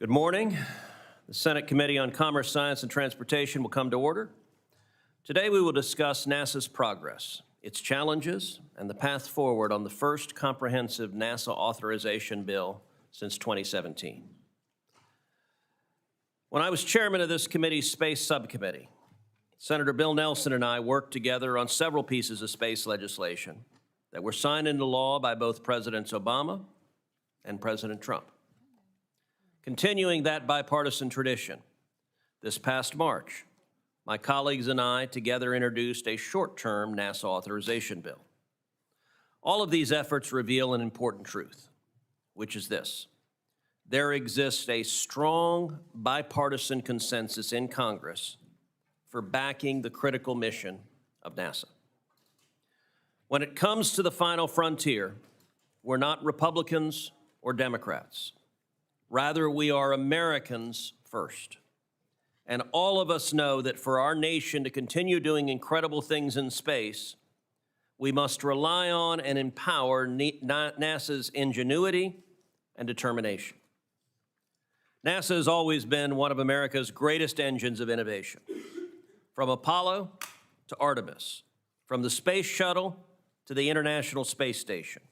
Good morning. The Senate Committee on Commerce, Science, and Transportation will come to order. Today we will discuss NASA's progress, its challenges, and the path forward on the first comprehensive NASA authorization bill since 2017. When I was chairman of this committee's space subcommittee, Senator Bill Nelson and I worked together on several pieces of space legislation that were signed into law by both Presidents Obama and President Trump. Continuing that bipartisan tradition, this past March, my colleagues and I together introduced a short-term NASA authorization bill. All of these efforts reveal an important truth, which is this: there exists a strong bipartisan consensus in Congress for backing the critical mission of NASA. When it comes to the final frontier, we're not Republicans or Democrats. Rather, we are Americans first. And all of us know that for our nation to continue doing incredible things in space, we must rely on and empower NASA's ingenuity and determination. NASA has always been one of America's greatest engines of innovation. From Apollo to Artemis, from the space shuttle to the International Space Station,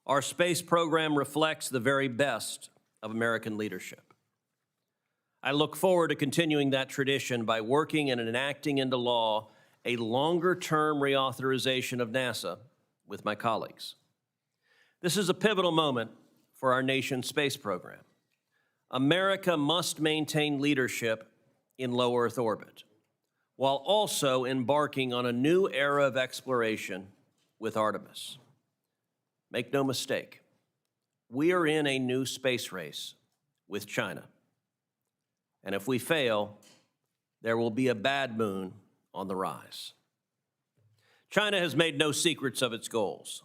our space program reflects the very best of American leadership. I look forward to continuing that tradition by working and enacting into law a longer-term reauthorization of NASA with my colleagues. This is a pivotal moment for our nation's space program. America must maintain leadership in low Earth orbit, while also embarking on a new era of exploration with Artemis. Make no mistake, we are in a new space race with China. And if we fail, there will be a bad moon on the rise. China has made no secrets of its goals.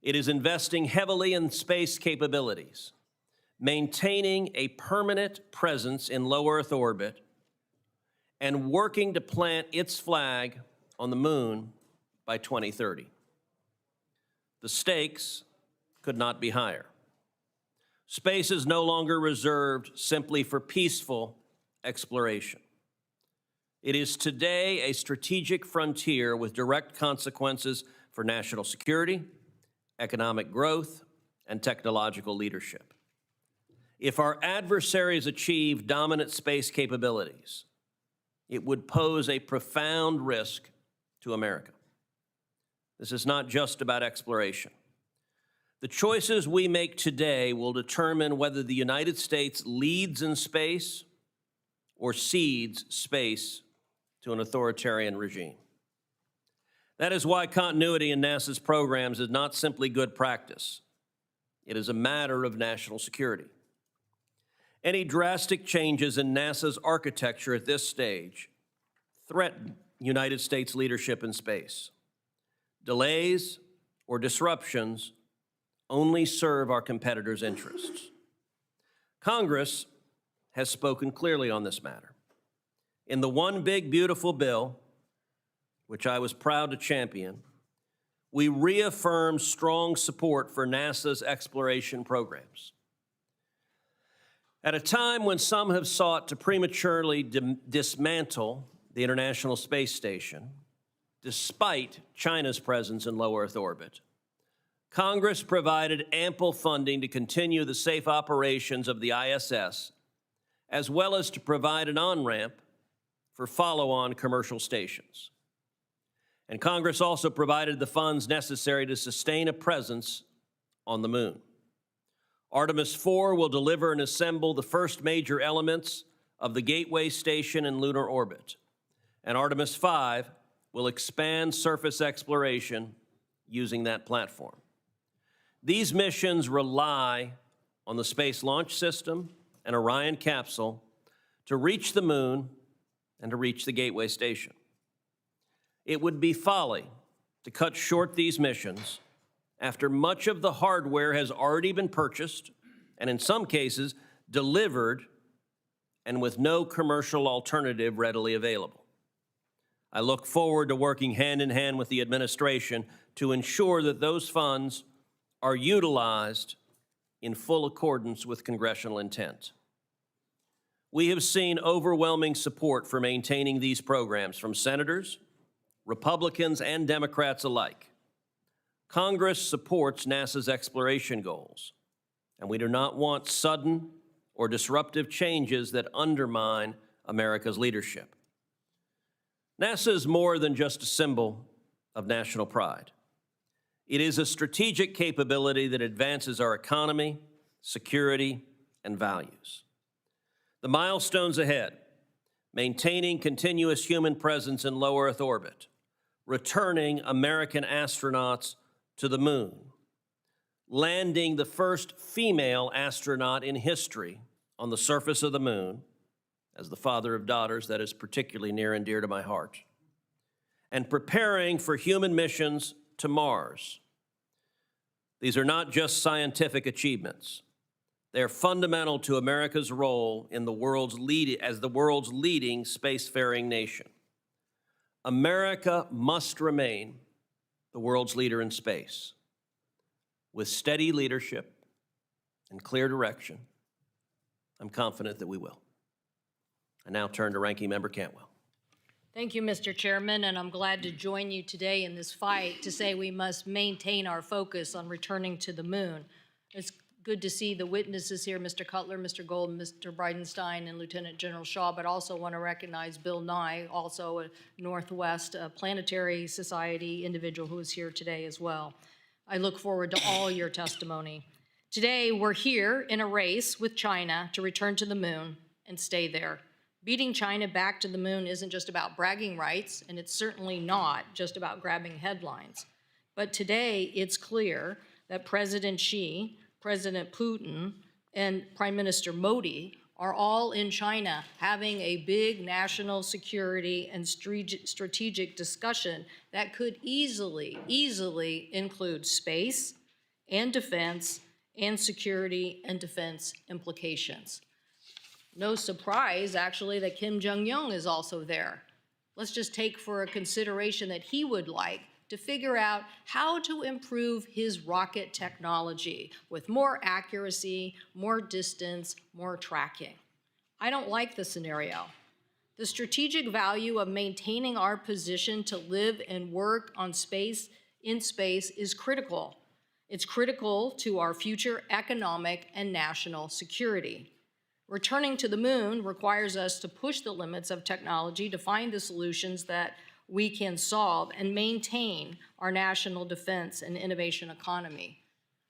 It is investing heavily in space capabilities, maintaining a permanent presence in low Earth orbit, and working to plant its flag on the moon by 2030. The stakes could not be higher. Space is no longer reserved simply for peaceful exploration. It is today a strategic frontier with direct consequences for national security, economic growth, and technological leadership. If our adversaries achieve dominant space capabilities, it would pose a profound risk to America. This is not just about exploration. The choices we make today will determine whether the United States leads in space or cedes space to an authoritarian regime. That is why continuity in NASA's programs is not simply good practice. It is a matter of national security. Any drastic changes in NASA's architecture at this stage threaten United States leadership in space. Delays or disruptions only serve our competitors' interests. Congress has spoken clearly on this matter. In the One Big Beautiful Bill, which I was proud to champion, we reaffirmed strong support for NASA's exploration programs. At a time when some have sought to prematurely dismantle the International Space Station, despite China's presence in low Earth orbit, Congress provided ample funding to continue the safe operations of the ISS, as well as to provide an on-ramp for follow-on commercial stations. And Congress also provided the funds necessary to sustain a presence on the moon. Artemis 4 will deliver and assemble the first major elements of the Gateway Station in lunar orbit, and Artemis 5 will expand surface exploration using that platform. These missions rely on the Space Launch System and Orion capsule to reach the moon and to reach the Gateway Station. It would be folly to cut short these missions after much of the hardware has already been purchased and in some cases delivered and with no commercial alternative readily available. I look forward to working hand in hand with the administration to ensure that those funds are utilized in full accordance with congressional intent. We have seen overwhelming support for maintaining these programs from senators, Republicans, and Democrats alike. Congress supports NASA's exploration goals, and we do not want sudden or disruptive changes that undermine America's leadership. NASA is more than just a symbol of national pride. It is a strategic capability that advances our economy, security, and values. The milestones ahead: maintaining continuous human presence in low Earth orbit, returning American astronauts to the moon, landing the first female astronaut in history on the surface of the moon. As the father of daughters, that is particularly near and dear to my heart, and preparing for human missions to Mars. These are not just scientific achievements. They are fundamental to America's role in as the world's leading spacefaring nation. America must remain the world's leader in space. With steady leadership and clear direction, I'm confident that we will. I now turn to Ranking Member Cantwell. Thank you, Mr. Chairman, and I'm glad to join you today in this fight to say we must maintain our focus on returning to the moon. It's good to see the witnesses here, Mr. Cutler, Mr. Gold, Mr. Bridenstine, and Lieutenant General Shaw, but also want to recognize Bill Nye, also a Northwest Planetary Society individual who is here today as well. I look forward to all your testimony. Today, we're here in a race with China to return to the moon and stay there. Beating China back to the moon isn't just about bragging rights, and it's certainly not just about grabbing headlines. But today, it's clear that President Xi, President Putin, and Prime Minister Modi are all in China having a big national security and strategic discussion that could easily include space and defense and security and defense implications. No surprise, actually, that Kim Jong-un is also there. Let's just take for a consideration that he would like to figure out how to improve his rocket technology with more accuracy, more distance, more tracking. I don't like the scenario. The strategic value of maintaining our position to live and work in space is critical. It's critical to our future economic and national security. Returning to the moon requires us to push the limits of technology to find the solutions that we can solve and maintain our national defense and innovation economy.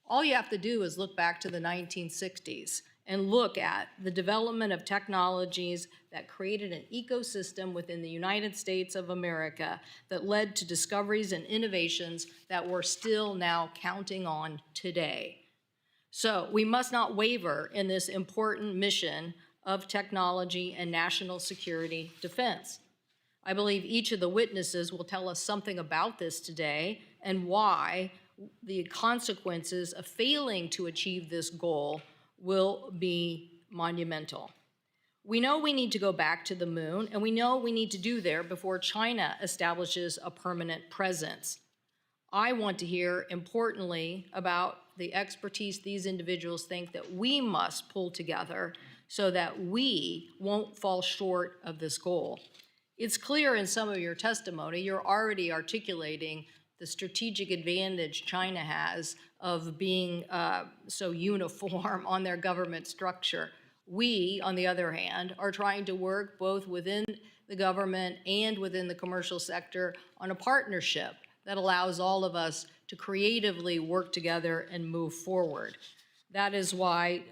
All you have to do is look back to the 1960s and look at the development of technologies that created an ecosystem within the United States of America that led to discoveries and innovations that we're still now counting on today. So we must not waver in this important mission of technology and national security defense. I believe each of the witnesses will tell us something about this today and why the consequences of failing to achieve this goal will be monumental. We know we need to go back to the moon, and we know we need to do there before China establishes a permanent presence. I want to hear, importantly, about the expertise these individuals think that we must pull together so that we won't fall short of this goal. It's clear in some of your testimony, you're already articulating the strategic advantage China has of being so uniform on their government structure. We, on the other hand, are trying to work both within the government and within the commercial sector on a partnership that allows all of us to creatively work together and move forward. That is why,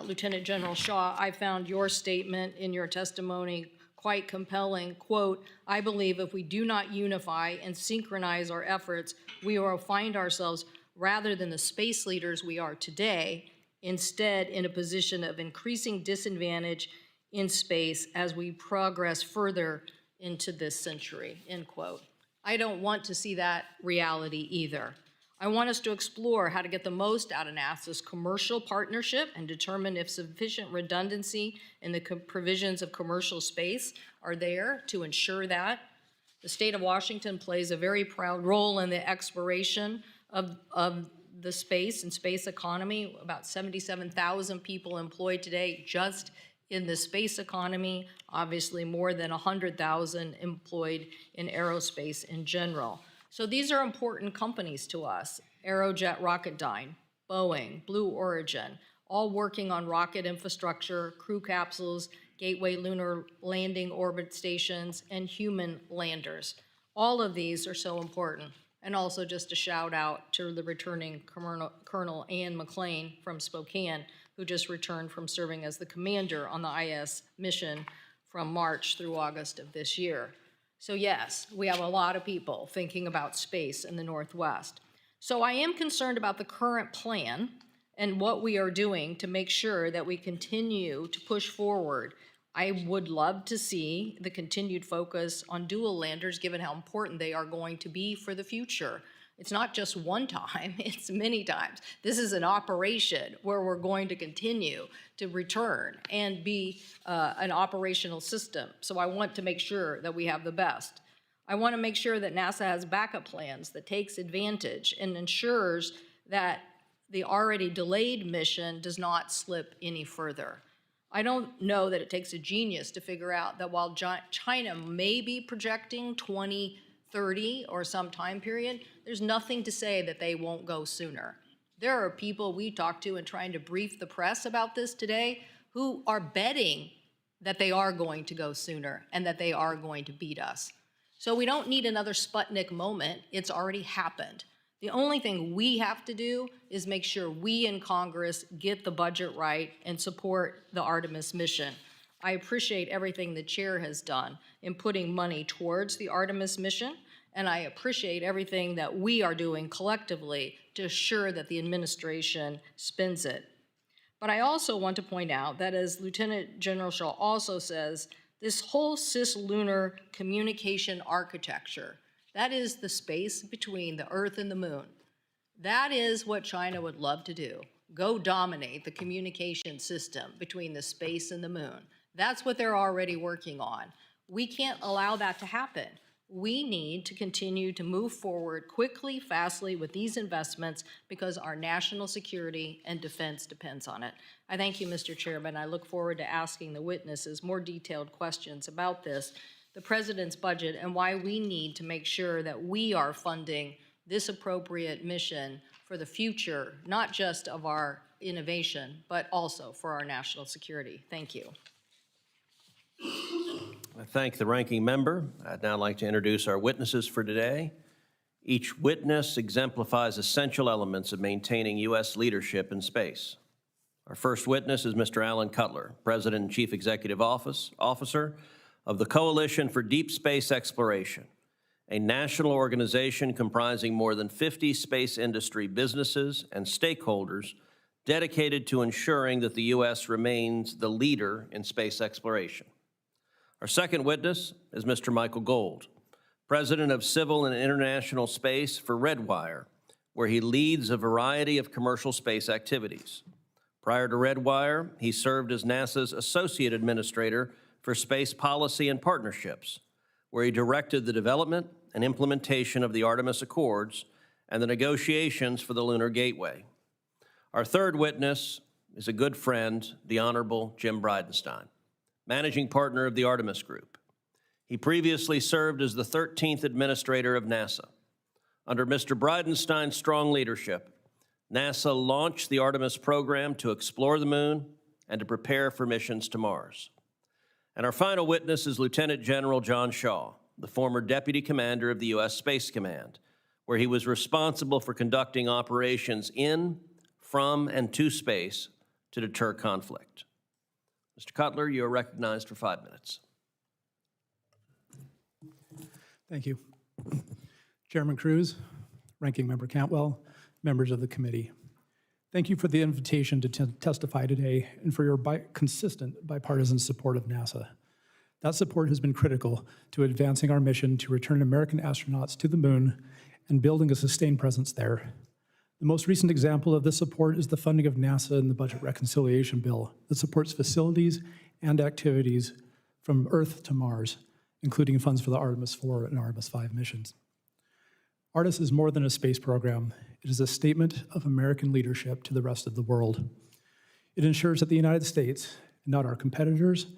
Lieutenant General Shaw, I found your statement in your testimony quite compelling. Quote, "I believe if we do not unify and synchronize our efforts, we will find ourselves, rather than the space leaders we are today, instead in a position of increasing disadvantage in space as we progress further into this century," end quote. I don't want to see that reality either. I want us to explore how to get the most out of NASA's commercial partnership and determine if sufficient redundancy in the provisions of commercial space are there to ensure that. The state of Washington plays a very proud role in the exploration of the space and space economy, about 77,000 people employed today just in the space economy, obviously more than 100,000 employed in aerospace in general. So these are important companies to us: Aerojet Rocketdyne, Boeing, Blue Origin, all working on rocket infrastructure, crew capsules, Gateway Lunar landing orbit stations, and human landers. All of these are so important. And also just a shout out to the returning Colonel Ann McLean from Spokane, who just returned from serving as the commander on the IS mission from March through August of this year. So yes, we have a lot of people thinking about space in the Northwest. So I am concerned about the current plan and what we are doing to make sure that we continue to push forward. I would love to see the continued focus on dual landers, given how important they are going to be for the future. It's not just one time, it's many times. This is an operation where we're going to continue to return and be an operational system. So I want to make sure that we have the best. I want to make sure that NASA has backup plans that takes advantage and ensures that the already delayed mission does not slip any further. I don't know that it takes a genius to figure out that while China may be projecting 2030 or some time period, there's nothing to say that they won't go sooner. There are people we talk to and trying to brief the press about this today who are betting that they are going to go sooner and that they are going to beat us. So we don't need another Sputnik moment. It's already happened. The only thing we have to do is make sure we in Congress get the budget right and support the Artemis mission. I appreciate everything the chair has done in putting money towards the Artemis mission, and I appreciate everything that we are doing collectively to assure that the administration spends it. But I also want to point out that, as Lieutenant General Shaw also says, this whole cislunar communication architecture, that is the space between the Earth and the Moon. That is what China would love to do. Go dominate the communication system between the space and the Moon. That's what they're already working on. We can't allow that to happen. We need to continue to move forward quickly, fastly with these investments because our national security and defense depends on it. I thank you, Mr. Chairman. I look forward to asking the witnesses more detailed questions about this, the President's budget, and why we need to make sure that we are funding this appropriate mission for the future, not just of our innovation, but also for our national security. Thank you. I thank the ranking member. I'd now like to introduce our witnesses for today. Each witness exemplifies essential elements of maintaining U.S. leadership in space. Our first witness is Mr. Alan Cutler, President and Chief Executive Officer of the Coalition for Deep Space Exploration, a national organization comprising more than 50 space industry businesses and stakeholders dedicated to ensuring that the U.S. remains the leader in space exploration. Our second witness is Mr. Michael Gold, President of Civil and International Space for Redwire, where he leads a variety of commercial space activities. Prior to Redwire, he served as NASA's Associate Administrator for Space Policy and Partnerships, where he directed the development and implementation of the Artemis Accords and the negotiations for the Lunar Gateway. Our third witness is a good friend, the Honorable Jim Bridenstine, Managing Partner of the Artemis Group. He previously served as the 13th Administrator of NASA. Under Mr. Bridenstine's strong leadership, NASA launched the Artemis program to explore the Moon and to prepare for missions to Mars. And our final witness is Lieutenant General John Shaw, the former Deputy Commander of the U.S. Space Command, where he was responsible for conducting operations in, from, and to space to deter conflict. Mr. Cutler, you are recognized for 5 minutes. Thank you. Chairman Cruz, Ranking Member Cantwell, members of the committee. Thank you for the invitation to testify today and for your consistent bipartisan support of NASA. That support has been critical to advancing our mission to return American astronauts to the Moon and building a sustained presence there. The most recent example of this support is the funding of NASA in the Budget Reconciliation Bill that supports facilities and activities from Earth to Mars, including funds for the Artemis 4 and Artemis 5 missions. Artemis is more than a space program. It is a statement of American leadership to the rest of the world. It ensures that the United States, not our competitors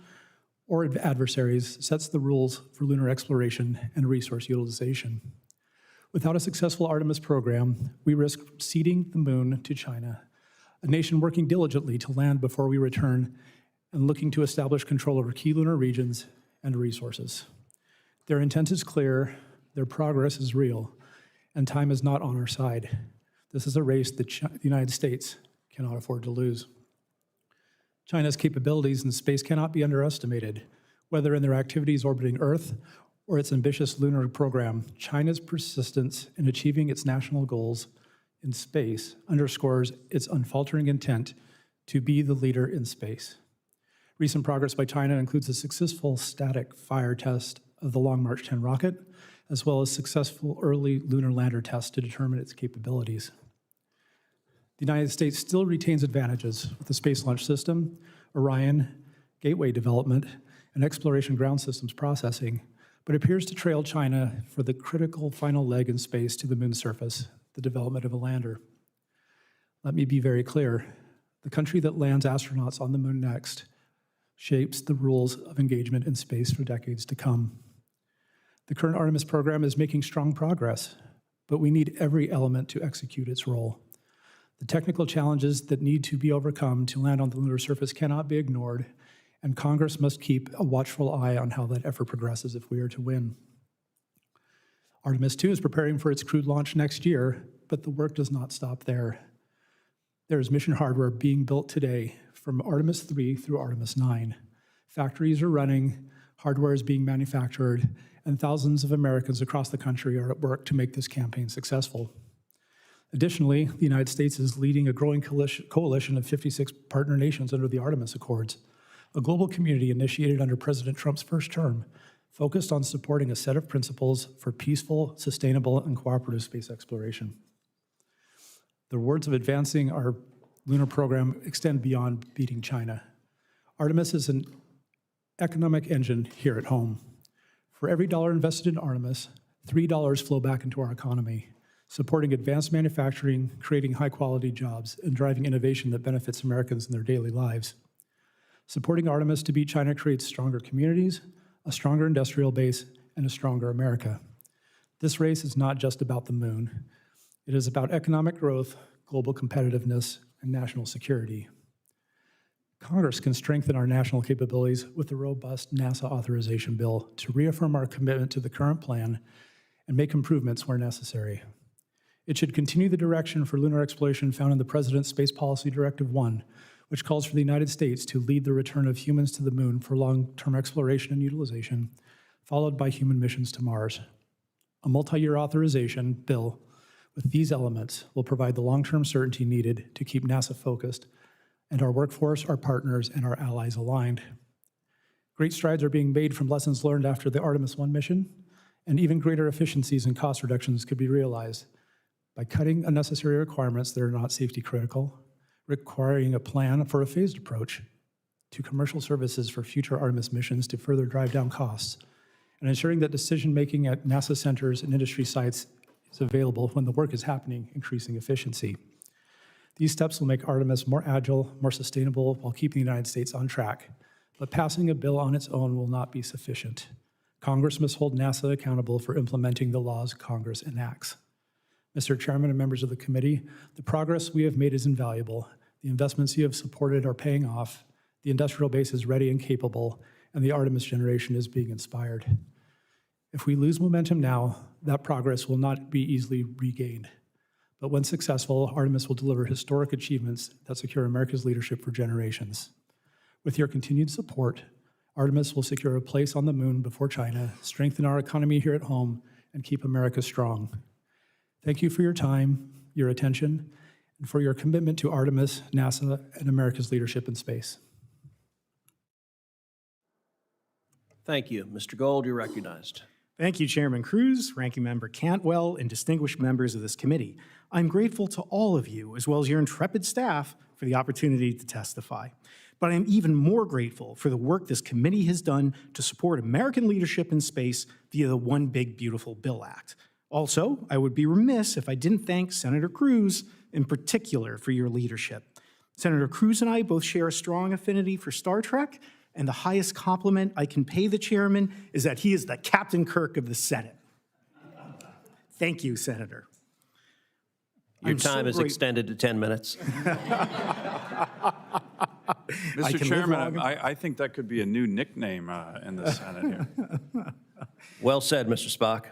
or adversaries, sets the rules for lunar exploration and resource utilization. Without a successful Artemis program, we risk ceding the moon to China, a nation working diligently to land before we return and looking to establish control over key lunar regions and resources. Their intent is clear, their progress is real, and time is not on our side. This is a race that the United States cannot afford to lose. China's capabilities in space cannot be underestimated. Whether in their activities orbiting Earth or its ambitious lunar program, China's persistence in achieving its national goals in space underscores its unfaltering intent to be the leader in space. Recent progress by China includes a successful static fire test of the Long March 10 rocket, as well as successful early lunar lander tests to determine its capabilities. The United States still retains advantages with the Space Launch System, Orion, Gateway development, and exploration ground systems processing, but appears to trail China for the critical final leg in space to the moon's surface, the development of a lander. Let me be very clear. The country that lands astronauts on the moon next shapes the rules of engagement in space for decades to come. The current Artemis program is making strong progress, but we need every element to execute its role. The technical challenges that need to be overcome to land on the lunar surface cannot be ignored, and Congress must keep a watchful eye on how that effort progresses if we are to win. Artemis 2 is preparing for its crewed launch next year, but the work does not stop there. There is mission hardware being built today from Artemis 3 through Artemis 9. Factories are running, hardware is being manufactured, and thousands of Americans across the country are at work to make this campaign successful. Additionally, the United States is leading a growing coalition of 56 partner nations under the Artemis Accords, a global community initiated under President Trump's first term, focused on supporting a set of principles for peaceful, sustainable, and cooperative space exploration. The rewards of advancing our lunar program extend beyond beating China. Artemis is an economic engine here at home. For every dollar invested in Artemis, $3 flow back into our economy, supporting advanced manufacturing, creating high-quality jobs, and driving innovation that benefits Americans in their daily lives. Supporting Artemis to beat China creates stronger communities, a stronger industrial base, and a stronger America. This race is not just about the moon. It is about economic growth, global competitiveness, and national security. Congress can strengthen our national capabilities with a robust NASA authorization bill to reaffirm our commitment to the current plan and make improvements where necessary. It should continue the direction for lunar exploration found in the President's Space Policy Directive 1, which calls for the United States to lead the return of humans to the moon for long-term exploration and utilization, followed by human missions to Mars. A multi-year authorization bill with these elements will provide the long-term certainty needed to keep NASA focused and our workforce, our partners, and our allies aligned. Great strides are being made from lessons learned after the Artemis 1 mission, and even greater efficiencies and cost reductions could be realized by cutting unnecessary requirements that are not safety critical, requiring a plan for a phased approach to commercial services for future Artemis missions to further drive down costs, and ensuring that decision-making at NASA centers and industry sites is available when the work is happening, increasing efficiency. These steps will make Artemis more agile, more sustainable, while keeping the United States on track. But passing a bill on its own will not be sufficient. Congress must hold NASA accountable for implementing the laws Congress enacts. Mr. Chairman and members of the committee, the progress we have made is invaluable. The investments you have supported are paying off. The industrial base is ready and capable, and the Artemis generation is being inspired. If we lose momentum now, that progress will not be easily regained. But when successful, Artemis will deliver historic achievements that secure America's leadership for generations. With your continued support, Artemis will secure a place on the moon before China, strengthen our economy here at home, and keep America strong. Thank you for your time, your attention, and for your commitment to Artemis, NASA, and America's leadership in space. Thank you. Mr. Gold, you're recognized. Thank you, Chairman Cruz, Ranking Member Cantwell, and distinguished members of this committee. I'm grateful to all of you, as well as your intrepid staff, for the opportunity to testify. But I am even more grateful for the work this committee has done to support American leadership in space via the One Big Beautiful Bill Act. Also, I would be remiss if I didn't thank Senator Cruz in particular for your leadership. Senator Cruz and I both share a strong affinity for Star Trek, and the highest compliment I can pay the chairman is that he is the Captain Kirk of the Senate. Thank you, Senator. Your I'm so time is great- extended to 10 minutes. Mr. can live Chairman, long I think that could be a new nickname in the Senate here. Well said, Mr. Spock.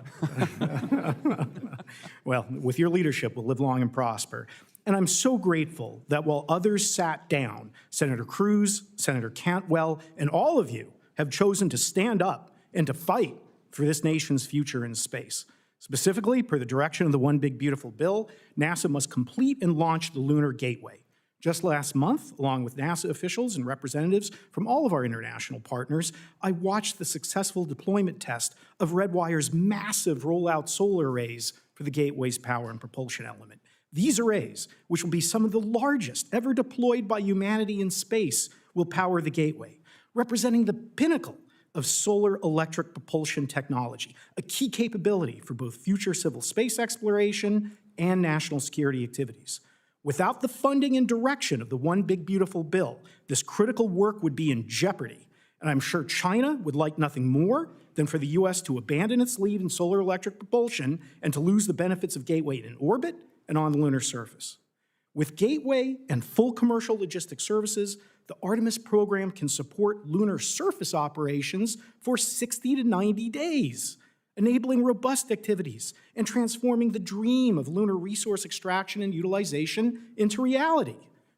Well, with your leadership, we'll live long and prosper. And I'm so grateful that while others sat down, Senator Cruz, Senator Cantwell, and all of you have chosen to stand up and to fight for this nation's future in space. Specifically, per the direction of the One Big Beautiful Bill, NASA must complete and launch the Lunar Gateway. Just last month, along with NASA officials and representatives from all of our international partners, I watched the successful deployment test of Redwire's massive rollout solar arrays for the Gateway's power and propulsion element. These arrays, which will be some of the largest ever deployed by humanity in space, will power the Gateway, representing the pinnacle of solar electric propulsion technology, a key capability for both future civil space exploration and national security activities. Without the funding and direction of the One Big Beautiful Bill, this critical work would be in jeopardy. And I'm sure China would like nothing more than for the U.S. to abandon its lead in solar electric propulsion and to lose the benefits of Gateway in orbit and on the lunar surface. With Gateway and full commercial logistics services, the Artemis program can support lunar surface operations for 60 to 90 days, enabling robust activities and transforming the dream of lunar resource extraction and utilization into reality.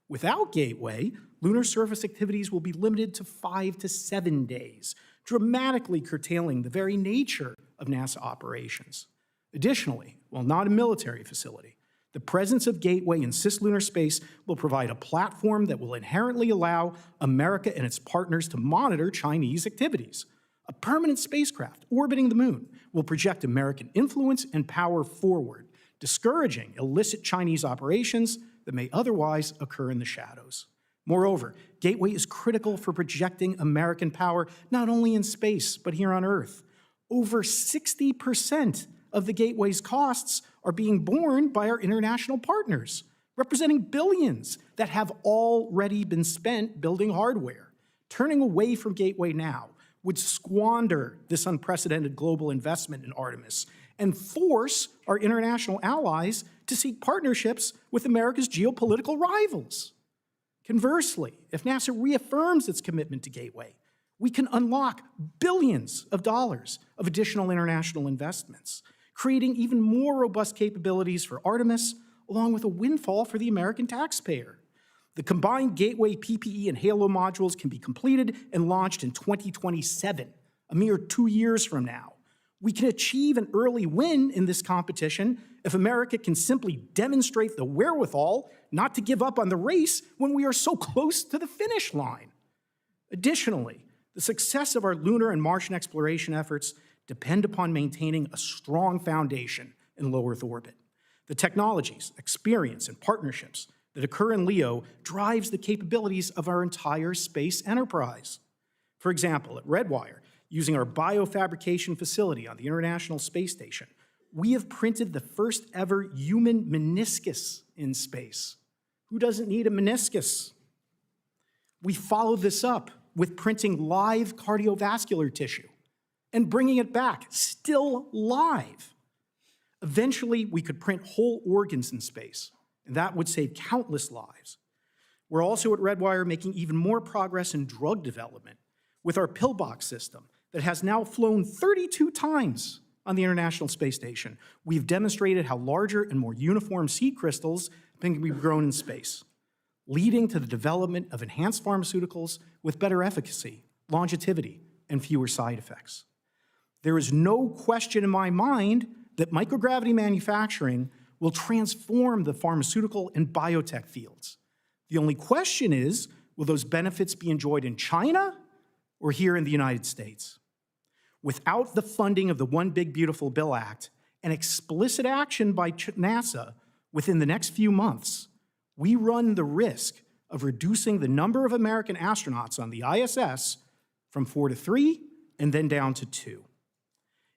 Without Gateway, lunar surface activities will be limited to 5 to 7 days, dramatically curtailing the very nature of NASA operations. Additionally, while not a military facility, the presence of Gateway in cislunar space will provide a platform that will inherently allow America and its partners to monitor Chinese activities. A permanent spacecraft orbiting the moon will project American influence and power forward, discouraging illicit Chinese operations that may otherwise occur in the shadows. Moreover, Gateway is critical for projecting American power not only in space, but here on Earth. Over 60% of the Gateway's costs are being borne by our international partners, representing billions that have already been spent building hardware. Turning away from Gateway now would squander this unprecedented global investment in Artemis and force our international allies to seek partnerships with America's geopolitical rivals. Conversely, if NASA reaffirms its commitment to Gateway, we can unlock billions of dollars of additional international investments, creating even more robust capabilities for Artemis, along with a windfall for the American taxpayer. The combined Gateway PPE and Halo modules can be completed and launched in 2027, a mere 2 years from now. We can achieve an early win in this competition if America can simply demonstrate the wherewithal not to give up on the race when we are so close to the finish line. Additionally, the success of our lunar and Martian exploration efforts depend upon maintaining a strong foundation in low Earth orbit. The technologies, experience, and partnerships that occur in LEO drives the capabilities of our entire space enterprise. For example, at Redwire, using our biofabrication facility on the International Space Station, we have printed the first ever human meniscus in space. Who doesn't need a meniscus? We follow this up with printing live cardiovascular tissue and bringing it back, still live. Eventually, we could print whole organs in space, and that would save countless lives. We're also at Redwire making even more progress in drug development with our pillbox system that has now flown 32 times on the International Space Station. We've demonstrated how larger and more uniform seed crystals can be grown in space, leading to the development of enhanced pharmaceuticals with better efficacy, longevity, and fewer side effects. There is no question in my mind that microgravity manufacturing will transform the pharmaceutical and biotech fields. The only question is, will those benefits be enjoyed in China or here in the United States? Without the funding of the One Big Beautiful Bill Act and explicit action by NASA within the next few months, we run the risk of reducing the number of American astronauts on the ISS from 4 to 3 and then down to 2.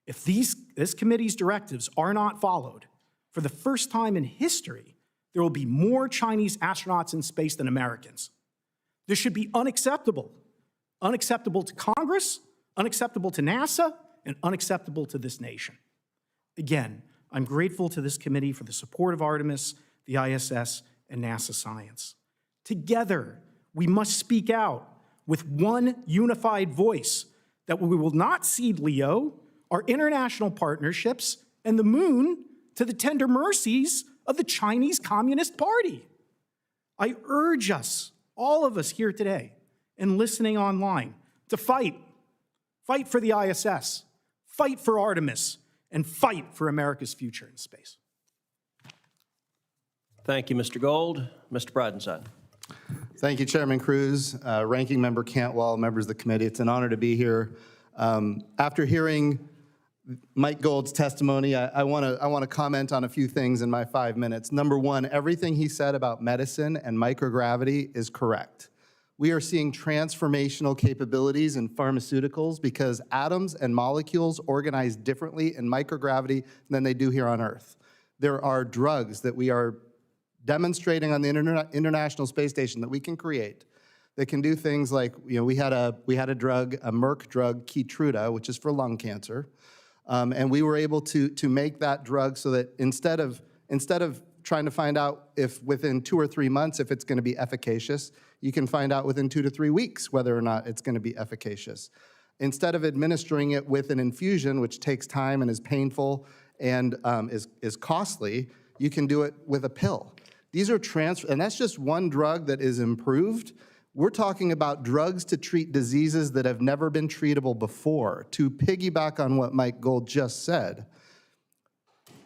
If this committee's directives are not followed, for the first time in history, there will be more Chinese astronauts in space than Americans. This should be unacceptable. Unacceptable to Congress, unacceptable to NASA, and unacceptable to this nation. Again, I'm grateful to this committee for the support of Artemis, the ISS, and NASA science. Together, we must speak out with one unified voice that we will not cede LEO, our international partnerships, and the moon to the tender mercies of the Chinese Communist Party. I urge us, all of us here today and listening online, to fight. Fight for the ISS, fight for Artemis, and fight for America's future in space. Thank you, Mr. Gold. Mr. Bridenside. Thank you, Chairman Cruz, Ranking Member Cantwell, members of the committee. It's an honor to be here. After hearing Mike Gold's testimony, I want to comment on a few things in my 5 minutes. Number one, everything he said about medicine and microgravity is correct. We are seeing transformational capabilities in pharmaceuticals because atoms and molecules organize differently in microgravity than they do here on Earth. There are drugs that we are demonstrating on the International Space Station that we can create that can do things like, we had a drug, a Merck drug, Keytruda, which is for lung cancer, and we were able to make that drug so that instead of trying to find out if within 2 or 3 months if it's going to be efficacious, you can find out within 2 to 3 weeks whether or not it's going to be efficacious. Instead of administering it with an infusion, which takes time and is painful and is costly, you can do it with a pill. These are and that's just one drug that is improved. We're talking about drugs to treat diseases that have never been treatable before. To piggyback on what Mike Gold just said,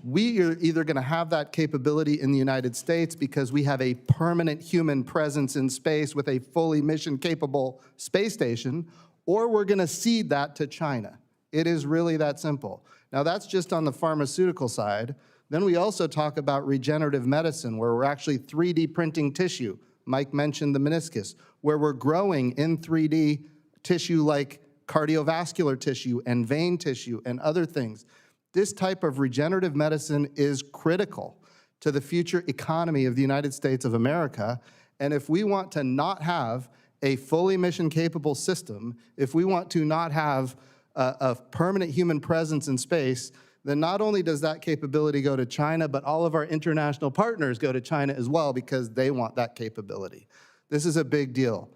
we are either going to have that capability in the United States because we have a permanent human presence in space with a fully mission-capable space station, or we're going to cede that to China. It is really that simple. Now, that's just on the pharmaceutical side. Then we also talk about regenerative medicine, where we're actually 3D printing tissue. Mike mentioned the meniscus, where we're growing in 3D tissue like cardiovascular tissue and vein tissue and other things. This type of regenerative medicine is critical to the future economy of the United States of America. And if we want to not have a fully mission-capable system, if we want to not have a permanent human presence in space, then not only does that capability go to China, but all of our international partners go to China as well because they want that capability. This is a big deal.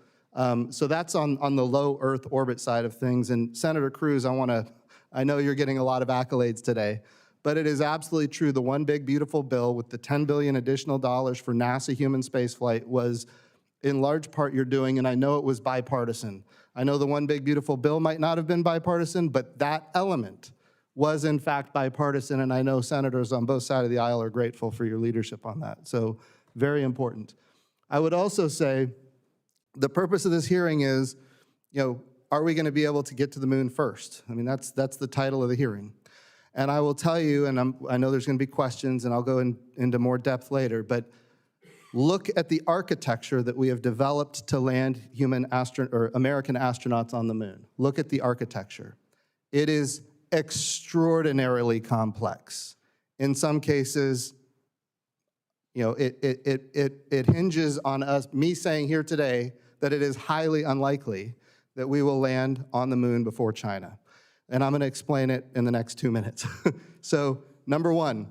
So that's on the low Earth orbit side of things. And Senator Cruz, I know you're getting a lot of accolades today, but it is absolutely true. The one big beautiful bill with the $10 billion additional dollars for NASA human spaceflight was in large part you're doing, and I know it was bipartisan. I know the one big beautiful bill might not have been bipartisan, but that element was in fact bipartisan, and I know senators on both sides of the aisle are grateful for your leadership on that. So very important. I would also say the purpose of this hearing is, are we going to be able to get to the moon first? I mean, that's the title of the hearing. And I will tell you, and I know there's going to be questions, and I'll go into more depth later, but look at the architecture that we have developed to land American astronauts on the moon. Look at the architecture. It is extraordinarily complex. In some cases, it hinges on me saying here today that it is highly unlikely that we will land on the moon before China. And I'm going to explain it in the next 2 minutes. So, number one,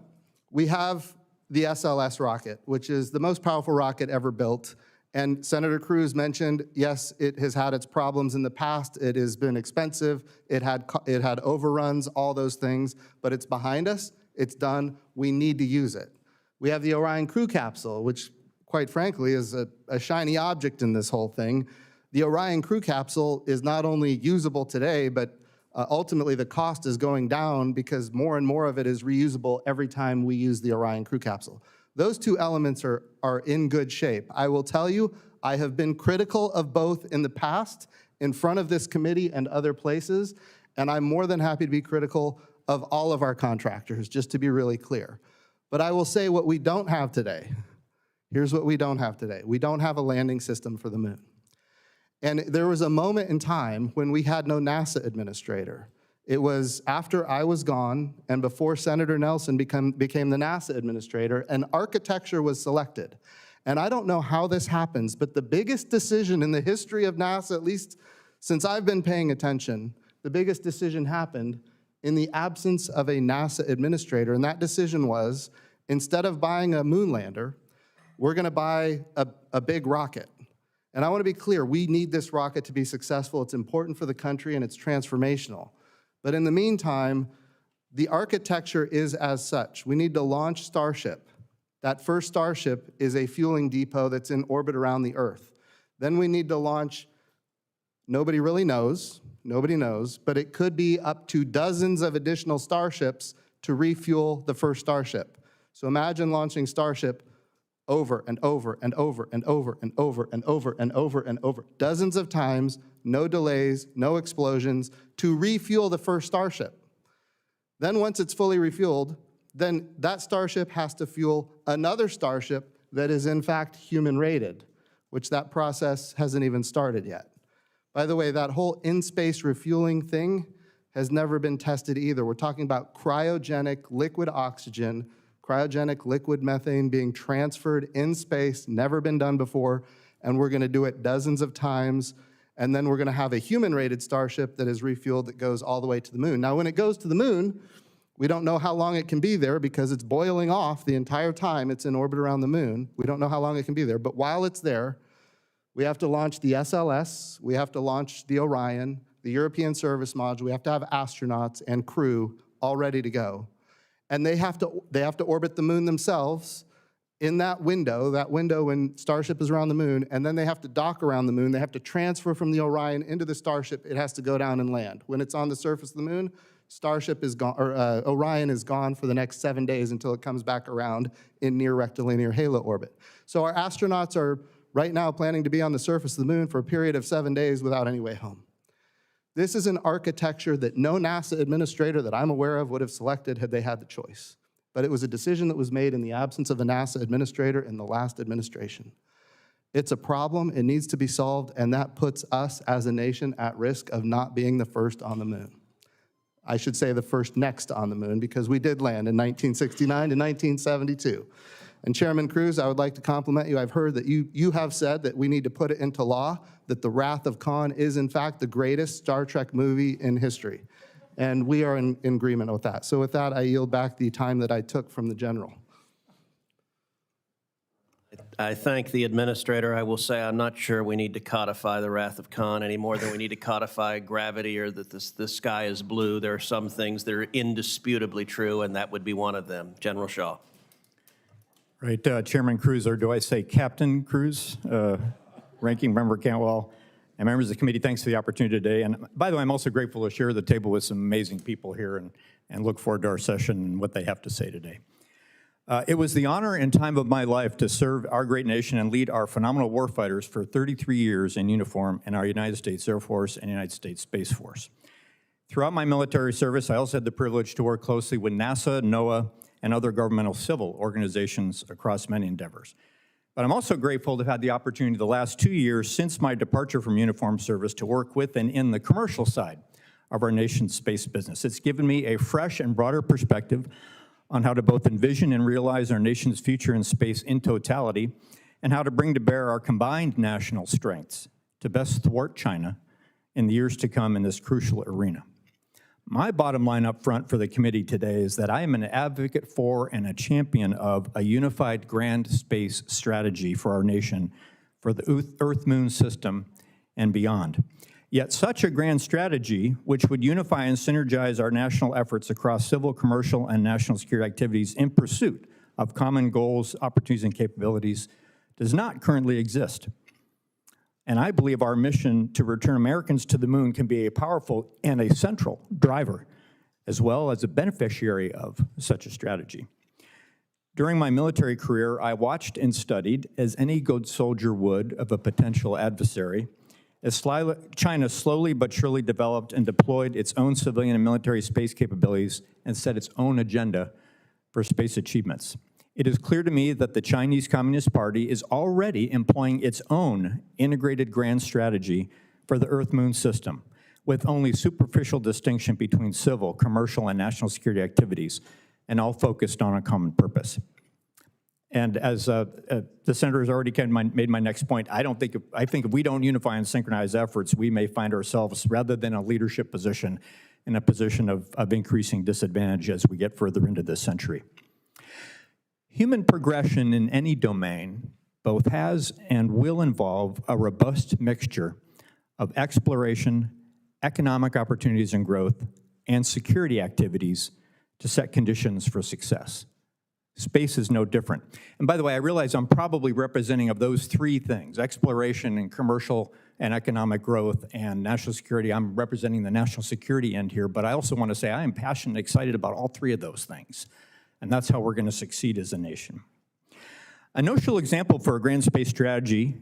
we have the SLS rocket, which is the most powerful rocket ever built. And Senator Cruz mentioned, yes, it has had its problems in the past. It has been expensive. It had overruns, all those things. But it's behind us. It's done. We need to use it. We have the Orion crew capsule, which, quite frankly, is a shiny object in this whole thing. The Orion crew capsule is not only usable today, but ultimately the cost is going down because more and more of it is reusable every time we use the Orion crew capsule. Those two elements are in good shape. I will tell you, I have been critical of both in the past, in front of this committee and other places, and I'm more than happy to be critical of all of our contractors, just to be really clear. But I will say what we don't have today. Here's what we don't have today. We don't have a landing system for the moon. And there was a moment in time when we had no NASA administrator. It was after I was gone and before Senator Nelson became the NASA administrator, an architecture was selected. And I don't know how this happens, but the biggest decision in the history of NASA, at least since I've been paying attention, the biggest decision happened in the absence of a NASA administrator. And that decision was, instead of buying a moon lander, we're gonna buy a big rocket. And I wanna be clear, we need this rocket to be successful. It's important for the country and it's transformational. But in the meantime, the architecture is as such. We need to launch Starship. That first Starship is a fueling depot that's in orbit around the Earth. Then we need to launch, nobody really knows, but it could be up to dozens of additional Starships to refuel the first Starship. So imagine launching Starship over and over and over and over and over and over and over and over, dozens of times, no delays, no explosions, to refuel the first Starship. Then once it's fully refueled, then that Starship has to fuel another Starship that is in fact human-rated, which that process hasn't even started yet. By the way, that whole in-space refueling thing has never been tested either. We're talking about cryogenic liquid oxygen, cryogenic liquid methane being transferred in space, never been done before, and we're gonna do it dozens of times, and then we're gonna have a human-rated Starship that is refueled that goes all the way to the moon. Now, when it goes to the moon, we don't know how long it can be there because it's boiling off the entire time it's in orbit around the moon. We don't know how long it can be there, but while it's there, we have to launch the SLS, we have to launch the Orion, the European Service Module, we have to have astronauts and crew all ready to go. And they have to orbit the moon themselves in that window when Starship is around the moon, and then they have to dock around the moon. They have to transfer from the Orion into the Starship. It has to go down and land. When it's on the surface of the moon, Starship is gone, or Orion is gone for the next 7 days until it comes back around in near rectilinear halo orbit. So our astronauts are right now planning to be on the surface of the moon for a period of 7 days without any way home. This is an architecture that no NASA administrator that I'm aware of would have selected had they had the choice. But it was a decision that was made in the absence of a NASA administrator in the last administration. It's a problem, it needs to be solved, and that puts us as a nation at risk of not being the first on the moon. I should say the first next on the moon, because we did land in 1969 to 1972. And Chairman Cruz, I would like to compliment you. I've heard that you have said that we need to put it into law, that The Wrath of Khan is in fact the greatest Star Trek movie in history. And we are in agreement with that. So with that, I yield back the time that I took from the general. I thank the administrator. I will say I'm not sure we need to codify the Wrath of Khan any more than we need to codify gravity or that the sky is blue. There are some things that are indisputably true, and that would be one of them. General Shaw. Right, Chairman Cruz, or do I say Captain Cruz? Ranking Member Cantwell, and members of the committee, thanks for the opportunity today. And by the way, I'm also grateful to share the table with some amazing people here and look forward to our session and what they have to say today. It was the honor and time of my life to serve our great nation and lead our phenomenal warfighters for 33 years in uniform in our United States Air Force and United States Space Force. Throughout my military service, I also had the privilege to work closely with NASA, NOAA, and other governmental civil organizations across many endeavors. But I'm also grateful to have had the opportunity the last 2 years since my departure from uniformed service to work with and in the commercial side of our nation's space business. It's given me a fresh and broader perspective on how to both envision and realize our nation's future in space in totality, and how to bring to bear our combined national strengths to best thwart China in the years to come in this crucial arena. My bottom line up front for the committee today is that I am an advocate for and a champion of a unified grand space strategy for our nation, for the Earth-Moon system and beyond. Yet such a grand strategy, which would unify and synergize our national efforts across civil, commercial, and national security activities in pursuit of common goals, opportunities, and capabilities, does not currently exist. And I believe our mission to return Americans to the moon can be a powerful and a central driver, as well as a beneficiary of such a strategy. During my military career, I watched and studied, as any good soldier would of a potential adversary, as China slowly but surely developed and deployed its own civilian and military space capabilities and set its own agenda for space achievements. It is clear to me that the Chinese Communist Party is already employing its own integrated grand strategy for the Earth-Moon system, with only superficial distinction between civil, commercial, and national security activities, and all focused on a common purpose. And as the senator has already made my next point, I think if we don't unify and synchronize efforts, we may find ourselves, rather than a leadership position, in a position of increasing disadvantage as we get further into this century. Human progression in any domain both has and will involve a robust mixture of exploration, economic opportunities and growth, and security activities to set conditions for success. Space is no different. And by the way, I realize I'm probably representing of those three things, exploration and commercial and economic growth and national security. I'm representing the national security end here, but I also want to say I am passionate and excited about all three of those things. And that's how we're going to succeed as a nation. A notional example for a grand space strategy,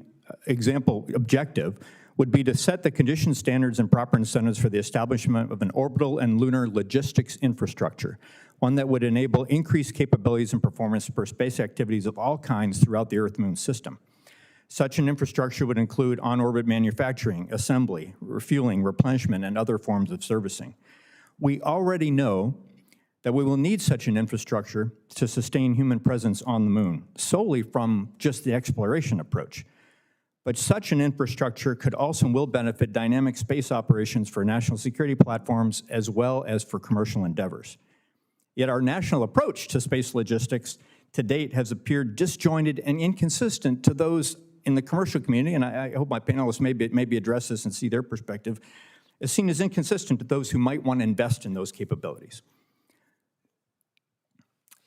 objective, would be to set the conditions, standards, and proper incentives for the establishment of an orbital and lunar logistics infrastructure, one that would enable increased capabilities and performance for space activities of all kinds throughout the Earth-Moon system. Such an infrastructure would include on-orbit manufacturing, assembly, refueling, replenishment, and other forms of servicing. We already know that we will need such an infrastructure to sustain human presence on the moon, solely from just the exploration approach. But such an infrastructure could also and will benefit dynamic space operations for national security platforms as well as for commercial endeavors. Yet our national approach to space logistics to date has appeared disjointed and inconsistent to those in the commercial community, and I hope my panelists maybe address this and see their perspective, is seen as inconsistent to those who might want to invest in those capabilities.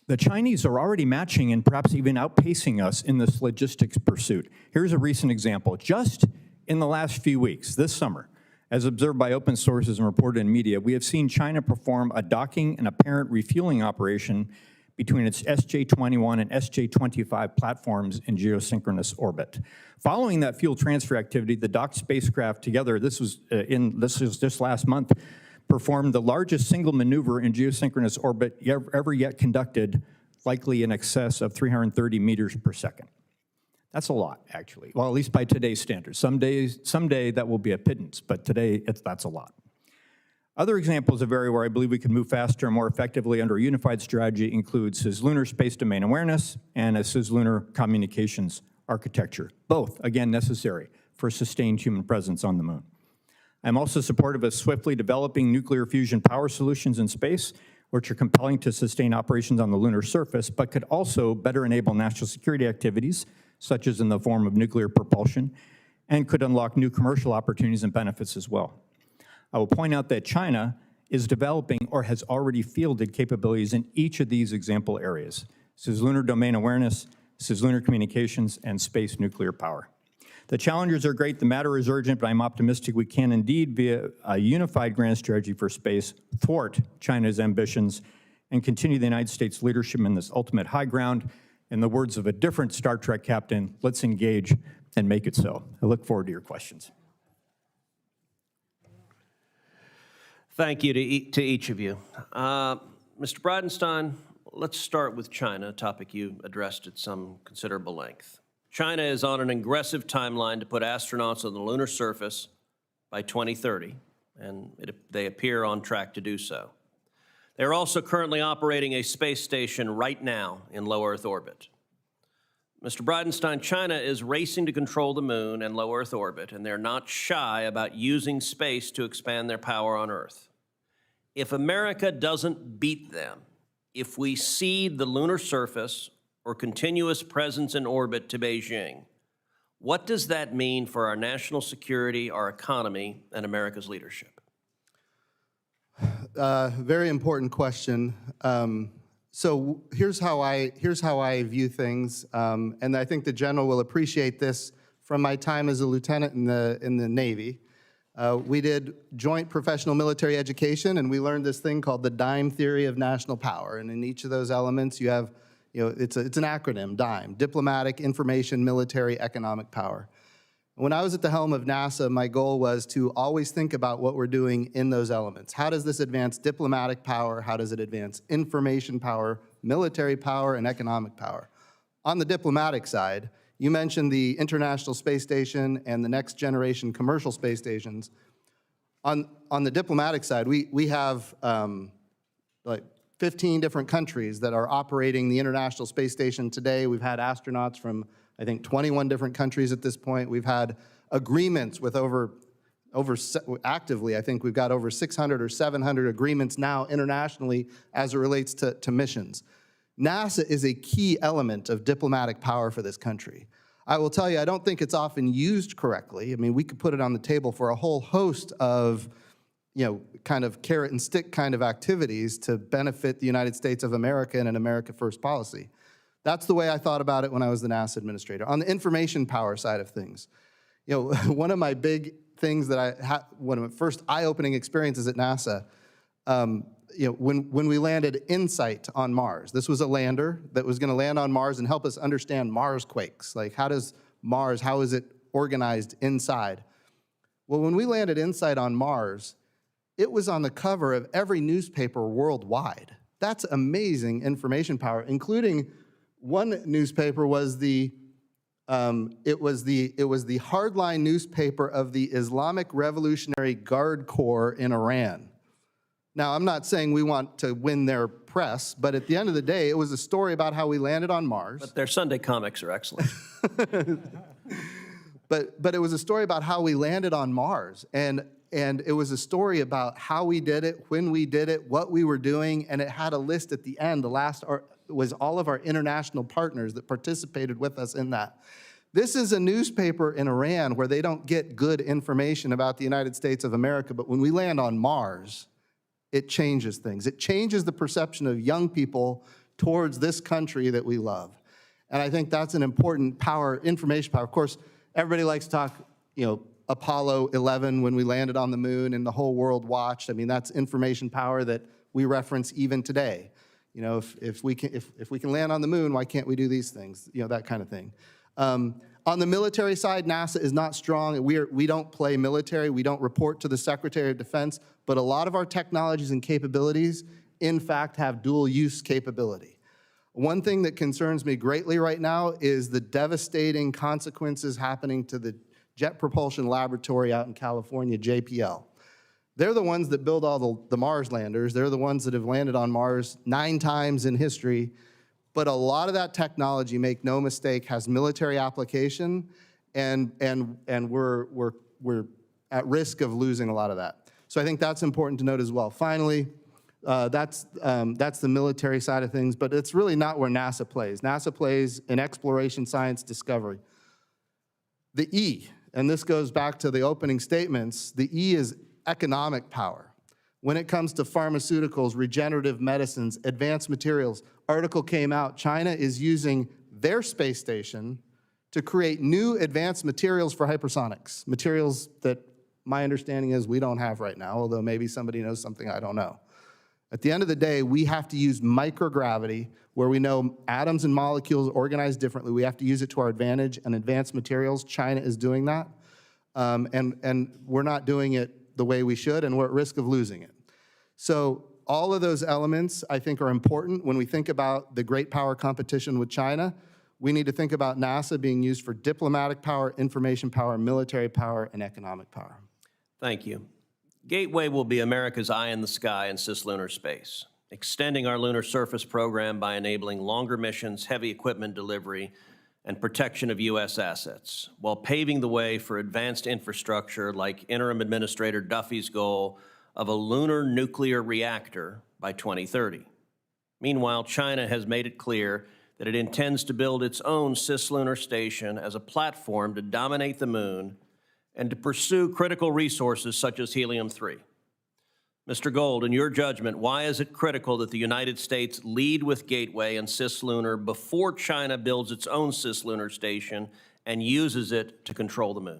The Chinese are already matching and perhaps even outpacing us in this logistics pursuit. Here's a recent example. Just in the last few weeks, this summer, as observed by open sources and reported in media, we have seen China perform a docking and apparent refueling operation between its SJ-21 and SJ-25 platforms in geosynchronous orbit. Following that fuel transfer activity, the docked spacecraft together, this was just last month, performed the largest single maneuver in geosynchronous orbit ever yet conducted, likely in excess of 330 meters per second. That's a lot, actually. Well, at least by today's standards. Someday that will be a pittance, but today that's a lot. Other examples of area where I believe we can move faster and more effectively under a unified strategy include cislunar space domain awareness and a cislunar communications architecture, both, again, necessary for sustained human presence on the moon. I'm also supportive of swiftly developing nuclear fusion power solutions in space, which are compelling to sustain operations on the lunar surface, but could also better enable national security activities, such as in the form of nuclear propulsion, and could unlock new commercial opportunities and benefits as well. I will point out that China is developing or has already fielded capabilities in each of these example areas: cislunar domain awareness, cislunar communications, and space nuclear power. The challenges are great, the matter is urgent, but I'm optimistic we can indeed, via a unified grand strategy for space, thwart China's ambitions and continue the United States' leadership in this ultimate high ground. In the words of a different Star Trek captain, let's engage and make it so. I look forward to your questions. Thank you to each of you. Mr. Bridenstine, let's start with China, a topic you addressed at some considerable length. China is on an aggressive timeline to put astronauts on the lunar surface by 2030, and they appear on track to do so. They're also currently operating a space station right now in low Earth orbit. Mr. Bridenstine, China is racing to control the moon and low Earth orbit, and they're not shy about using space to expand their power on Earth. If America doesn't beat them, if we cede the lunar surface or continuous presence in orbit to Beijing, what does that mean for our national security, our economy, and America's leadership? Very important question. So here's how I view things, and I think the general will appreciate this from my time as a lieutenant in the Navy. We did joint professional military education, and we learned this thing called the DIME theory of national power. And in each of those elements, you have, it's an acronym, DIME: diplomatic, information, military, economic power. When I was at the helm of NASA, my goal was to always think about what we're doing in those elements. How does this advance diplomatic power? How does it advance information power, military power, and economic power? On the diplomatic side, you mentioned the International Space Station and the next generation commercial space stations. On the diplomatic side, we have like 15 different countries that are operating the International Space Station today. We've had astronauts from, I think, 21 different countries at this point. We've had agreements with actively, I think we've got over 600 or 700 agreements now internationally as it relates to missions. NASA is a key element of diplomatic power for this country. I will tell you, I don't think it's often used correctly. I mean, we could put it on the table for a whole host of, kind of carrot and stick kind of activities to benefit the United States of America and an America First policy. That's the way I thought about it when I was the NASA administrator. On the information power side of things, one of my big things that I had, one of my first eye-opening experiences at NASA, when we landed InSight on Mars. This was a lander that was going to land on Mars and help us understand Mars quakes. Like, how is it organized inside? Well, when we landed InSight on Mars, it was on the cover of every newspaper worldwide. That's amazing information power, including one newspaper was the hardline newspaper of the Islamic Revolutionary Guard Corps in Iran. Now, I'm not saying we want to win their press, but at the end of the day, it was a story about how we landed on Mars. But their Sunday comics are excellent. But it was a story about how we landed on Mars, and it was a story about how we did it, when we did it, what we were doing, and it had a list at the end. The last was all of our international partners that participated with us in that. This is a newspaper in Iran where they don't get good information about the United States of America, but when we land on Mars, it changes things. It changes the perception of young people towards this country that we love. And I think that's an important power, information power. Of course, everybody likes to talk, Apollo 11 when we landed on the moon and the whole world watched. I mean, that's information power that we reference even today. If we can land on the moon, why can't we do these things? That kind of thing. On the military side, NASA is not strong. We don't play military. We don't report to the Secretary of Defense. But a lot of our technologies and capabilities, in fact, have dual use capability. One thing that concerns me greatly right now is the devastating consequences happening to the Jet Propulsion Laboratory out in California, JPL. They're the ones that build all the Mars landers. They're the ones that have landed on Mars 9 times in history. But a lot of that technology, make no mistake, has military application, and we're at risk of losing a lot of that. So I think that's important to note as well. Finally, that's the military side of things, but it's really not where NASA plays. NASA plays in exploration, science, discovery. The E, and this goes back to the opening statements, the E is economic power. When it comes to pharmaceuticals, regenerative medicines, advanced materials, article came out, China is using their space station to create new advanced materials for hypersonics, materials that my understanding is we don't have right now, although maybe somebody knows something I don't know. At the end of the day, we have to use microgravity, where we know atoms and molecules organize differently. We have to use it to our advantage, and advanced materials, China is doing that. And we're not doing it the way we should, and we're at risk of losing it. So all of those elements, I think, are important. When we think about the great power competition with China, we need to think about NASA being used for diplomatic power, information power, military power, and economic power. Thank you. Gateway will be America's eye in the sky in cislunar space, extending our lunar surface program by enabling longer missions, heavy equipment delivery, and protection of U.S. assets, while paving the way for advanced infrastructure like Interim Administrator Duffy's goal of a lunar nuclear reactor by 2030. Meanwhile, China has made it clear that it intends to build its own cislunar station as a platform to dominate the moon and to pursue critical resources such as helium-3. Mr. Gold, in your judgment, why is it critical that the United States lead with Gateway and cislunar before China builds its own cislunar station and uses it to control the moon?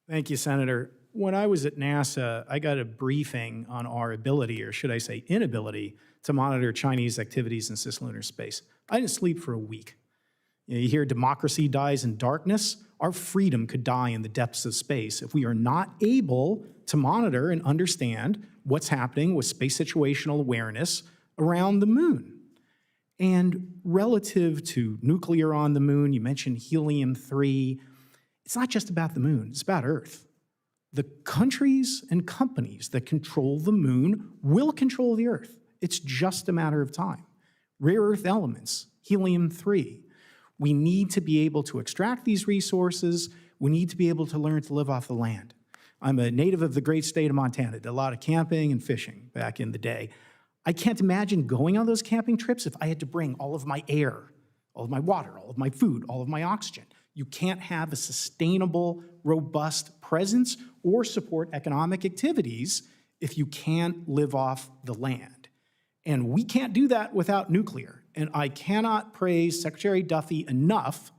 Thank you, Senator. When I was at NASA, I got a briefing on our ability, or should I say inability, to monitor Chinese activities in cislunar space. I didn't sleep for a week. You hear democracy dies in darkness. Our freedom could die in the depths of space if we are not able to monitor and understand what's happening with space situational awareness around the moon. And relative to nuclear on the moon, you mentioned helium-3. It's not just about the moon, it's about Earth. The countries and companies that control the moon will control the Earth. It's just a matter of time. Rare earth elements, helium-3. We need to be able to extract these resources. We need to be able to learn to live off the land. I'm a native of the great state of Montana, did a lot of camping and fishing back in the day. I can't imagine going on those camping trips if I had to bring all of my air, all of my water, all of my food, all of my oxygen. You can't have a sustainable, robust presence or support economic activities if you can't live off the land. And we can't do that without nuclear. And I cannot praise Secretary Duffy enough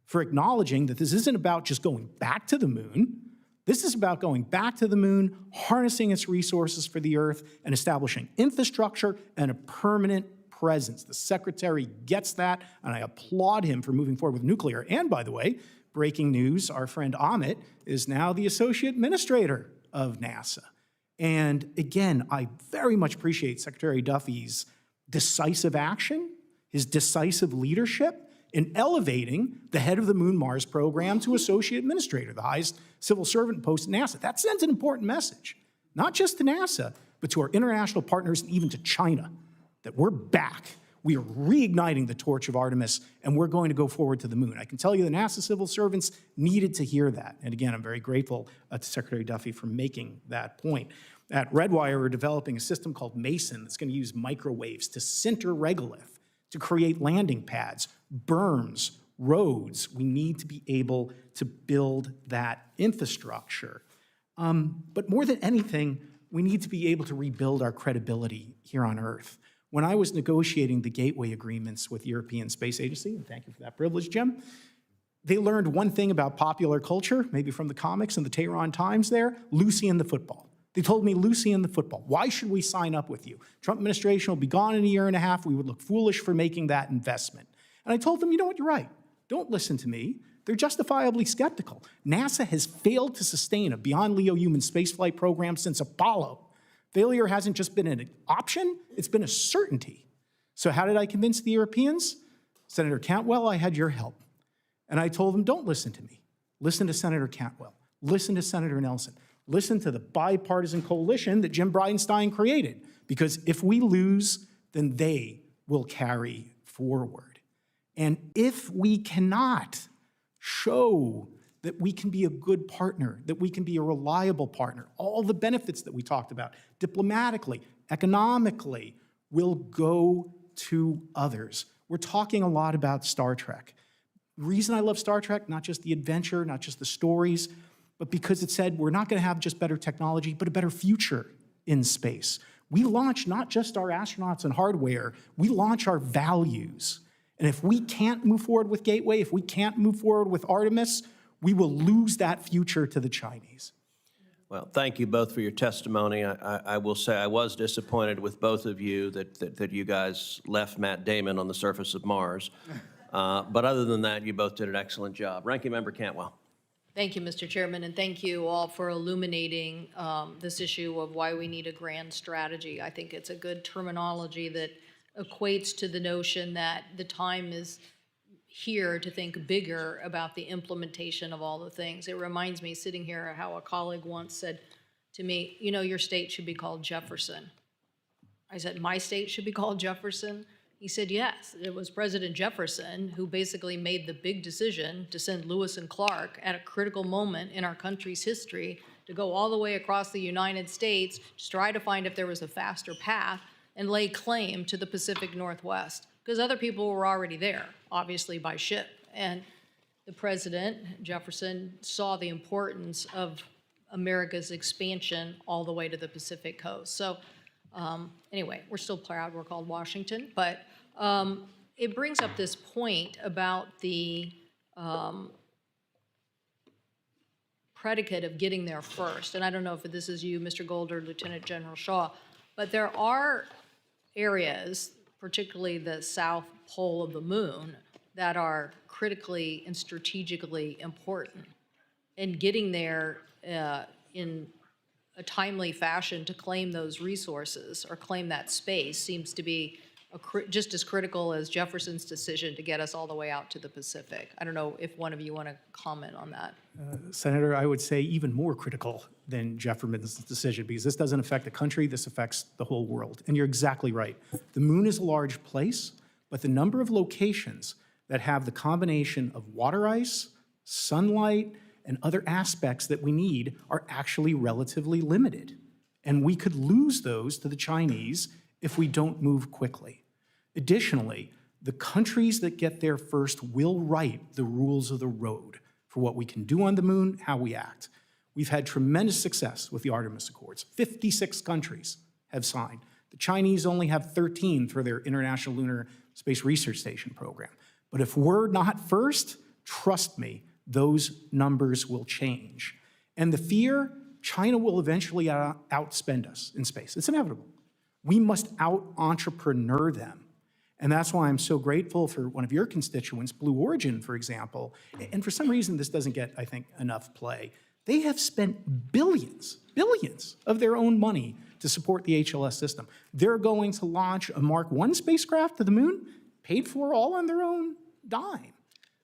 for acknowledging that this isn't about just going back to the moon. This is about going back to the moon, harnessing its resources for the Earth, and establishing infrastructure and a permanent presence. The Secretary gets that, and I applaud him for moving forward with nuclear. And by the way, breaking news, our friend Amit is now the Associate Administrator of NASA. And again, I very much appreciate Secretary Duffy's decisive action, his decisive leadership in elevating the head of the Moon Mars program to Associate Administrator, the highest civil servant post at NASA. That sends an important message, not just to NASA, but to our international partners and even to China, that we're back. We are reigniting the torch of Artemis, and we're going to go forward to the moon. I can tell you the NASA civil servants needed to hear that. And again, I'm very grateful to Secretary Duffy for making that point. At Redwire, we're developing a system called Mason that's going to use microwaves to sinter regolith, to create landing pads, berms, roads. We need to be able to build that infrastructure. But more than anything, we need to be able to rebuild our credibility here on Earth. When I was negotiating the gateway agreements with the European Space Agency, and thank you for that privilege, Jim, they learned one thing about popular culture, maybe from the comics and the Tehran Times there, Lucy and the football. They told me, Lucy and the football, why should we sign up with you? Trump administration will be gone in a year and a half. We would look foolish for making that investment. And I told them, you know what, you're right. Don't listen to me. They're justifiably skeptical. NASA has failed to sustain a beyond LEO human spaceflight program since Apollo. Failure hasn't just been an option, it's been a certainty. So how did I convince the Europeans? Senator Cantwell, I had your help. And I told them, don't listen to me. Listen to Senator Cantwell. Listen to Senator Nelson. Listen to the bipartisan coalition that Jim Bridenstine created. Because if we lose, then they will carry forward. And if we cannot show that we can be a good partner, that we can be a reliable partner, all the benefits that we talked about, diplomatically, economically, will go to others. We're talking a lot about Star Trek. The reason I love Star Trek, not just the adventure, not just the stories, but because it said we're not going to have just better technology, but a better future in space. We launch not just our astronauts and hardware, we launch our values. And if we can't move forward with Gateway, if we can't move forward with Artemis, we will lose that future to the Chinese. Well, thank you both for your testimony. I will say I was disappointed with both of you that you guys left Matt Damon on the surface of Mars. But other than that, you both did an excellent job. Ranking Member Cantwell. Thank you, Mr. Chairman, and thank you all for illuminating this issue of why we need a grand strategy. I think it's a good terminology that equates to the notion that the time is here to think bigger about the implementation of all the things. It reminds me, sitting here, how a colleague once said to me, you know, your state should be called Jefferson. I said, my state should be called Jefferson? He said, yes, it was President Jefferson who basically made the big decision to send Lewis and Clark at a critical moment in our country's history to go all the way across the United States to try to find if there was a faster path and lay claim to the Pacific Northwest, because other people were already there, obviously by ship. And the President, Jefferson, saw the importance of America's expansion all the way to the Pacific coast. So anyway, we're still proud we're called Washington, but it brings up this point about the predicate of getting there first. And I don't know if this is you, Mr. Gold, or Lieutenant General Shaw, but there are areas, particularly the south pole of the moon, that are critically and strategically important. And getting there in a timely fashion to claim those resources or claim that space seems to be just as critical as Jefferson's decision to get us all the way out to the Pacific. I don't know if one of you want to comment on that. Senator, I would say even more critical than Jefferson's decision, because this doesn't affect the country, this affects the whole world. And you're exactly right. The moon is a large place, but the number of locations that have the combination of water ice, sunlight, and other aspects that we need are actually relatively limited. And we could lose those to the Chinese if we don't move quickly. Additionally, the countries that get there first will write the rules of the road for what we can do on the moon, how we act. We've had tremendous success with the Artemis Accords. 56 countries have signed. The Chinese only have 13 for their International Lunar Space Research Station program. But if we're not first, trust me, those numbers will change. And the fear, China will eventually outspend us in space. It's inevitable. We must out-entrepreneur them. And that's why I'm so grateful for one of your constituents, Blue Origin, for example. And for some reason, this doesn't get, I think, enough play. They have spent billions of their own money to support the HLS system. They're going to launch a Mark I spacecraft to the moon, paid for all on their own dime.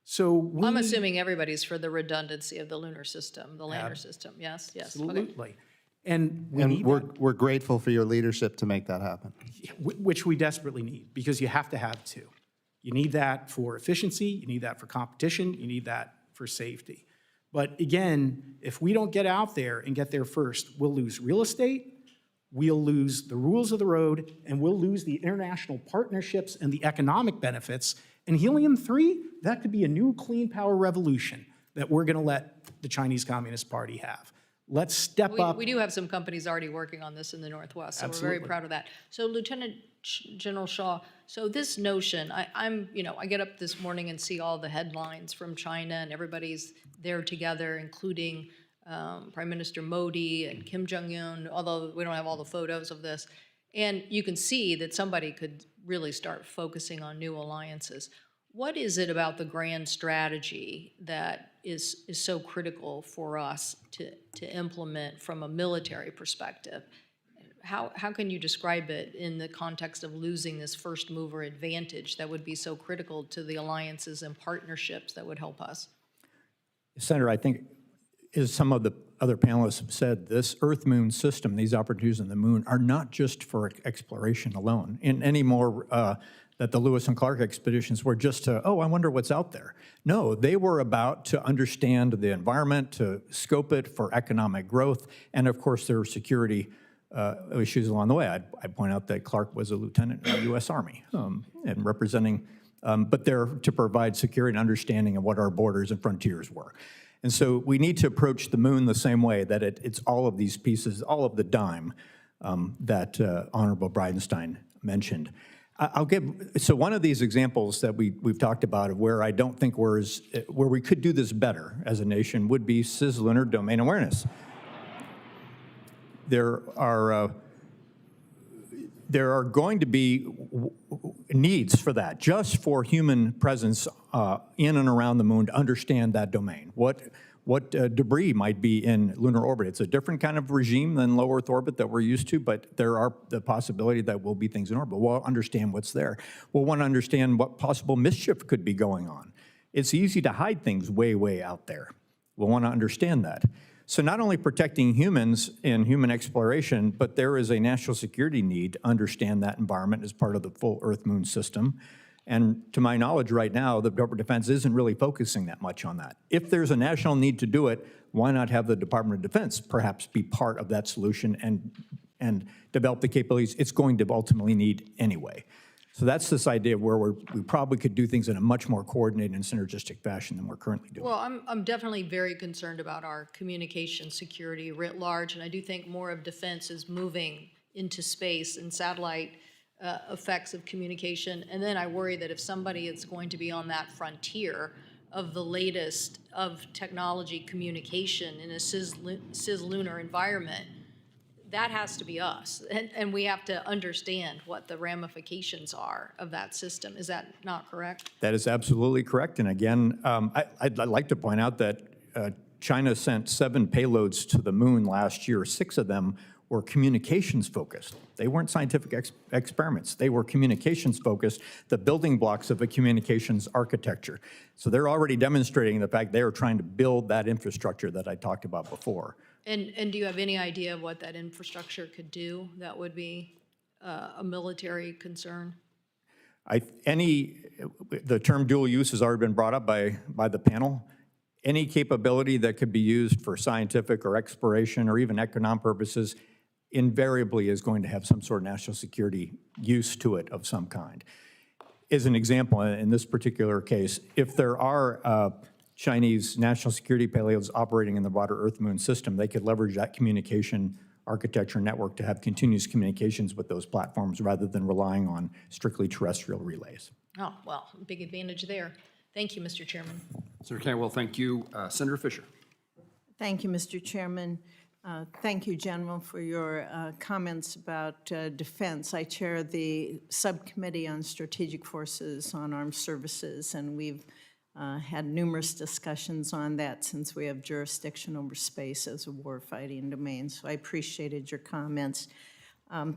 So I'm assuming everybody's for the redundancy of the lunar system, the lander system. Yes, yes. Okay. Absolutely. And We're grateful for your leadership to make that happen. which we desperately need, because you have to have two. You need that for efficiency, you need that for competition, you need that for safety. But again, if we don't get out there and get there first, we'll lose real estate, we'll lose the rules of the road, and we'll lose the international partnerships and the economic benefits. And helium-3, that could be a new clean power revolution that we're gonna let the Chinese Communist Party have. Let's step up. We do have some companies already working on this in the Northwest, so we're very Absolutely. proud of that. So Lieutenant General Shaw, so this notion, I get up this morning and see all the headlines from China, and everybody's there together, including Prime Minister Modi and Kim Jong-un, although we don't have all the photos of this. And you can see that somebody could really start focusing on new alliances. What is it about the grand strategy that is so critical for us to implement from a military perspective? How can you describe it in the context of losing this first mover advantage that would be so critical to the alliances and partnerships that would help us? Senator, I think, as some of the other panelists have said, this Earth-Moon system, these opportunities on the moon, are not just for exploration alone. In any more that the Lewis and Clark expeditions were just to, oh, I wonder what's out there. No, they were about to understand the environment, to scope it for economic growth, and of course there were security issues along the way. I'd point out that Clark was a lieutenant in the U.S. Army and representing, but there to provide security and understanding of what our borders and frontiers were. And so we need to approach the moon the same way, that it's all of these pieces, all of the dime that Honorable Bridenstine mentioned. So one of these examples that we've talked about of where I don't think where we could do this better as a nation would be cislunar domain awareness. There are going to be needs for that, just for human presence in and around the moon to understand that domain. What debris might be in lunar orbit. It's a different kind of regime than low Earth orbit that we're used to, but there are the possibility that will be things in orbit. We'll understand what's there. We'll want to understand what possible mischief could be going on. It's easy to hide things way, way out there. We'll want to understand that. So not only protecting humans in human exploration, but there is a national security need to understand that environment as part of the full Earth-Moon system. And to my knowledge right now, the Department of Defense isn't really focusing that much on that. If there's a national need to do it, why not have the Department of Defense perhaps be part of that solution and develop the capabilities it's going to ultimately need anyway? So that's this idea of where we probably could do things in a much more coordinated and synergistic fashion than we're currently doing. Well, I'm definitely very concerned about our communication security writ large, and I do think more of defense is moving into space and satellite effects of communication. And then I worry that if somebody is going to be on that frontier of the latest of technology communication in a cislunar environment, that has to be us. And we have to understand what the ramifications are of that system. Is that not correct? That is absolutely correct. And again, I'd like to point out that China sent 7 payloads to the moon last year. 6 of them were communications focused. They weren't scientific experiments. They were communications focused, the building blocks of a communications architecture. So they're already demonstrating the fact they are trying to build that infrastructure that I talked about before. And do you have any idea of what that infrastructure could do that would be a military concern? The term dual use has already been brought up by the panel. Any capability that could be used for scientific or exploration or even economic purposes invariably is going to have some sort of national security use to it of some kind. As an example, in this particular case, if there are Chinese national security payloads operating in the broader Earth-Moon system, they could leverage that communication architecture network to have continuous communications with those platforms rather than relying on strictly terrestrial relays. Oh, well, big advantage there. Thank you, Mr. Chairman. Senator Cantwell, thank you. Senator Fisher. Thank you, Mr. Chairman. Thank you, General, for your comments about defense. I chair the Subcommittee on Strategic Forces on Armed Services, and we've had numerous discussions on that since we have jurisdiction over space as a warfighting domain. So I appreciated your comments.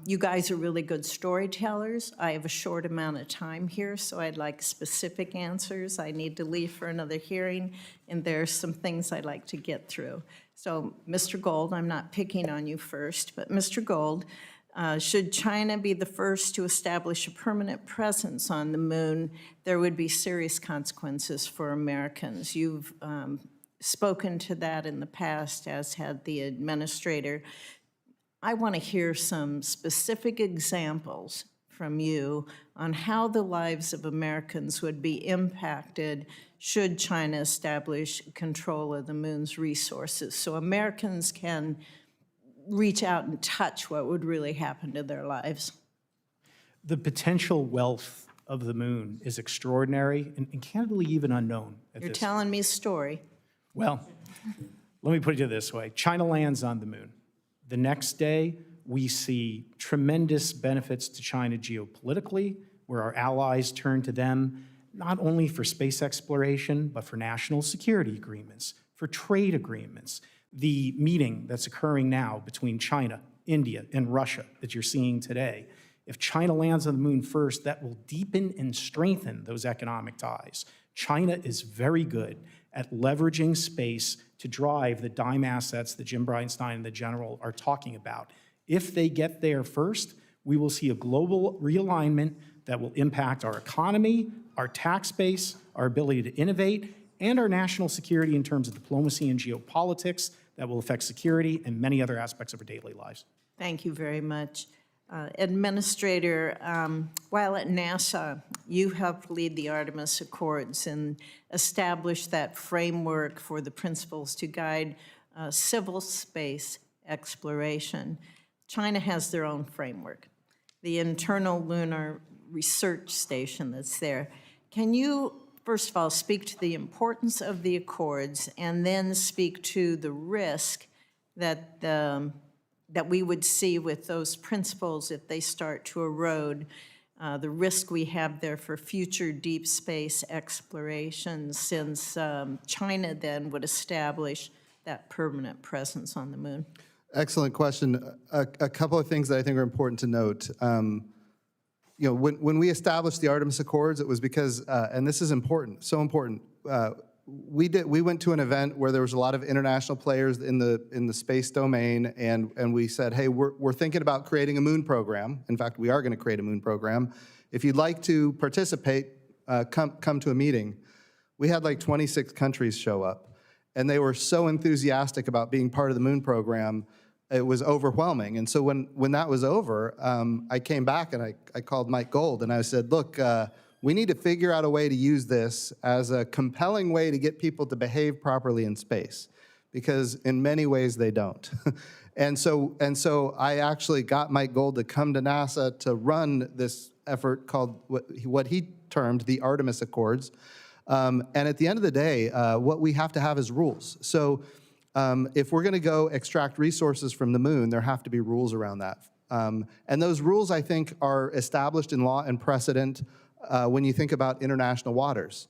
You guys are really good storytellers. I have a short amount of time here, so I'd like specific answers. I need to leave for another hearing, and there's some things I'd like to get through. So, Mr. Gold, I'm not picking on you first, but Mr. Gold, should China be the first to establish a permanent presence on the moon, there would be serious consequences for Americans. You've spoken to that in the past, as had the administrator. I want to hear some specific examples from you on how the lives of Americans would be impacted should China establish control of the moon's resources, so Americans can reach out and touch what would really happen to their lives. The potential wealth of the moon is extraordinary and candidly even unknown at You're this. telling me a story. Well, let me put it this way. China lands on the moon. The next day, we see tremendous benefits to China geopolitically, where our allies turn to them not only for space exploration, but for national security agreements, for trade agreements. The meeting that's occurring now between China, India, and Russia that you're seeing today, if China lands on the moon first, that will deepen and strengthen those economic ties. China is very good at leveraging space to drive the dime assets that Jim Bridenstine and the General are talking about. If they get there first, we will see a global realignment that will impact our economy, our tax base, our ability to innovate, and our national security in terms of diplomacy and geopolitics that will affect security and many other aspects of our daily lives. Thank you very much. Administrator, while at NASA, you helped lead the Artemis Accords and establish that framework for the principles to guide civil space exploration. China has their own framework, the internal lunar research station that's there. Can you, first of all, speak to the importance of the Accords and then speak to the risk that that we would see with those principles if they start to erode, the risk we have there for future deep space exploration, since China then would establish that permanent presence on the moon? Excellent question. A couple of things that I think are important to note. You know, when we established the Artemis Accords, it was because, and this is important, so important. We went to an event where there was a lot of international players in the space domain, and we said, hey, we're thinking about creating a moon program. In fact, we are going to create a moon program. If you'd like to participate, come to a meeting. We had like 26 countries show up, and they were so enthusiastic about being part of the moon program. It was overwhelming. And so when that was over, I came back and I called Mike Gold and I said, look, we need to figure out a way to use this as a compelling way to get people to behave properly in space, because in many ways they don't. and so I actually got Mike Gold to come to NASA to run this effort called what he termed the Artemis Accords. And at the end of the day, what we have to have is rules. So if we're going to go extract resources from the moon, there have to be rules around that. And those rules, I think, are established in law and precedent when you think about international waters.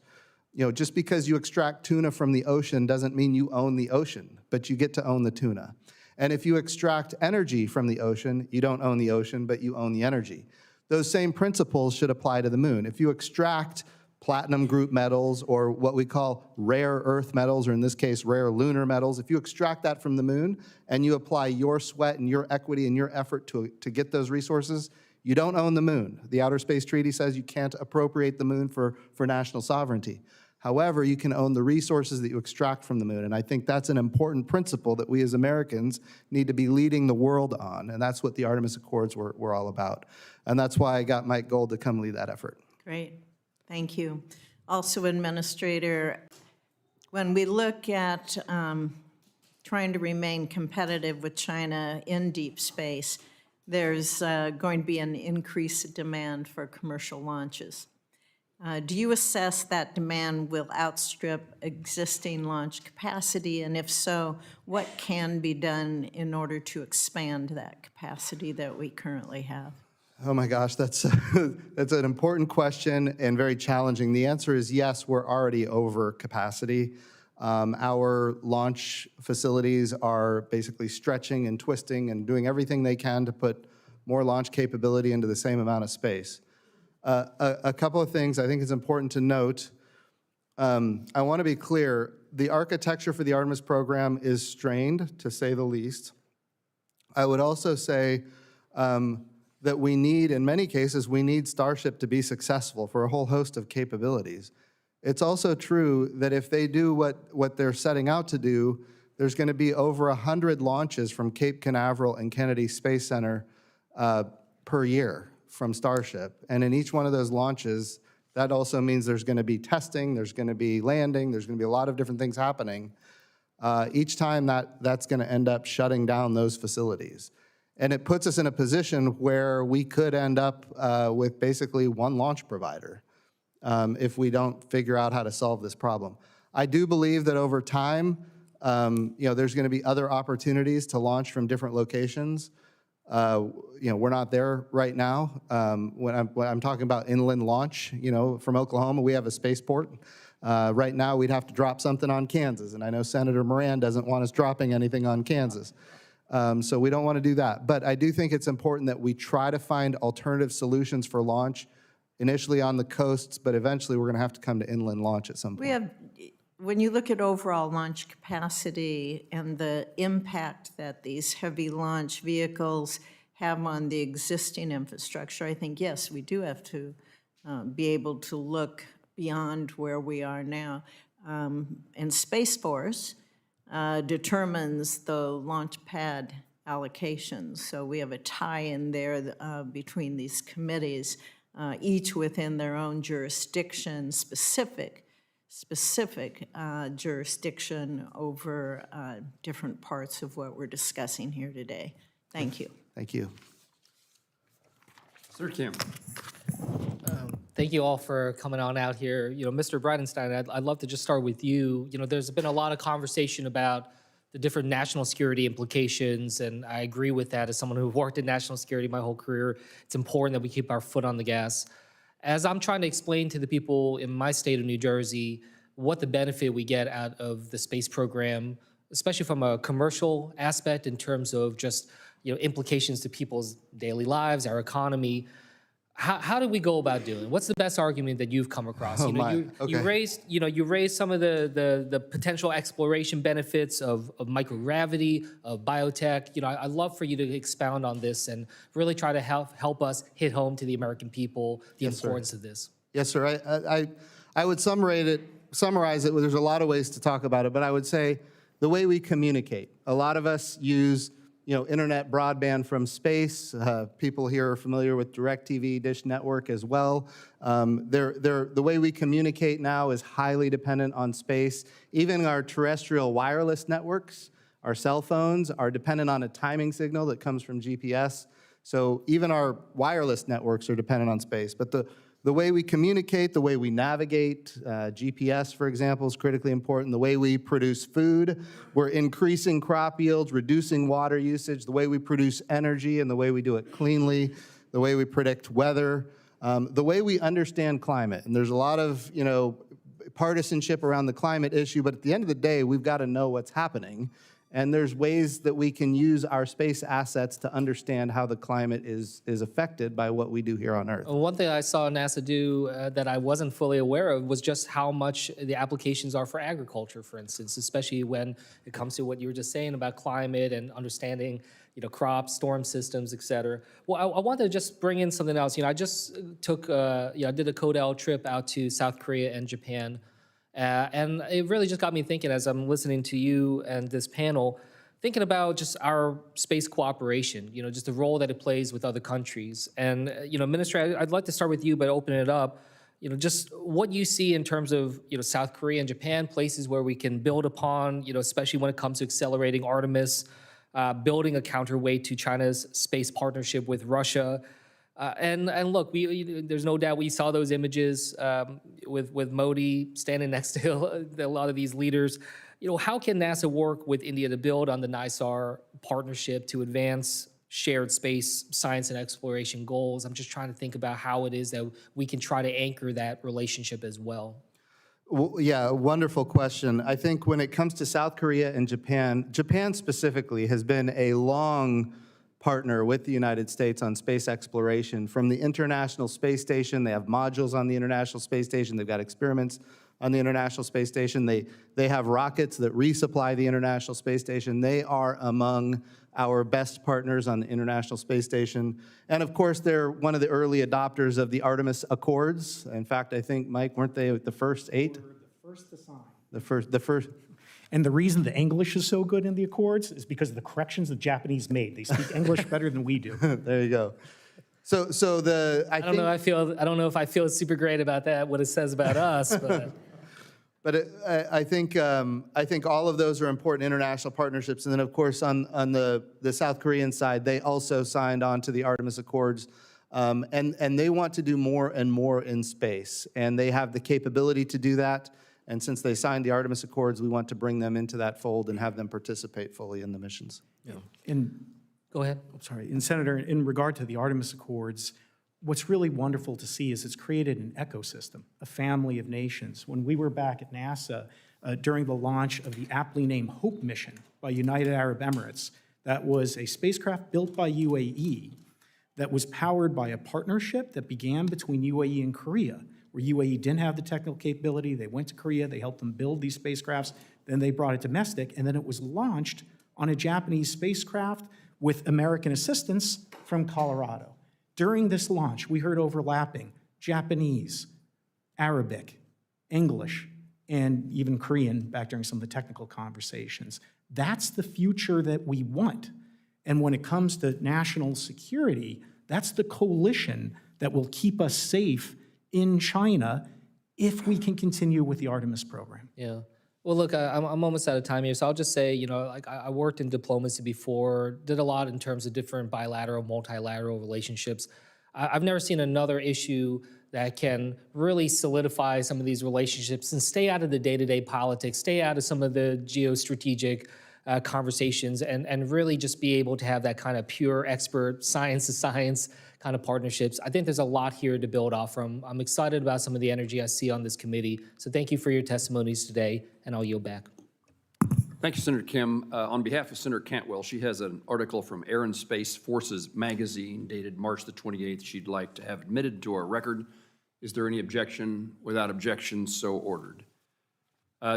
Just because you extract tuna from the ocean doesn't mean you own the ocean, but you get to own the tuna. And if you extract energy from the ocean, you don't own the ocean, but you own the energy. Those same principles should apply to the moon. If you extract platinum group metals, or what we call rare earth metals, or in this case, rare lunar metals, if you extract that from the moon and you apply your sweat and your equity and your effort to get those resources, you don't own the moon. The Outer Space Treaty says you can't appropriate the moon for national sovereignty. However, you can own the resources that you extract from the moon, and I think that's an important principle that we as Americans need to be leading the world on, and that's what the Artemis Accords were all about. And that's why I got Mike Gold to come lead that effort. Great, thank you. Also, Administrator, when we look at trying to remain competitive with China in deep space, there's going to be an increased demand for commercial launches. Do you assess that demand will outstrip existing launch capacity? And if so, what can be done in order to expand that capacity that we currently have? Oh my gosh, that's an important question and very challenging. The answer is yes, we're already over capacity. Our launch facilities are basically stretching and twisting and doing everything they can to put more launch capability into the same amount of space. A couple of things I think it's important to note. I want to be clear, the architecture for the Artemis program is strained, to say the least. I would also say that we need, in many cases, we need Starship to be successful for a whole host of capabilities. It's also true that if they do what they're setting out to do, there's going to be over 100 launches from Cape Canaveral and Kennedy Space Center per year from Starship. And in each one of those launches, that also means there's going to be testing, there's going to be landing, there's going to be a lot of different things happening. Each time that's going to end up shutting down those facilities. And it puts us in a position where we could end up with basically one launch provider if we don't figure out how to solve this problem. I do believe that over time, there's going to be other opportunities to launch from different locations. We're not there right now. When I'm talking about inland launch, from Oklahoma, we have a spaceport. Right now, we'd have to drop something on Kansas, and I know Senator Moran doesn't want us dropping anything on Kansas. So we don't want to do that. But I do think it's important that we try to find alternative solutions for launch, initially on the coasts, but eventually we're going to have to come to inland launch at some point. When you look at overall launch capacity and the impact that these heavy launch vehicles have on the existing infrastructure, I think, yes, we do have to be able to look beyond where we are now. And Space Force determines the launch pad allocations. So we have a tie-in there between these committees, each within their own jurisdiction, specific jurisdiction over different parts of what we're discussing here today. Thank you. Thank you. Sir Kim. Thank you all for coming on out here. Mr. Bridenstine, I'd love to just start with you. There's been a lot of conversation about the different national security implications, and I agree with that. As someone who worked in national security my whole career, it's important that we keep our foot on the gas. As I'm trying to explain to the people in my state of New Jersey what the benefit we get out of the space program, especially from a commercial aspect in terms of just implications to people's daily lives, our economy, how do we go about doing it? What's the best argument that you've come across? You raised some of the potential exploration benefits of microgravity, of biotech. I'd love for you to expound on this and really try to help us hit home to the American people the importance of this. Yes, sir. I would summarize it. There's a lot of ways to talk about it, but I would say the way we communicate. A lot of us use internet broadband from space. People here are familiar with DirecTV, Dish Network as well. The way we communicate now is highly dependent on space. Even our terrestrial wireless networks, our cell phones, are dependent on a timing signal that comes from GPS. So even our wireless networks are dependent on space. But the way we communicate, the way we navigate, GPS, for example, is critically important. The way we produce food, we're increasing crop yields, reducing water usage, the way we produce energy and the way we do it cleanly, the way we predict weather, the way we understand climate. And there's a lot of, partisanship around the climate issue, but at the end of the day, we've got to know what's happening. And there's ways that we can use our space assets to understand how the climate is affected by what we do here on Earth. One thing I saw NASA do that I wasn't fully aware of was just how much the applications are for agriculture, for instance, especially when it comes to what you were just saying about climate and understanding, crops, storm systems, et cetera. Well, I wanted to just bring in something else. I just took, I did a CODEL trip out to South Korea and Japan. And it really just got me thinking as I'm listening to you and this panel, thinking about just our space cooperation, just the role that it plays with other countries. And, Minister, I'd like to start with you, but open it up, just what you see in terms of, South Korea and Japan, places where we can build upon, especially when it comes to accelerating Artemis, building a counterweight to China's space partnership with Russia. And look, there's no doubt we saw those images with Modi standing next to a lot of these leaders. How can NASA work with India to build on the NISAR partnership to advance shared space science and exploration goals? I'm just trying to think about how it is that we can try to anchor that relationship as well. Well, yeah, wonderful question. I think when it comes to South Korea and Japan, Japan specifically has been a long partner with the United States on space exploration. From the International Space Station, they have modules on the International Space Station, they've got experiments on the International Space Station, they have rockets that resupply the International Space Station. They are among our best partners on the International Space Station. And of course, they're one of the early adopters of the Artemis Accords. In fact, I think, Mike, weren't they the first 8? We were the first to sign. The first. And the reason the English is so good in the Accords is because of the corrections the Japanese made. They speak English better than we do. There you go. So I don't know if I feel super great about that, what it says about us, but. But I think all of those are important international partnerships. And then, of course, on the South Korean side, they also signed on to the Artemis Accords. And they want to do more and more in space. And they have the capability to do that. And since they signed the Artemis Accords, we want to bring them into that fold and have them participate fully in the missions. Yeah. And Go ahead. I'm sorry, and Senator, in regard to the Artemis Accords, what's really wonderful to see is it's created an ecosystem, a family of nations. When we were back at NASA during the launch of the aptly named HOPE mission by United Arab Emirates, that was a spacecraft built by UAE that was powered by a partnership that began between UAE and Korea, where UAE didn't have the technical capability. They went to Korea, they helped them build these spacecrafts, then they brought it domestic, and then it was launched on a Japanese spacecraft with American assistance from Colorado. During this launch, we heard overlapping Japanese, Arabic, English, and even Korean back during some of the technical conversations. That's the future that we want. And when it comes to national security, that's the coalition that will keep us safe in China if we can continue with the Artemis program. Yeah. Well, look, I'm almost out of time here, so I'll just say, like I worked in diplomacy before, did a lot in terms of different bilateral, multilateral relationships. I've never seen another issue that can really solidify some of these relationships and stay out of the day-to-day politics, stay out of some of the geostrategic conversations, and really just be able to have that kind of pure expert science to science kind of partnerships. I think there's a lot here to build off from. I'm excited about some of the energy I see on this committee. So thank you for your testimonies today, and I'll yield back. Thank you, Senator Kim. On behalf of Senator Cantwell, she has an article from Air and Space Forces magazine dated March the 28th she'd like to have admitted to our record. Is there any objection? Without objection, so ordered.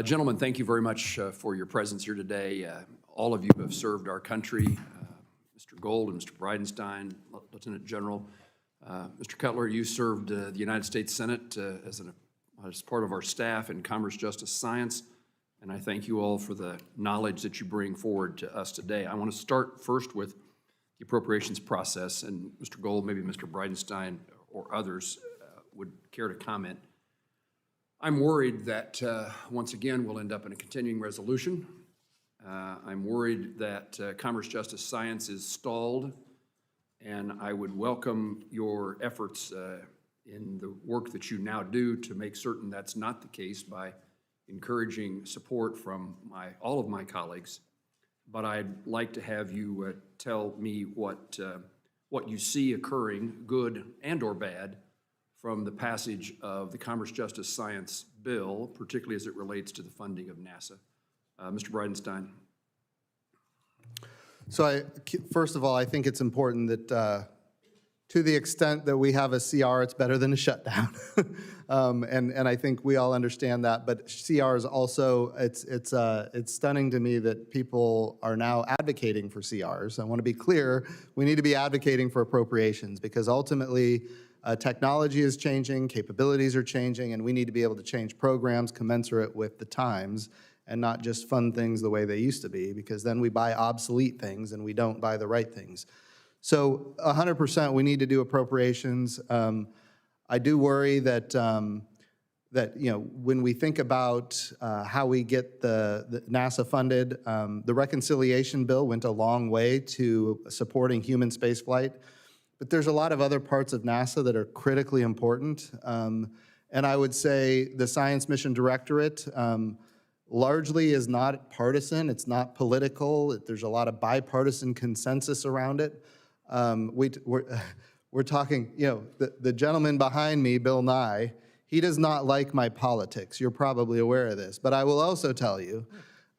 Gentlemen, thank you very much for your presence here today. All of you have served our country. Mr. Gold and Mr. Bridenstine, Lieutenant General. Mr. Cutler, you served the United States Senate as part of our staff in Commerce, Justice, Science, and I thank you all for the knowledge that you bring forward to us today. I want to start first with the appropriations process, and Mr. Gold, maybe Mr. Bridenstine or others would care to comment. I'm worried that, once again, we'll end up in a continuing resolution. I'm worried that Commerce, Justice, Science is stalled, and I would welcome your efforts in the work that you now do to make certain that's not the case by encouraging support from all of my colleagues. But I'd like to have you tell me what you see occurring, good and or bad, from the passage of the Commerce, Justice, Science Bill, particularly as it relates to the funding of NASA. Mr. Bridenstine. So first of all, I think it's important that to the extent that we have a CR, it's better than a shutdown. And I think we all understand that, but CRs also, it's stunning to me that people are now advocating for CRs. I want to be clear, we need to be advocating for appropriations because ultimately technology is changing, capabilities are changing, and we need to be able to change programs commensurate with the times and not just fund things the way they used to be, because then we buy obsolete things and we don't buy the right things. So 100% we need to do appropriations. I do worry that, when we think about how we get the NASA funded, the reconciliation bill went a long way to supporting human spaceflight, but there's a lot of other parts of NASA that are critically important. And I would say the Science Mission Directorate largely is not partisan, it's not political, there's a lot of bipartisan consensus around it. We're talking, the gentleman behind me, Bill Nye, he does not like my politics. You're probably aware of this. But I will also tell you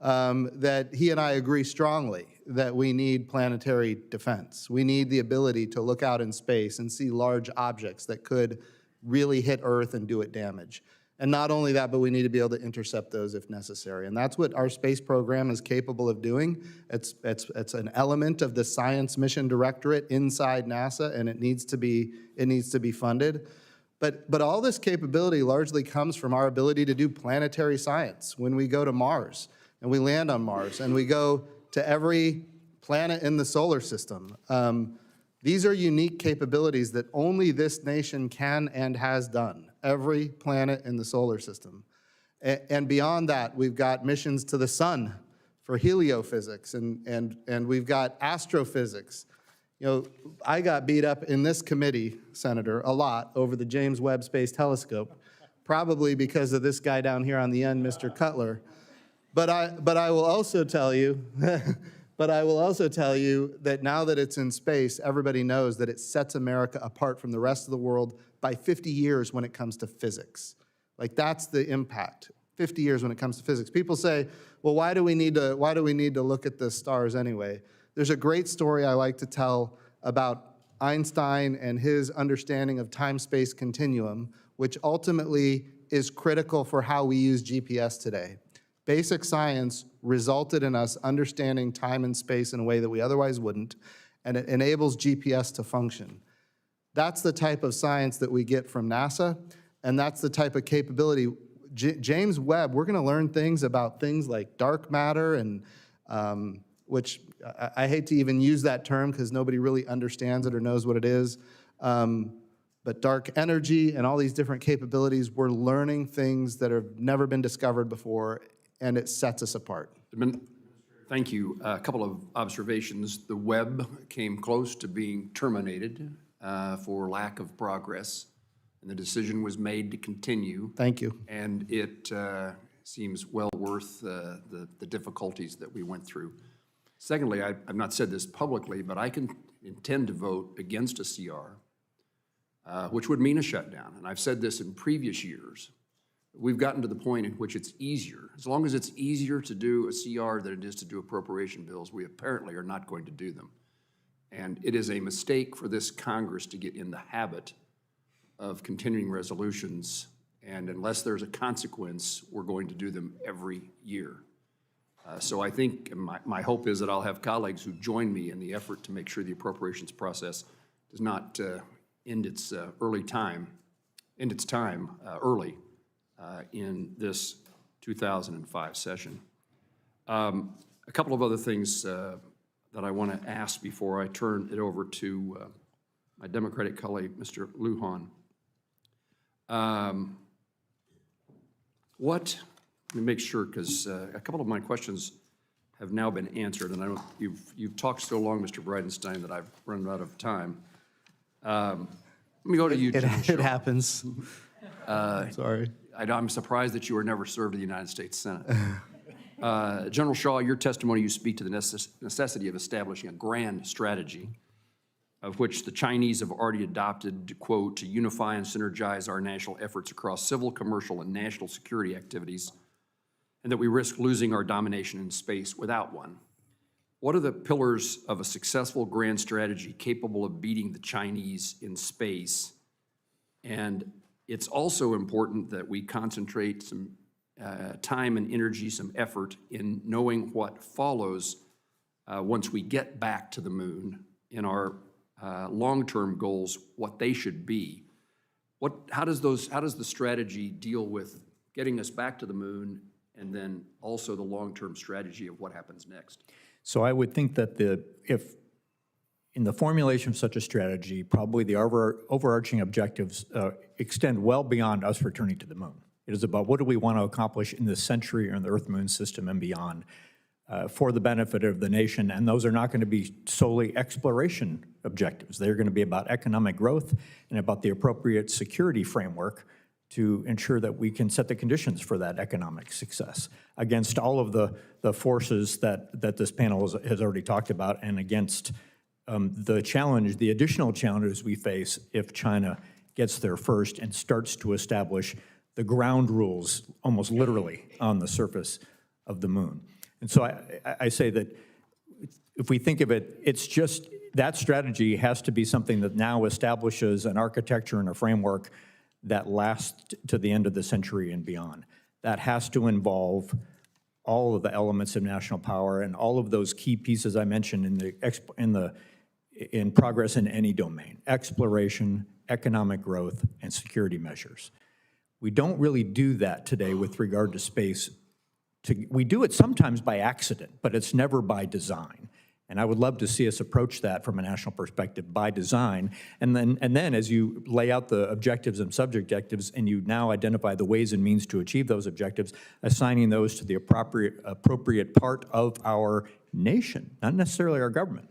that he and I agree strongly that we need planetary defense. We need the ability to look out in space and see large objects that could really hit Earth and do it damage. And not only that, but we need to be able to intercept those if necessary. And that's what our space program is capable of doing. It's an element of the Science Mission Directorate inside NASA, and it needs to be funded. But all this capability largely comes from our ability to do planetary science. When we go to Mars, and we land on Mars, and we go to every planet in the solar system, these are unique capabilities that only this nation can and has done. Every planet in the solar system. And beyond that, we've got missions to the sun for heliophysics, and we've got astrophysics. I got beat up in this committee, Senator, a lot over the James Webb Space Telescope, probably because of this guy down here on the end, Mr. Cutler. But I will also tell you, that now that it's in space, everybody knows that it sets America apart from the rest of the world by 50 years when it comes to physics. Like, that's the impact, 50 years when it comes to physics. People say, well, why do we need to look at the stars anyway? There's a great story I like to tell about Einstein and his understanding of time-space continuum, which ultimately is critical for how we use GPS today. Basic science resulted in us understanding time and space in a way that we otherwise wouldn't, and it enables GPS to function. That's the type of science that we get from NASA, and that's the type of capability. James Webb, we're going to learn things about things like dark matter, and which I hate to even use that term because nobody really understands it or knows what it is, but dark energy and all these different capabilities, we're learning things that have never been discovered before, and it sets us apart. Thank you. A couple of observations. The Webb came close to being terminated for lack of progress, and the decision was made to continue. Thank you. And it seems well worth the difficulties that we went through. Secondly, I've not said this publicly, but I can intend to vote against a CR, which would mean a shutdown. And I've said this in previous years. We've gotten to the point in which it's easier. As long as it's easier to do a CR than it is to do appropriation bills, we apparently are not going to do them. And it is a mistake for this Congress to get in the habit of continuing resolutions, and unless there's a consequence, we're going to do them every year. So I think my hope is that I'll have colleagues who join me in the effort to make sure the appropriations process does not end its time early in this 2005 session. A couple of other things that I want to ask before I turn it over to my Democratic colleague, Mr. Lujan. Let me make sure, because a couple of my questions have now been answered, and you've talked so long, Mr. Bridenstine, that I've run out of time. Let me go to you, General Shaw. It happens. Sorry. I'm surprised that you were never served in the United States Senate. General Shaw, your testimony, you speak to the necessity of establishing a grand strategy of which the Chinese have already adopted, quote, to unify and synergize our national efforts across civil, commercial, and national security activities, and that we risk losing our domination in space without one. What are the pillars of a successful grand strategy capable of beating the Chinese in space? And it's also important that we concentrate some time and energy, some effort in knowing what follows once we get back to the moon in our long-term goals, what they should be. How does the strategy deal with getting us back to the moon, and then also the long-term strategy of what happens next? So I would think that if in the formulation of such a strategy, probably the overarching objectives extend well beyond us returning to the moon. It is about what do we want to accomplish in this century or in the Earth-Moon system and beyond for the benefit of the nation, and those are not going to be solely exploration objectives. They're going to be about economic growth and about the appropriate security framework to ensure that we can set the conditions for that economic success against all of the forces that this panel has already talked about, and against the additional challenges we face if China gets there first and starts to establish the ground rules almost literally on the surface of the moon. And so I say that if we think of it, it's just that strategy has to be something that now establishes an architecture and a framework that lasts to the end of the century and beyond. That has to involve all of the elements of national power and all of those key pieces I mentioned in progress in any domain: exploration, economic growth, and security measures. We don't really do that today with regard to space. We do it sometimes by accident, but it's never by design. And I would love to see us approach that from a national perspective by design. And then as you lay out the objectives and subjectives, and you now identify the ways and means to achieve those objectives, assigning those to the appropriate part of our nation, not necessarily our government,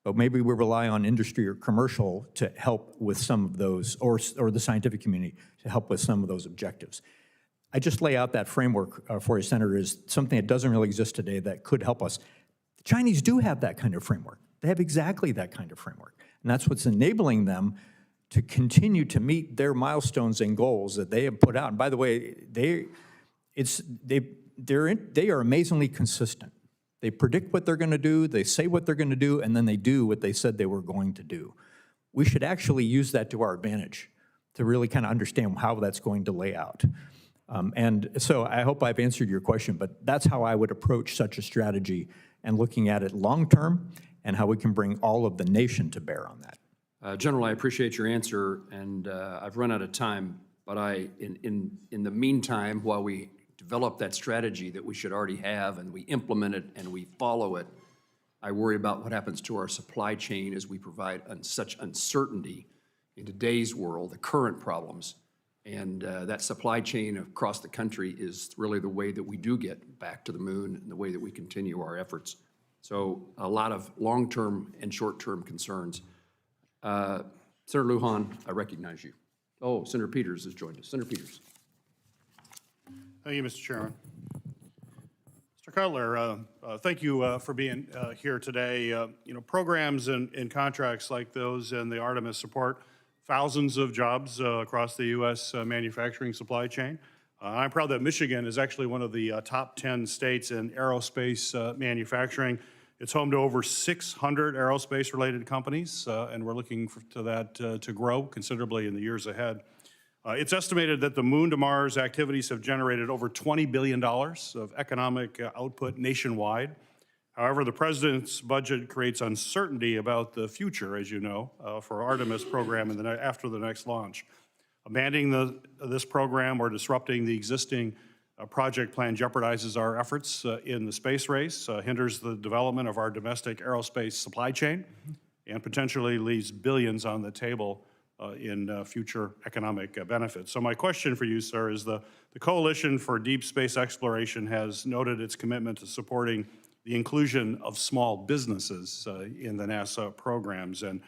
but maybe we rely on industry or commercial to help with some of those, or the scientific community to help with some of those objectives. I just lay out that framework for you, Senator, is something that doesn't really exist today that could help us. The Chinese do have that kind of framework. They have exactly that kind of framework. And that's what's enabling them to continue to meet their milestones and goals that they have put out. And by the way, they are amazingly consistent. They predict what they're going to do, they say what they're going to do, and then they do what they said they were going to do. We should actually use that to our advantage to really kind of understand how that's going to lay out. And so I hope I've answered your question, but that's how I would approach such a strategy, and looking at it long-term and how we can bring all of the nation to bear on that. General, I appreciate your answer, and I've run out of time, but in the meantime, while we develop that strategy that we should already have and we implement it and we follow it, I worry about what happens to our supply chain as we provide such uncertainty in today's world, the current problems. And that supply chain across the country is really the way that we do get back to the moon and the way that we continue our efforts. So a lot of long-term and short-term concerns. Senator Lujan, I recognize you. Oh, Senator Peters has joined us. Senator Peters. Thank you, Mr. Chairman. Mr. Cutler, thank you for being here today. Programs and contracts like those in the Artemis support thousands of jobs across the U.S. Manufacturing supply chain. I'm proud that Michigan is actually one of the top 10 states in aerospace manufacturing. It's home to over 600 aerospace-related companies, and we're looking to that to grow considerably in the years ahead. It's estimated that the Moon to Mars activities have generated over $20 billion of economic output nationwide. However, the President's budget creates uncertainty about the future, as you know, for Artemis program after the next launch. Abandoning this program or disrupting the existing project plan jeopardizes our efforts in the space race, hinders the development of our domestic aerospace supply chain, and potentially leaves billions on the table in future economic benefits. So my question for you, sir, is the Coalition for Deep Space Exploration has noted its commitment to supporting the inclusion of small businesses in the NASA programs. And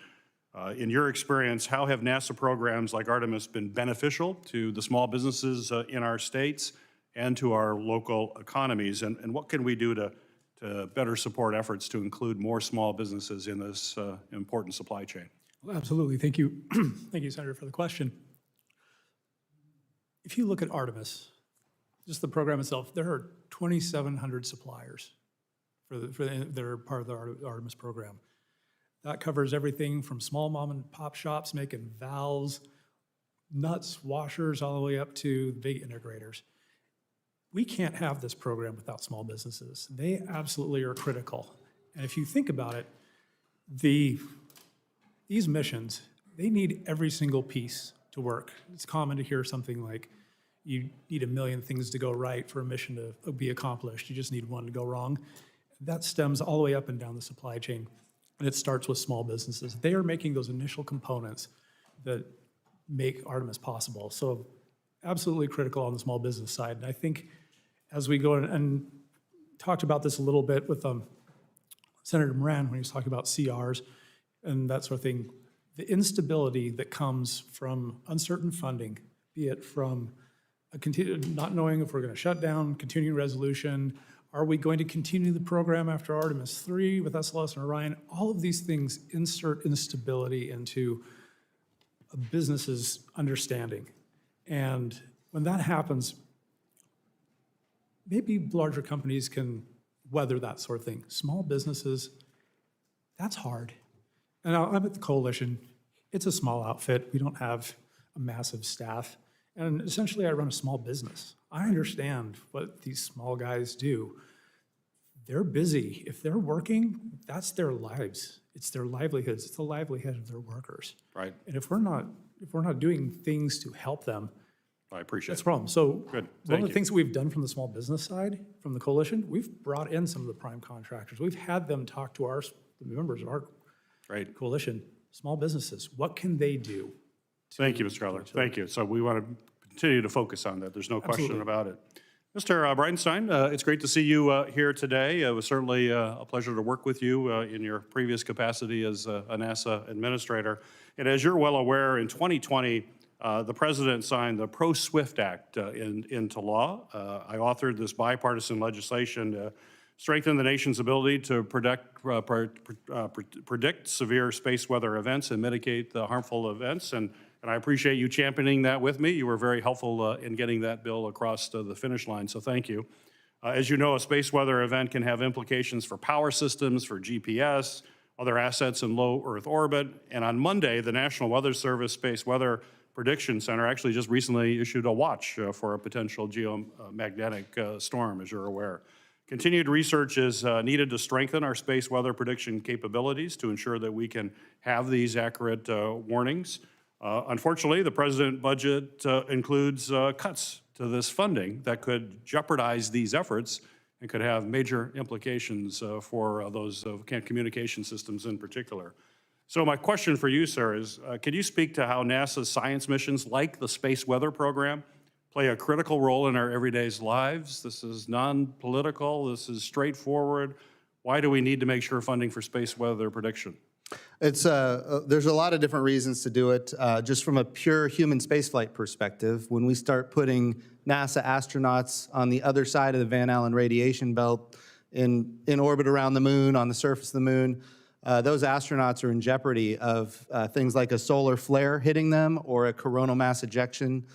in your experience, how have NASA programs like Artemis been beneficial to the small businesses in our states and to our local economies? And what can we do to to better support efforts to include more small businesses in this important supply chain? Well, absolutely. Thank you. Thank you, Senator, for the question. If you look at Artemis, just the program itself, there are 2,700 suppliers that are part of the Artemis program. That covers everything from small mom and pop shops making valves, nuts, washers, all the way up to big integrators. We can't have this program without small businesses. They absolutely are critical. And if you think about it, these missions, they need every single piece to work. It's common to hear something like, you need 1 million things to go right for a mission to be accomplished. You just need one to go wrong. That stems all the way up and down the supply chain. And it starts with small businesses. They are making those initial components that make Artemis possible. So absolutely critical on the small business side. And I think as we go and talked about this a little bit with Senator Moran when he was talking about CRs and that sort of thing, the instability that comes from uncertain funding, be it from not knowing if we're going to shut down, continuing resolution, are we going to continue the program after Artemis 3 with SLS and Orion? All of these things insert instability into a business's understanding. And when that happens, maybe larger companies can weather that sort of thing. Small businesses, that's hard. And I'm at the coalition. It's a small outfit. We don't have a massive staff. And essentially, I run a small business. I understand what these small guys do. They're busy. If they're working, that's their lives. It's their livelihoods. It's the livelihood of their workers. Right. And if we're not doing things to help them, I appreciate that's it. a problem. So Good. one Thank of the you. things that we've done from the small business side, from the coalition, we've brought in some of the prime contractors. We've had them talk to the members of our Right. coalition, small businesses. What can they do? Thank you, Mr. Cutler. Thank you. So we want to continue to focus on that. There's no question Absolutely. about it. Mr. Bridenstine, it's great to see you here today. It was certainly a pleasure to work with you in your previous capacity as a NASA administrator. And as you're well aware, in 2020, the President signed the Pro-SWIFT Act into law. I authored this bipartisan legislation to strengthen the nation's ability to predict severe space weather events and mitigate the harmful events. And I appreciate you championing that with me. You were very helpful in getting that bill across the finish line, so thank you. As you know, a space weather event can have implications for power systems, for GPS, other assets in low Earth orbit. And on Monday, the National Weather Service Space Weather Prediction Center actually just recently issued a watch for a potential geomagnetic storm, as you're aware. Continued research is needed to strengthen our space weather prediction capabilities to ensure that we can have these accurate warnings. Unfortunately, the President's budget includes cuts to this funding that could jeopardize these efforts and could have major implications for those communication systems in particular. So my question for you, sir, is can you speak to how NASA's science missions, like the Space Weather Program, play a critical role in our everyday lives? This is non-political. This is straightforward. Why do we need to make sure funding for space weather prediction? There's a lot of different reasons to do it. Just from a pure human spaceflight perspective, when we start putting NASA astronauts on the other side of the Van Allen radiation belt in orbit around the moon, on the surface of the moon, those astronauts are in jeopardy of things like a solar flare hitting them or a coronal mass ejection,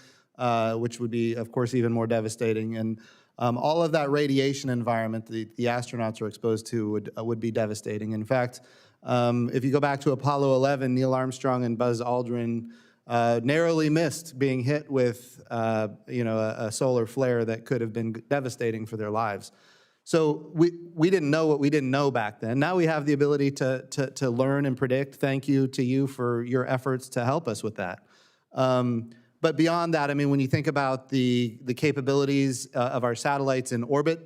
which would be, of course, even more devastating. And all of that radiation environment the astronauts are exposed to would be devastating. In fact, if you go back to Apollo 11, Neil Armstrong and Buzz Aldrin narrowly missed being hit with a solar flare that could have been devastating for their lives. So we didn't know what we didn't know back then. Now we have the ability to learn and predict. Thank you to you for your efforts to help us with that. But beyond that, I mean, when you think about the capabilities of our satellites in orbit,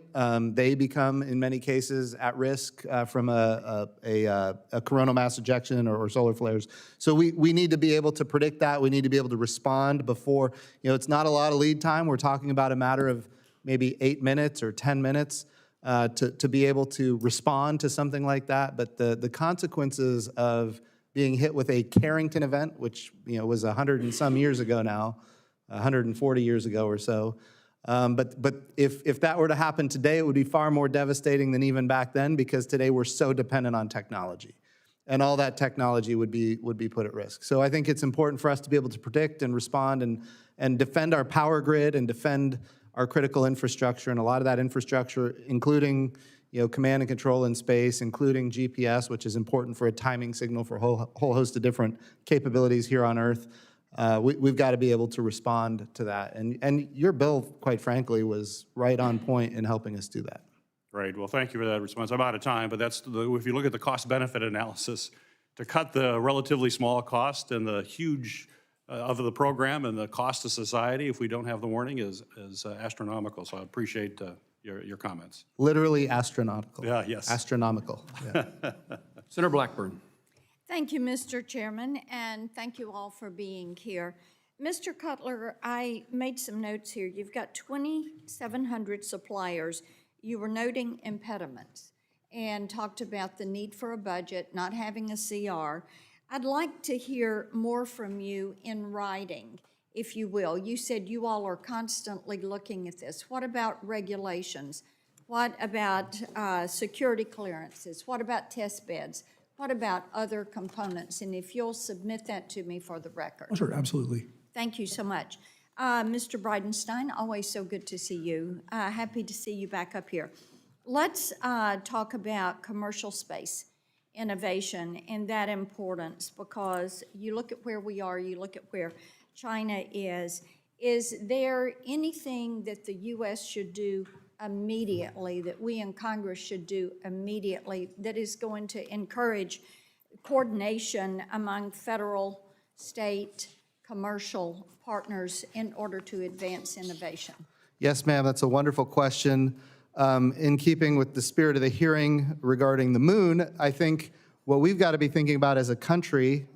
they become, in many cases, at risk from a coronal mass ejection or solar flares. So we need to be able to predict that. We need to be able to respond before, it's not a lot of lead time. We're talking about a matter of maybe 8 minutes or 10 minutes to be able to respond to something like that. But the consequences of being hit with a Carrington event, which was 100 and some years ago now, 140 years ago or so, But if that were to happen today, it would be far more devastating than even back then, because today we're so dependent on technology. And all that technology would be put at risk. So I think it's important for us to be able to predict and respond and defend our power grid and defend our critical infrastructure. And a lot of that infrastructure, including command and control in space, including GPS, which is important for a timing signal for a whole host of different capabilities here on Earth. We've got to be able to respond to that. And your bill, quite frankly, was right on point in helping us do that. Great. Well, thank you for that response. I'm out of time, but if you look at the cost-benefit analysis, to cut the relatively small cost and the huge of the program and the cost to society if we don't have the warning is astronomical. So I appreciate your comments. Literally astronomical. Yeah, yes. Astronomical. Yeah. Senator Blackburn. Thank you, Mr. Chairman, and thank you all for being here. Mr. Cutler, I made some notes here. You've got 2,700 suppliers. You were noting impediments and talked about the need for a budget, not having a CR. I'd like to hear more from you in writing, if you will. You said you all are constantly looking at this. What about regulations? What about security clearances? What about test beds? What about other components? And if you'll submit that to me for the record. Sure, absolutely. Thank you so much. Mr. Bridenstine, always so good to see you. Happy to see you back up here. Let's talk about commercial space innovation and that importance, because you look at where we are, you look at where China is. Is there anything that the U.S. should do immediately, that we in Congress should do immediately, that is going to encourage coordination among federal, state, commercial partners in order to advance innovation? Yes, ma'am, that's a wonderful question. In keeping with the spirit of the hearing regarding the moon, I think what we've got to be thinking about as a country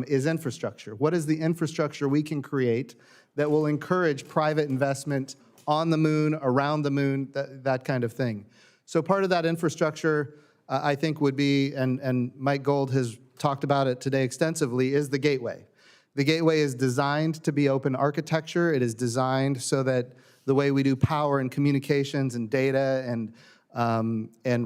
is infrastructure. What is the infrastructure we can create that will encourage private investment on the moon, around the moon, that kind of thing? So part of that infrastructure, I think, would be, and Mike Gold has talked about it today extensively, is the gateway. The gateway is designed to be open architecture. It is designed so that the way we do power and communications and data and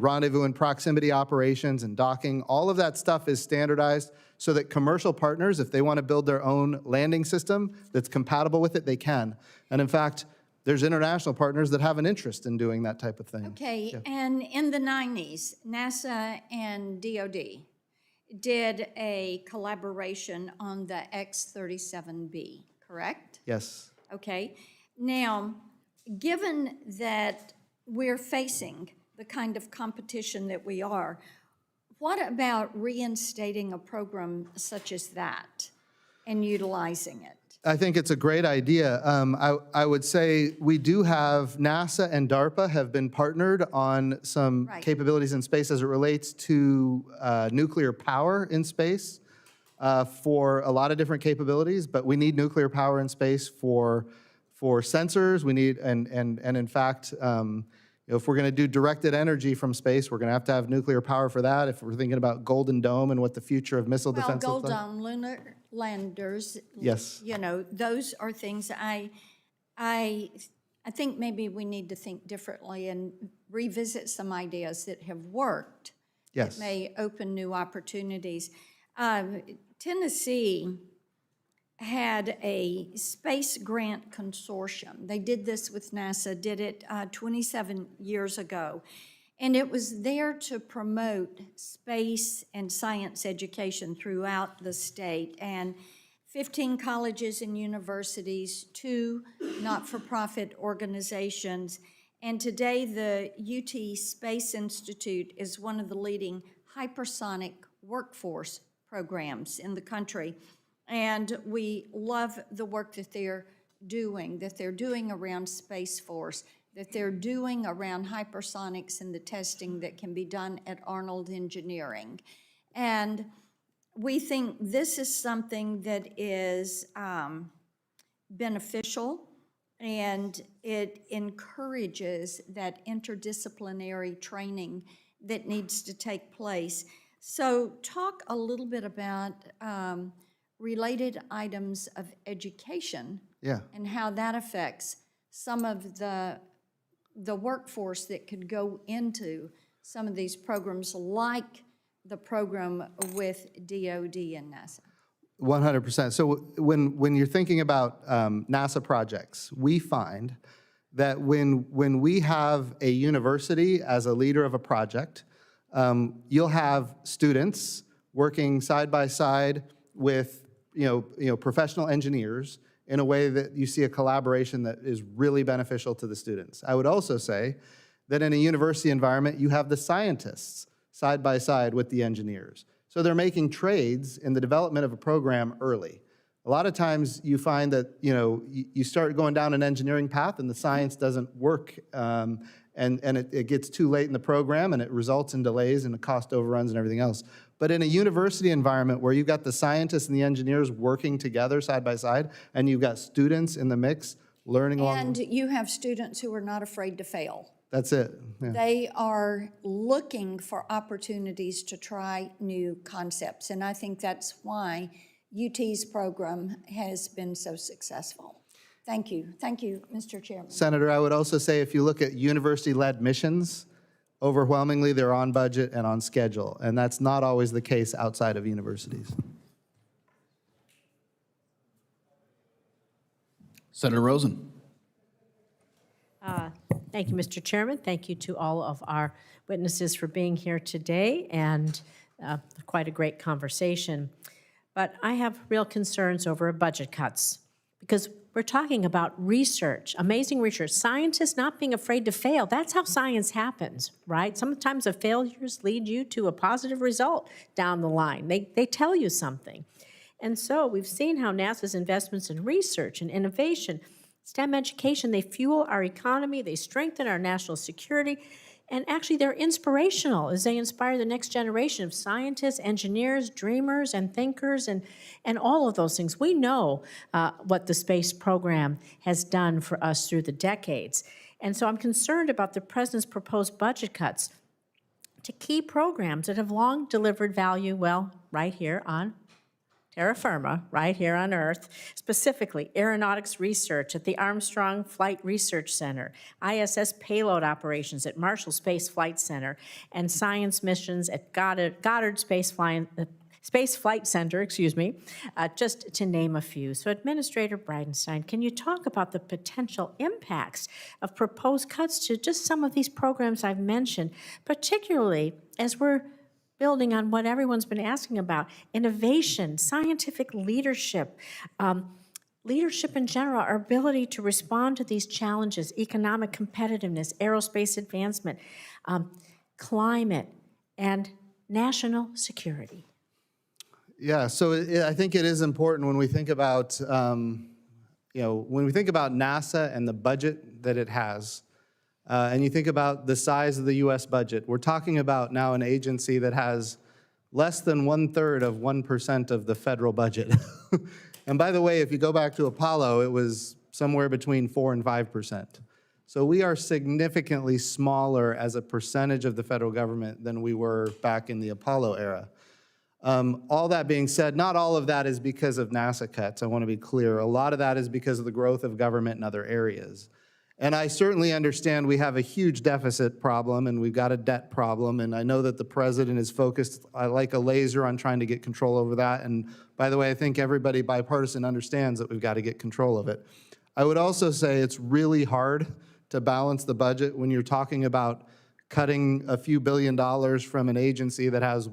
rendezvous and proximity operations and docking, all of that stuff is standardized so that commercial partners, if they want to build their own landing system that's compatible with it, they can. And in fact, there's international partners that have an interest in doing that type of thing. Okay, Yeah. and in the 90s, NASA and DOD did a collaboration on the X-37B, correct? Yes. Okay. Now, given that we're facing the kind of competition that we are, what about reinstating a program such as that and utilizing it? I think it's a great idea. I would say we do have, NASA and DARPA have been partnered on some Right. capabilities in space as it relates to nuclear power in space for a lot of different capabilities, but we need nuclear power in space for sensors. We need, and in fact, if we're going to do directed energy from space, we're going to have nuclear power for that. If we're thinking about Golden Dome and what the future of missile Well, defense looks Gold like. Dome, lunar landers. Yes. You know, those are things I think maybe we need to think differently and revisit some ideas that have worked. Yes. That may open new opportunities. Tennessee had a space grant consortium. They did this with NASA, did it 27 years ago. And it was there to promote space and science education throughout the state. And 15 colleges and universities, 2 not-for-profit organizations. And today the UT Space Institute is one of the leading hypersonic workforce programs in the country. And we love the work that they're doing around Space Force, that they're doing around hypersonics and the testing that can be done at Arnold Engineering. And we think this is something that is beneficial, and it encourages that interdisciplinary training that needs to take place. So talk a little bit about related items of education Yeah. and how that affects some of the workforce that could go into some of these programs, like the program with DOD and NASA? 100%. So when you're thinking about NASA projects, we find that when we have a university as a leader of a project, you'll have students working side by side with professional engineers in a way that you see a collaboration that is really beneficial to the students. I would also say that in a university environment, you have the scientists side by side with the engineers. So they're making trades in the development of a program early. A lot of times you find that you start going down an engineering path and the science doesn't work, and it gets too late in the program and it results in delays and the cost overruns and everything else. But in a university environment where you've got the scientists and the engineers working together side by side, and you've got students in the mix learning along. And you have students who are not afraid to fail. That's it. Yeah. They are looking for opportunities to try new concepts, and I think that's why UT's program has been so successful. Thank you. Thank you, Mr. Chairman. Senator, I would also say if you look at university-led missions, overwhelmingly they're on budget and on schedule, and that's not always the case outside of universities. Senator Rosen. Thank you, Mr. Chairman. Thank you to all of our witnesses for being here today, and quite a great conversation. But I have real concerns over budget cuts, because we're talking about research, amazing research, scientists not being afraid to fail. That's how science happens, right? Sometimes the failures lead you to a positive result down the line. They tell you something. And so we've seen how NASA's investments in research and innovation, STEM education, they fuel our economy, they strengthen our national security, and actually they're inspirational as they inspire the next generation of scientists, engineers, dreamers, and thinkers, and all of those things. We know what the space program has done for us through the decades. And so I'm concerned about the President's proposed budget cuts to key programs that have long delivered value, well, right here on terra firma, right here on Earth, specifically aeronautics research at the Armstrong Flight Research Center, ISS payload operations at Marshall Space Flight Center, and science missions at Goddard Space Flight Center, just to name a few. So Administrator Bridenstine, can you talk about the potential impacts of proposed cuts to just some of these programs I've mentioned, particularly as we're building on what everyone's been asking about, innovation, scientific leadership, leadership in general, our ability to respond to these challenges, economic competitiveness, aerospace advancement, climate, and national security? Yeah, so I think it is important when we think about, when we think about NASA and the budget that it has, and you think about the size of the U.S. budget, we're talking about now an agency that has less than 1/3 of 1% of the federal budget. And by the way, if you go back to Apollo, it was somewhere between 4% and 5%. So we are significantly smaller as a percentage of the federal government than we were back in the Apollo era. All that being said, not all of that is because of NASA cuts. I want to be clear. A lot of that is because of the growth of government in other areas. And I certainly understand we have a huge deficit problem and we've got a debt problem, and I know that the president is focused like a laser on trying to get control over that. And by the way, I think everybody bipartisan understands that we've got to get control of it. I would also say it's really hard to balance the budget when you're talking about cutting a few $1 billion from an agency that has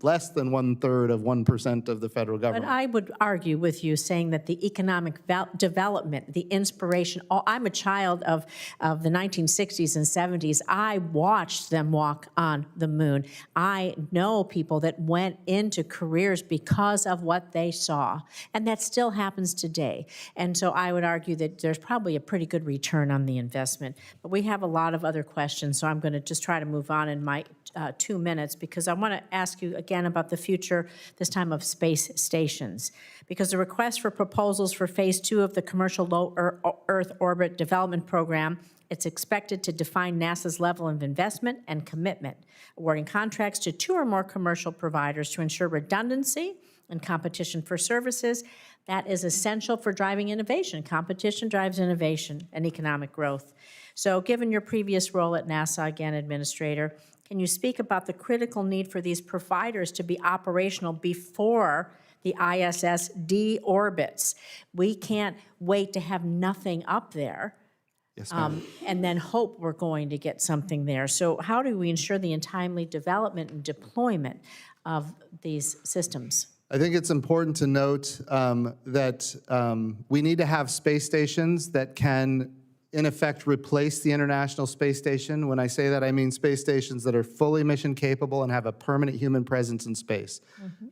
less than 1/3 of 1% of the federal government. But I would argue with you saying that the economic development, the inspiration, I'm a child of the 1960s and 70s. I watched them walk on the moon. I know people that went into careers because of what they saw, and that still happens today. And so I would argue that there's probably a pretty good return on the investment. But we have a lot of other questions, so I'm going to just try to move on in my 2 minutes, because I want to ask you again about the future, this time of space stations. Because the request for proposals for phase 2 of the commercial low Earth orbit development program, it's expected to define NASA's level of investment and commitment, awarding contracts to 2 or more commercial providers to ensure redundancy and competition for services. That is essential for driving innovation. Competition drives innovation and economic growth. So given your previous role at NASA, again, Administrator, can you speak about the critical need for these providers to be operational before the ISS deorbits? We can't wait to have nothing up there. Yes, ma'am. And then hope we're going to get something there. So how do we ensure the timely development and deployment of these systems? I think it's important to note that we need to have space stations that can, in effect, replace the International Space Station. When I say that, I mean space stations that are fully mission capable and have a permanent human presence in space.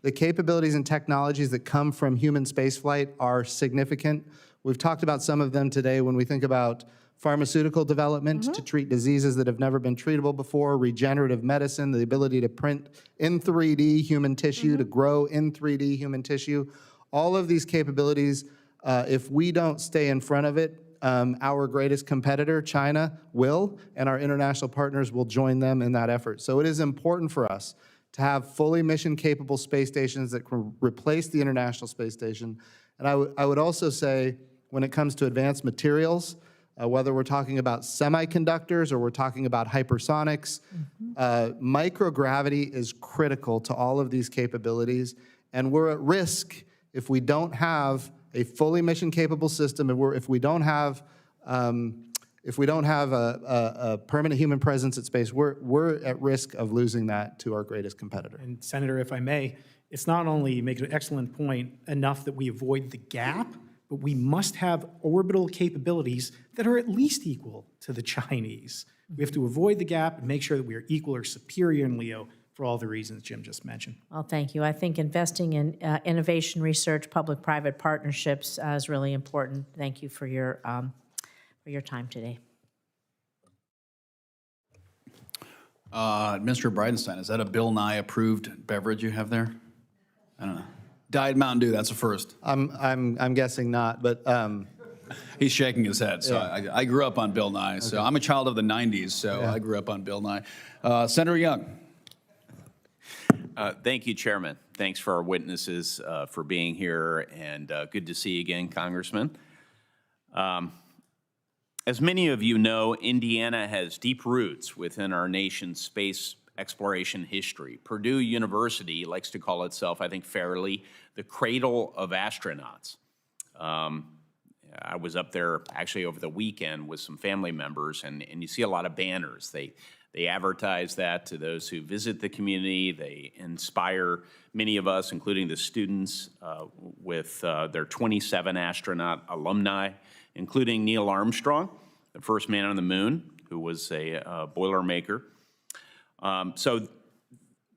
The capabilities and technologies that come from human spaceflight are significant. We've talked about some of them today when we think about pharmaceutical development to treat diseases that have never been treatable before, regenerative medicine, the ability to print in 3D human tissue, to grow in 3D human tissue. All of these capabilities, if we don't stay in front of it, our greatest competitor, China, will, and our international partners will join them in that effort. So it is important for us to have fully mission-capable space stations that can replace the International Space Station. And I would also say, when it comes to advanced materials, whether we're talking about semiconductors or we're talking about hypersonics, microgravity is critical to all of these capabilities, and we're at risk if we don't have a fully mission-capable system, and if we don't have a permanent human presence at space, we're at risk of losing that to our greatest competitor. And Senator, if I may, it's not only, you make an excellent point, enough that we avoid the gap, but we must have orbital capabilities that are at least equal to the Chinese. We have to avoid the gap and make sure that we are equal or superior in LEO for all the reasons Jim just mentioned. Well, thank you. I think investing in innovation research, public-private partnerships is really important. Thank you for your time today. Mr. Bridenstine, is that a Bill Nye approved beverage you have there? I don't know. Diet Mountain Dew, that's a first. I'm guessing not, but He's shaking his head. So yeah. I grew up on Bill Nye. So I'm a child of the 90s, so I grew up on Bill Nye. Senator Young. Thank you, Chairman. Thanks for our witnesses for being here, and good to see you again, Congressman. As many of you know, Indiana has deep roots within our nation's space exploration history. Purdue University likes to call itself, I think fairly, the cradle of astronauts. I was up there actually over the weekend with some family members, and you see a lot of banners. They advertise that to those who visit the community. They inspire many of us, including the students, with their 27 astronaut alumni, including Neil Armstrong, the first man on the moon, who was a Boilermaker. So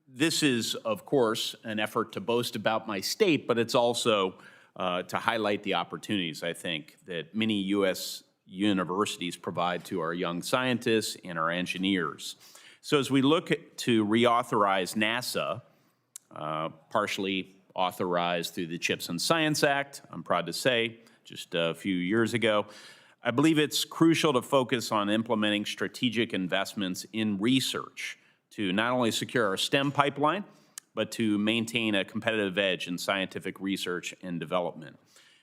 this is, of course, an effort to boast about my state, but it's also to highlight the opportunities, I think, that many U.S. universities provide to our young scientists and our engineers. So as we look to reauthorize NASA, partially authorized through the CHIPS and Science Act, I'm proud to say, just a few years ago, I believe it's crucial to focus on implementing strategic investments in research to not only secure our STEM pipeline, but to maintain a competitive edge in scientific research and development,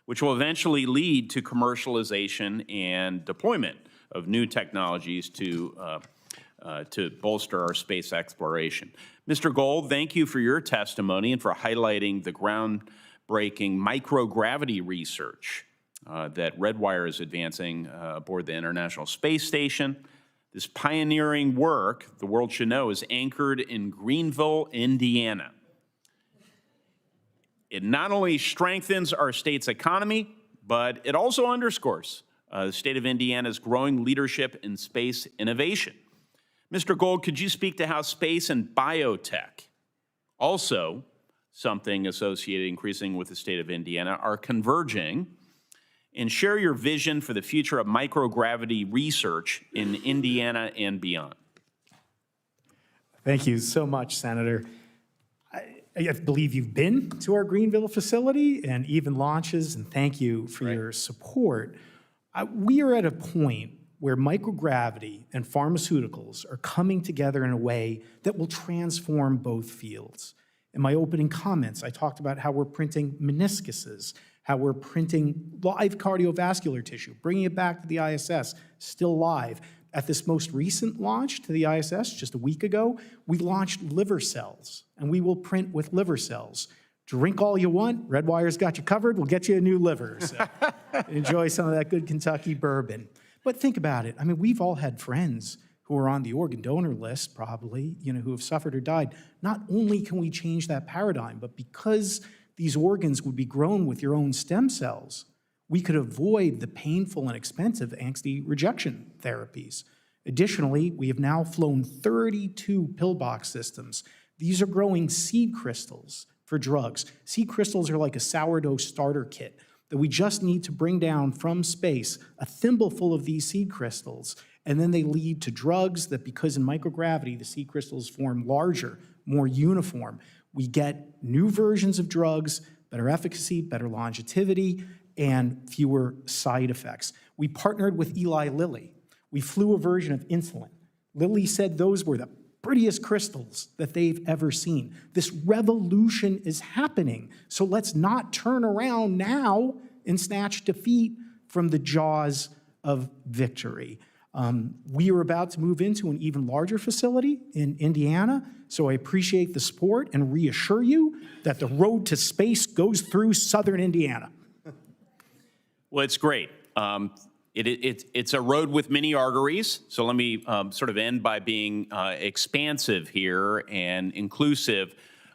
which will eventually lead to commercialization and deployment of new technologies to bolster our space exploration. Mr. Gold, thank you for your testimony and for highlighting the groundbreaking microgravity research that Redwire is advancing aboard the International Space Station. This pioneering work, the world should know, is anchored in Greenville, Indiana. It not only strengthens our state's economy, but it also underscores the state of Indiana's growing leadership in space innovation. Mr. Gold, could you speak to how space and biotech, also something associated increasingly with the state of Indiana, are converging, and share your vision for the future of microgravity research in Indiana and beyond? Thank you so much, Senator. I believe you've been to our Greenville facility and even launches, and thank you for your support. We are at a point where microgravity and pharmaceuticals are coming together in a way that will transform both fields. In my opening comments, I talked about how we're printing meniscuses, how we're printing live cardiovascular tissue, bringing it back to the ISS, still live. At this most recent launch to the ISS, just a week ago, we launched liver cells, and we will print with liver cells. Drink all you want, Redwire's got you covered, we'll get you a new liver. So enjoy some of that good Kentucky bourbon. But think about it, I mean, we've all had friends who are on the organ donor list, probably, who have suffered or died. Not only can we change that paradigm, but because these organs would be grown with your own stem cells, we could avoid the painful and expensive angsty rejection therapies. Additionally, we have now flown 32 pillbox systems. These are growing seed crystals for drugs. Seed crystals are like a sourdough starter kit that we just need to bring down from space, a thimbleful of these seed crystals, and then they lead to drugs that, because in microgravity, the seed crystals form larger, more uniform. We get new versions of drugs, better efficacy, better longevity, and fewer side effects. We partnered with Eli Lilly. We flew a version of insulin. Lilly said those were the prettiest crystals that they've ever seen. This revolution is happening, so let's not turn around now and snatch defeat from the jaws of victory. We are about to move into an even larger facility in Indiana, so I appreciate the support and reassure you that the road to space goes through southern Indiana. Well, it's great. It's a road with many arteries, so let me sort of end by being expansive here and inclusive.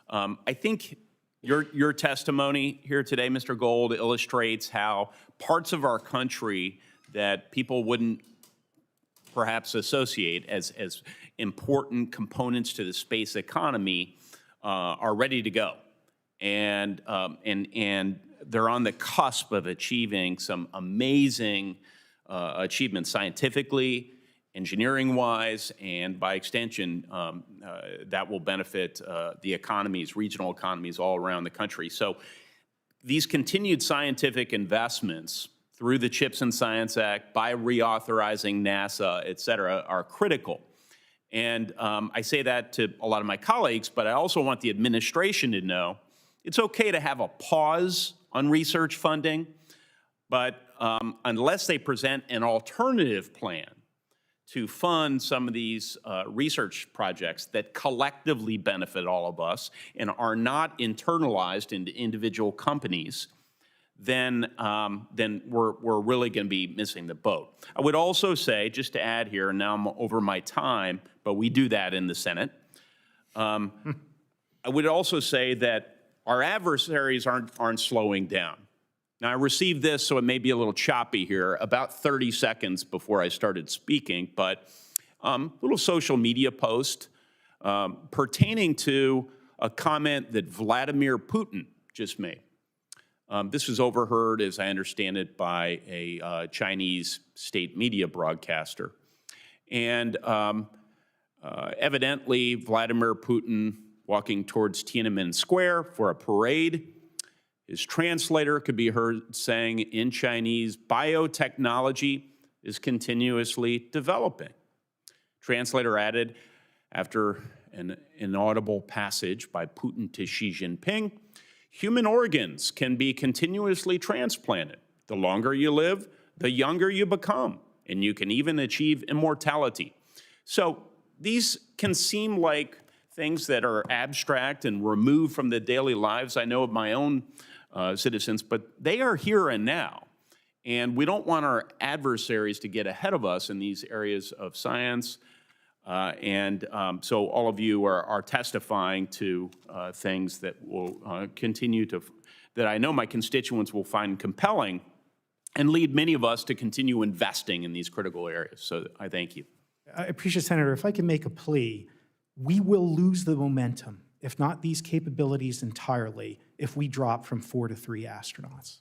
I think your testimony here today, Mr. Gold, illustrates how parts of our country that people wouldn't perhaps associate as important components to the space economy are ready to go. And they're on the cusp of achieving some amazing achievements scientifically, engineering-wise, and by extension, that will benefit the economies, regional economies all around the country. So these continued scientific investments through the CHIPS and Science Act, by reauthorizing NASA, et cetera, are critical. And I say that to a lot of my colleagues, but I also want the administration to know it's okay to have a pause on research funding, but unless they present an alternative plan to fund some of these research projects that collectively benefit all of us and are not internalized into individual companies, then we're really going to be missing the boat. I would also say, just to add here, and now I'm over my time, but we do that in the Senate. I would also say that our adversaries aren't slowing down. Now, I received this, so it may be a little choppy here, about 30 seconds before I started speaking, but little social media post pertaining to a comment that Vladimir Putin just made. This was overheard, as I understand it, by a Chinese state media broadcaster. And evidently, Vladimir Putin walking towards Tiananmen Square for a parade. His translator could be heard saying in Chinese, biotechnology is continuously developing. Translator added, after an inaudible passage by Putin to Xi Jinping, human organs can be continuously transplanted. The longer you live, the younger you become, and you can even achieve immortality. So these can seem like things that are abstract and removed from the daily lives, I know, of my own citizens, but they are here and now. And we don't want our adversaries to get ahead of us in these areas of science. So all of you are testifying to things that will continue to, that I know my constituents will find compelling and lead many of us to continue investing in these critical areas. So I thank you. I appreciate, Senator, if I can make a plea, we will lose the momentum, if not these capabilities entirely, if we drop from 4 to 3 astronauts.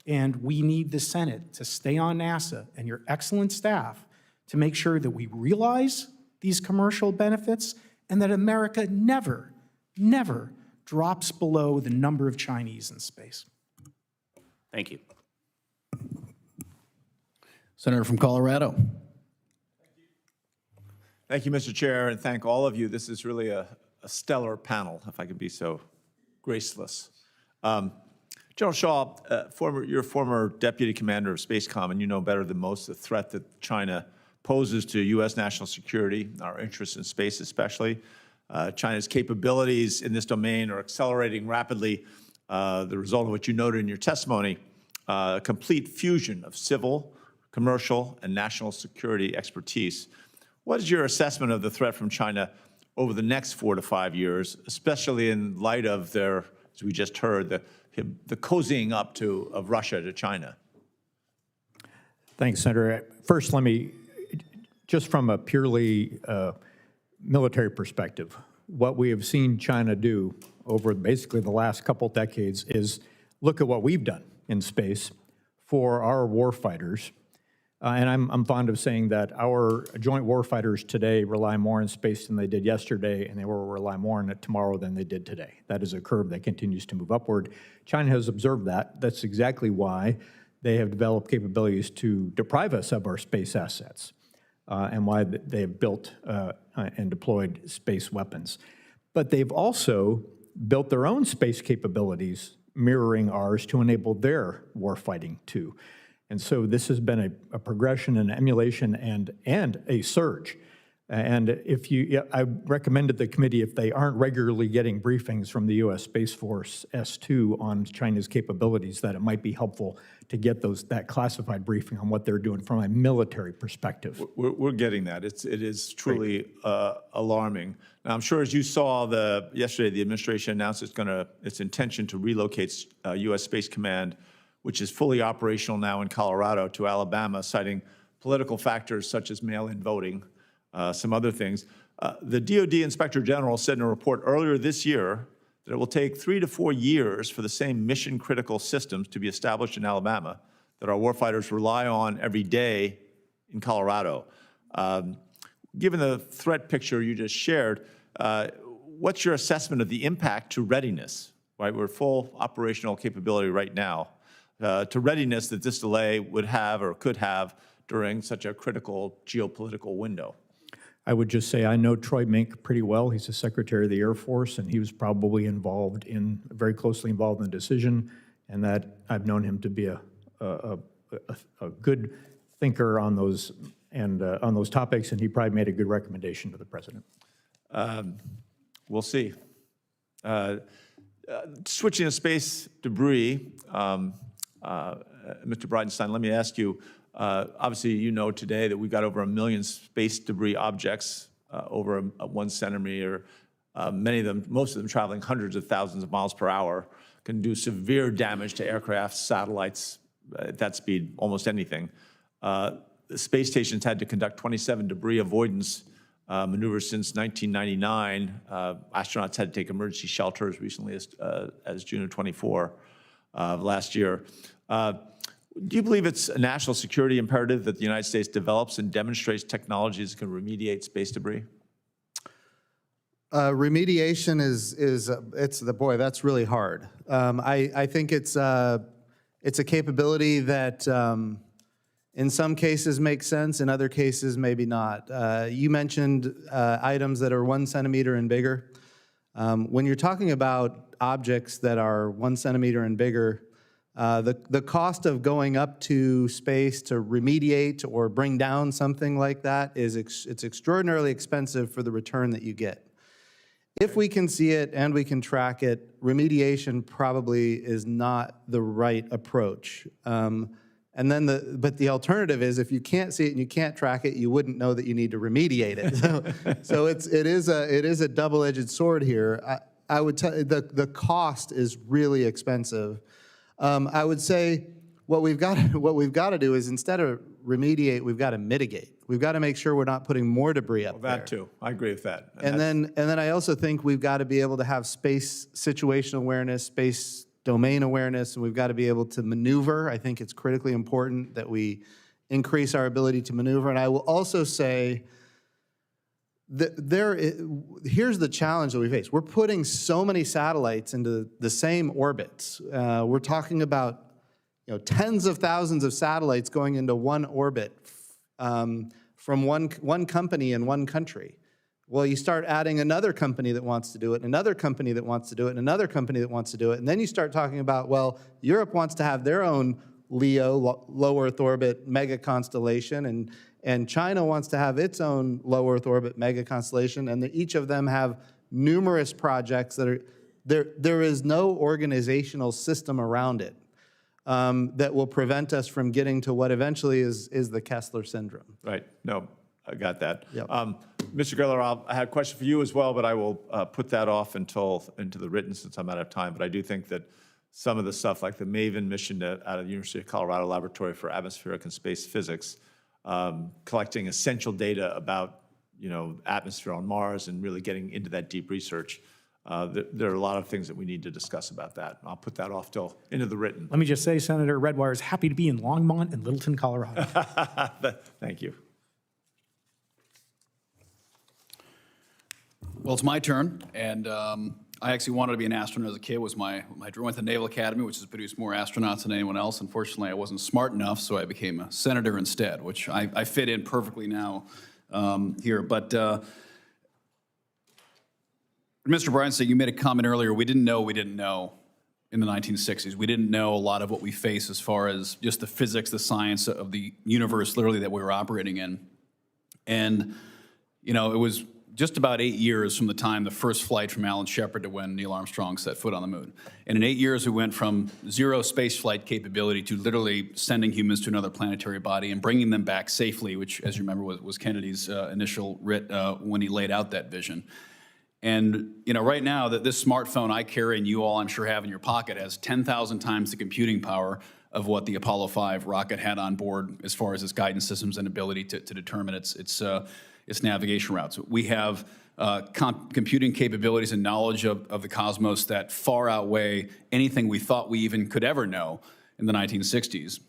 And we need the Senate to stay on NASA and your excellent staff to make sure that we realize these commercial benefits and that America never, never drops below the number of Chinese in space. Thank you. Senator from Colorado. Thank you, Mr. Chair, and thank all of you. This is really a stellar panel, if I could be so graceless. General Shaw, you're former deputy commander of Spacecom, and you know better than most the threat that China poses to U.S. national security, our interests in space especially. China's capabilities in this domain are accelerating rapidly, the result of what you noted in your testimony, a complete fusion of civil, commercial, and national security expertise. What is your assessment of the threat from China over the next 4 to 5 years, especially in light of their, as we just heard, the cozying up of Russia to China? Thanks, Senator. First, let me, just from a purely military perspective, what we have seen China do over basically the last couple decades is look at what we've done in space for our warfighters. And I'm fond of saying that our joint warfighters today rely more on space than they did yesterday, and they will rely more on it tomorrow than they did today. That is a curve that continues to move upward. China has observed that. That's exactly why they have developed capabilities to deprive us of our space assets, and why they have built and deployed space weapons. But they've also built their own space capabilities mirroring ours to enable their warfighting too. And so this has been a progression and emulation and a surge. And I recommended the committee, if they aren't regularly getting briefings from the U.S. Space Force S2 on China's capabilities, that it might be helpful to get that classified briefing on what they're doing from a military perspective. We're getting that. It is truly alarming. Now, I'm sure as you saw yesterday, the administration announced its intention to relocate U.S. Space Command, which is fully operational now in Colorado, to Alabama, citing political factors such as mail-in voting, some other things. The DoD Inspector General said in a report earlier this year that it will take 3 to 4 years for the same mission-critical systems to be established in Alabama that our warfighters rely on every day in Colorado. Given the threat picture you just shared, what's your assessment of the impact to readiness? Right, we're full operational capability right now. To readiness that this delay would have or could have during such a critical geopolitical window? I would just say I know Troy Mink pretty well. He's the Secretary of the Air Force, and he was probably very closely involved in the decision, and that I've known him to be a good thinker on those topics, and he probably made a good recommendation to the president. We'll see. Switching to space debris, Mr. Bridenstine, let me ask you, obviously you know today that we've got over 1 million space debris objects over 1 centimeter, most of them traveling hundreds of thousands of miles per hour, can do severe damage to aircraft, satellites, at that speed, almost anything. The space station's had to conduct 27 debris avoidance maneuvers since 1999. Astronauts had to take emergency shelter as recently as June of 24 last year. Do you believe it's a national security imperative that the United States develops and demonstrates technologies that can remediate space debris? Remediation that's really hard. I think it's a capability that in some cases makes sense, in other cases maybe not. You mentioned items that are 1 centimeter and bigger. When you're talking about objects that are 1 centimeter and bigger, the cost of going up to space to remediate or bring down something like that it's extraordinarily expensive for the return that you get. If we can see it and we can track it, remediation probably is not the right approach. But the alternative is if you can't see it and you can't track it, you wouldn't know that you need to remediate it. So it is a double-edged sword here. I would tell you the cost is really expensive. I would say what we've got to do is instead of remediate, we've got to mitigate. We've got to make sure we're not putting more debris up there. That too, I agree with that. And then I also think we've got to be able to have space situational awareness, space domain awareness, and we've got to be able to maneuver. I think it's critically important that we increase our ability to maneuver. And I will also say that here's the challenge that we face. We're putting so many satellites into the same orbits. We're talking about tens of thousands of satellites going into one orbit from one company in one country. Well, you start adding another company that wants to do it, another company that wants to do it, and another company that wants to do it. And then you start talking about, well, Europe wants to have their own LEO, low Earth orbit mega constellation, and China wants to have its own low Earth orbit mega constellation, and each of them have numerous projects that are, there is no organizational system around it that will prevent us from getting to what eventually is the Kessler syndrome. Right, no, I got that. Yep. Mr. Geller, I had a question for you as well, but I will put that off into the written since I'm out of time. But I do think that some of the stuff like the MAVEN mission out of the University of Colorado Laboratory for Atmospheric and Space Physics, collecting essential data about, atmosphere on Mars and really getting into that deep research. There are a lot of things that we need to discuss about that. I'll put that off till into the written. Let me just say, Senator Redwire is happy to be in Longmont and Littleton, Colorado. Thank you. Well, it's my turn, and I actually wanted to be an astronaut as a kid. Was my dream. Went to Naval Academy, which has produced more astronauts than anyone else. Unfortunately, I wasn't smart enough, so I became a senator instead, which I fit in perfectly now here. But Mr. Bridenstine, you made a comment earlier. We didn't know in the 1960s. We didn't know a lot of what we face as far as just the physics, the science of the universe, literally, that we were operating in. And, it was just about 8 years from the time the first flight from Alan Shepard to when Neil Armstrong set foot on the moon. And in 8 years, we went from zero space flight capability to literally sending humans to another planetary body and bringing them back safely, which, as you remember, was Kennedy's initial writ when he laid out that vision. And, right now, this smartphone I carry and you all, I'm sure, have in your pocket has 10,000 times the computing power of what the Apollo 5 rocket had on board as far as its guidance systems and ability to determine its navigation routes. We have computing capabilities and knowledge of the cosmos that far outweigh anything we thought we even could ever know in the 1960s.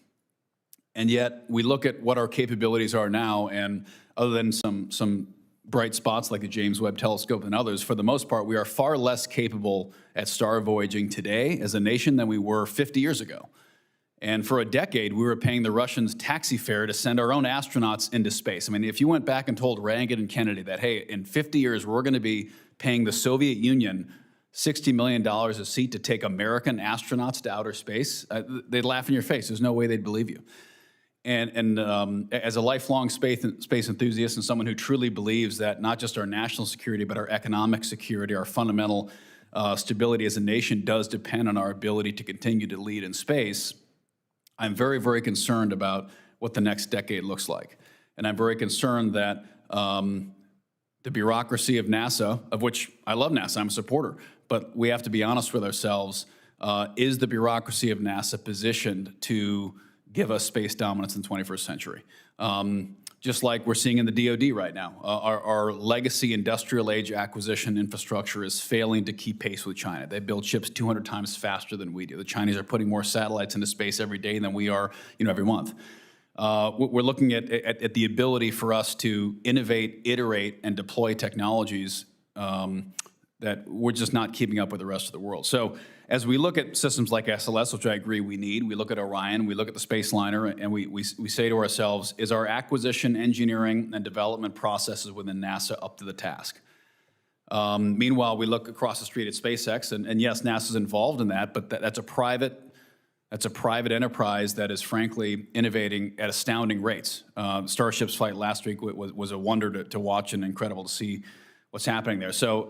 And yet, we look at what our capabilities are now, and other than some bright spots like the James Webb Telescope and others, for the most part, we are far less capable at star voyaging today as a nation than we were 50 years ago. And for a decade, we were paying the Russians taxi fare to send our own astronauts into space. I mean, if you went back and told Reagan and Kennedy that, hey, in 50 years, we're going to be paying the Soviet Union $60 million a seat to take American astronauts to outer space, they'd laugh in your face. There's no way they'd believe you. And as a lifelong space enthusiast and someone who truly believes that not just our national security, but our economic security, our fundamental stability as a nation does depend on our ability to continue to lead in space, I'm very, very concerned about what the next decade looks like. And I'm very concerned that the bureaucracy of NASA, of which I love NASA, I'm a supporter, but we have to be honest with ourselves, is the bureaucracy of NASA positioned to give us space dominance in the 21st century? Just like we're seeing in the DoD right now. Our legacy industrial age acquisition infrastructure is failing to keep pace with China. They build ships 200 times faster than we do. The Chinese are putting more satellites into space every day than we are, every month. We're looking at the ability for us to innovate, iterate, and deploy technologies that we're just not keeping up with the rest of the world. So as we look at systems like SLS, which I agree we need, we look at Orion, we look at the Spaceliner, and we say to ourselves, is our acquisition, engineering, and development processes within NASA up to the task? Meanwhile, we look across the street at SpaceX, and yes, NASA's involved in that, but that's a private enterprise that is frankly innovating at astounding rates. Starship's flight last week was a wonder to watch and incredible to see what's happening there. So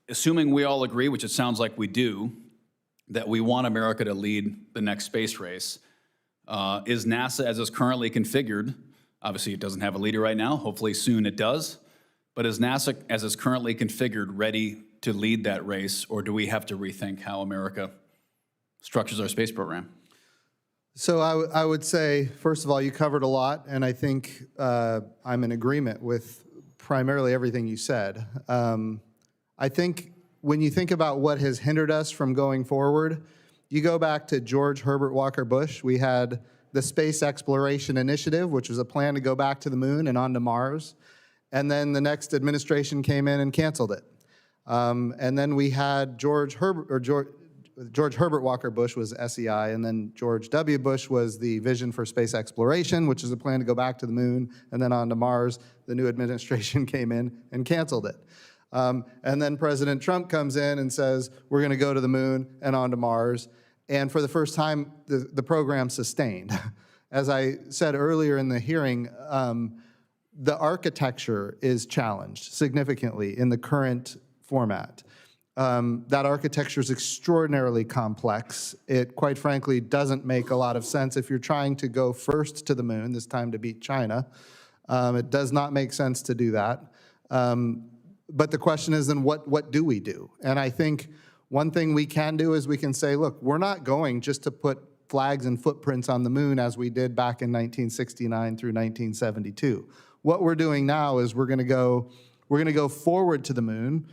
assuming we all agree, which it sounds like we do, that we want America to lead the next space race, is NASA, as it's currently configured, obviously it doesn't have a leader right now, hopefully soon it does, but is NASA, as it's currently configured, ready to lead that race, or do we have to rethink how America structures our space program? So I would say, first of all, you covered a lot, and I think I'm in agreement with primarily everything you said. I think when you think about what has hindered us from going forward, you go back to George Herbert Walker Bush. We had the Space Exploration Initiative, which was a plan to go back to the moon and onto Mars. And then the next administration came in and canceled it. And then we had George Herbert Walker Bush was SEI, and then George W. Bush was the Vision for Space Exploration, which is a plan to go back to the moon and then on to Mars. The new administration came in and canceled it. And then President Trump comes in and says, we're going to go to the moon and on to Mars. And for the first time, the program sustained. As I said earlier in the hearing, the architecture is challenged significantly in the current format. That architecture is extraordinarily complex. It, quite frankly, doesn't make a lot of sense if you're trying to go first to the moon, this time to beat China. It does not make sense to do that. But the question is, then what do we do? And I think one thing we can do is we can say, look, we're not going just to put flags and footprints on the moon as we did back in 1969 through 1972. What we're doing now is we're going to go forward to the moon.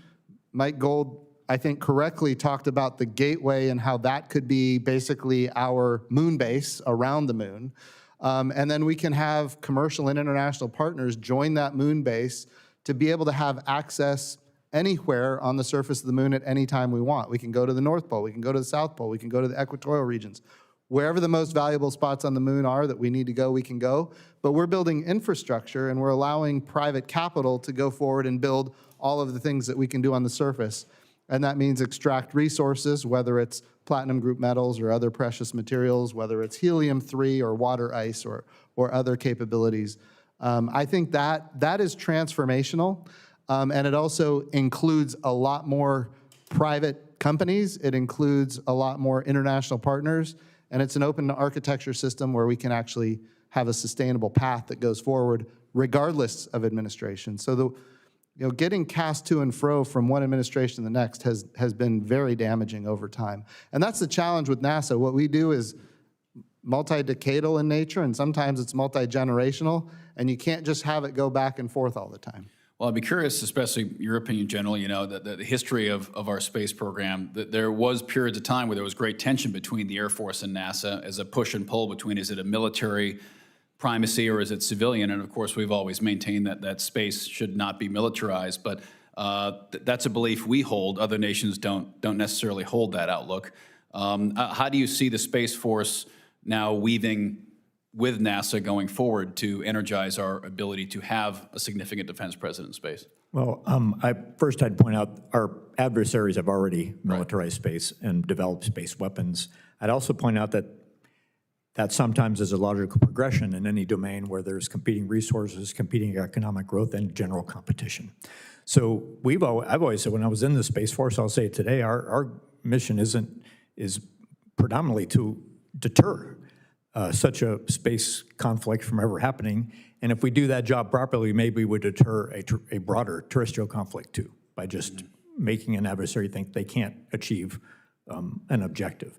Mike Gold, I think, correctly talked about the gateway and how that could be basically our moon base around the moon. And then we can have commercial and international partners join that moon base to be able to have access anywhere on the surface of the moon at any time we want. We can go to the North Pole, we can go to the South Pole, we can go to the equatorial regions. Wherever the most valuable spots on the moon are that we need to go, we can go. But we're building infrastructure and we're allowing private capital to go forward and build all of the things that we can do on the surface. And that means extract resources, whether it's platinum group metals or other precious materials, whether it's helium-3 or water ice or other capabilities. I think that is transformational. And it also includes a lot more private companies. It includes a lot more international partners. And it's an open architecture system where we can actually have a sustainable path that goes forward regardless of administration. So getting cast to and fro from one administration to the next has been very damaging over time. And that's the challenge with NASA. What we do is multi-decadal in nature, and sometimes it's multi-generational, and you can't just have it go back and forth all the time. Well, I'd be curious, especially your opinion generally, the history of our space program, that there was periods of time where there was great tension between the Air Force and NASA as a push and pull between, is it a military primacy or is it civilian? And of course, we've always maintained that space should not be militarized, but that's a belief we hold. Other nations don't necessarily hold that outlook. How do you see the Space Force now weaving with NASA going forward to energize our ability to have a significant defense presence in space? Well, I'd point out our adversaries have already militarized space and developed space weapons. I'd also point out that sometimes is a logical progression in any domain where there's competing resources, competing economic growth, and general competition. So I've always said, when I was in the Space Force, I'll say it today, our mission is predominantly to deter such a space conflict from ever happening. And if we do that job properly, maybe we would deter a broader terrestrial conflict too, by just making an adversary think they can't achieve an objective.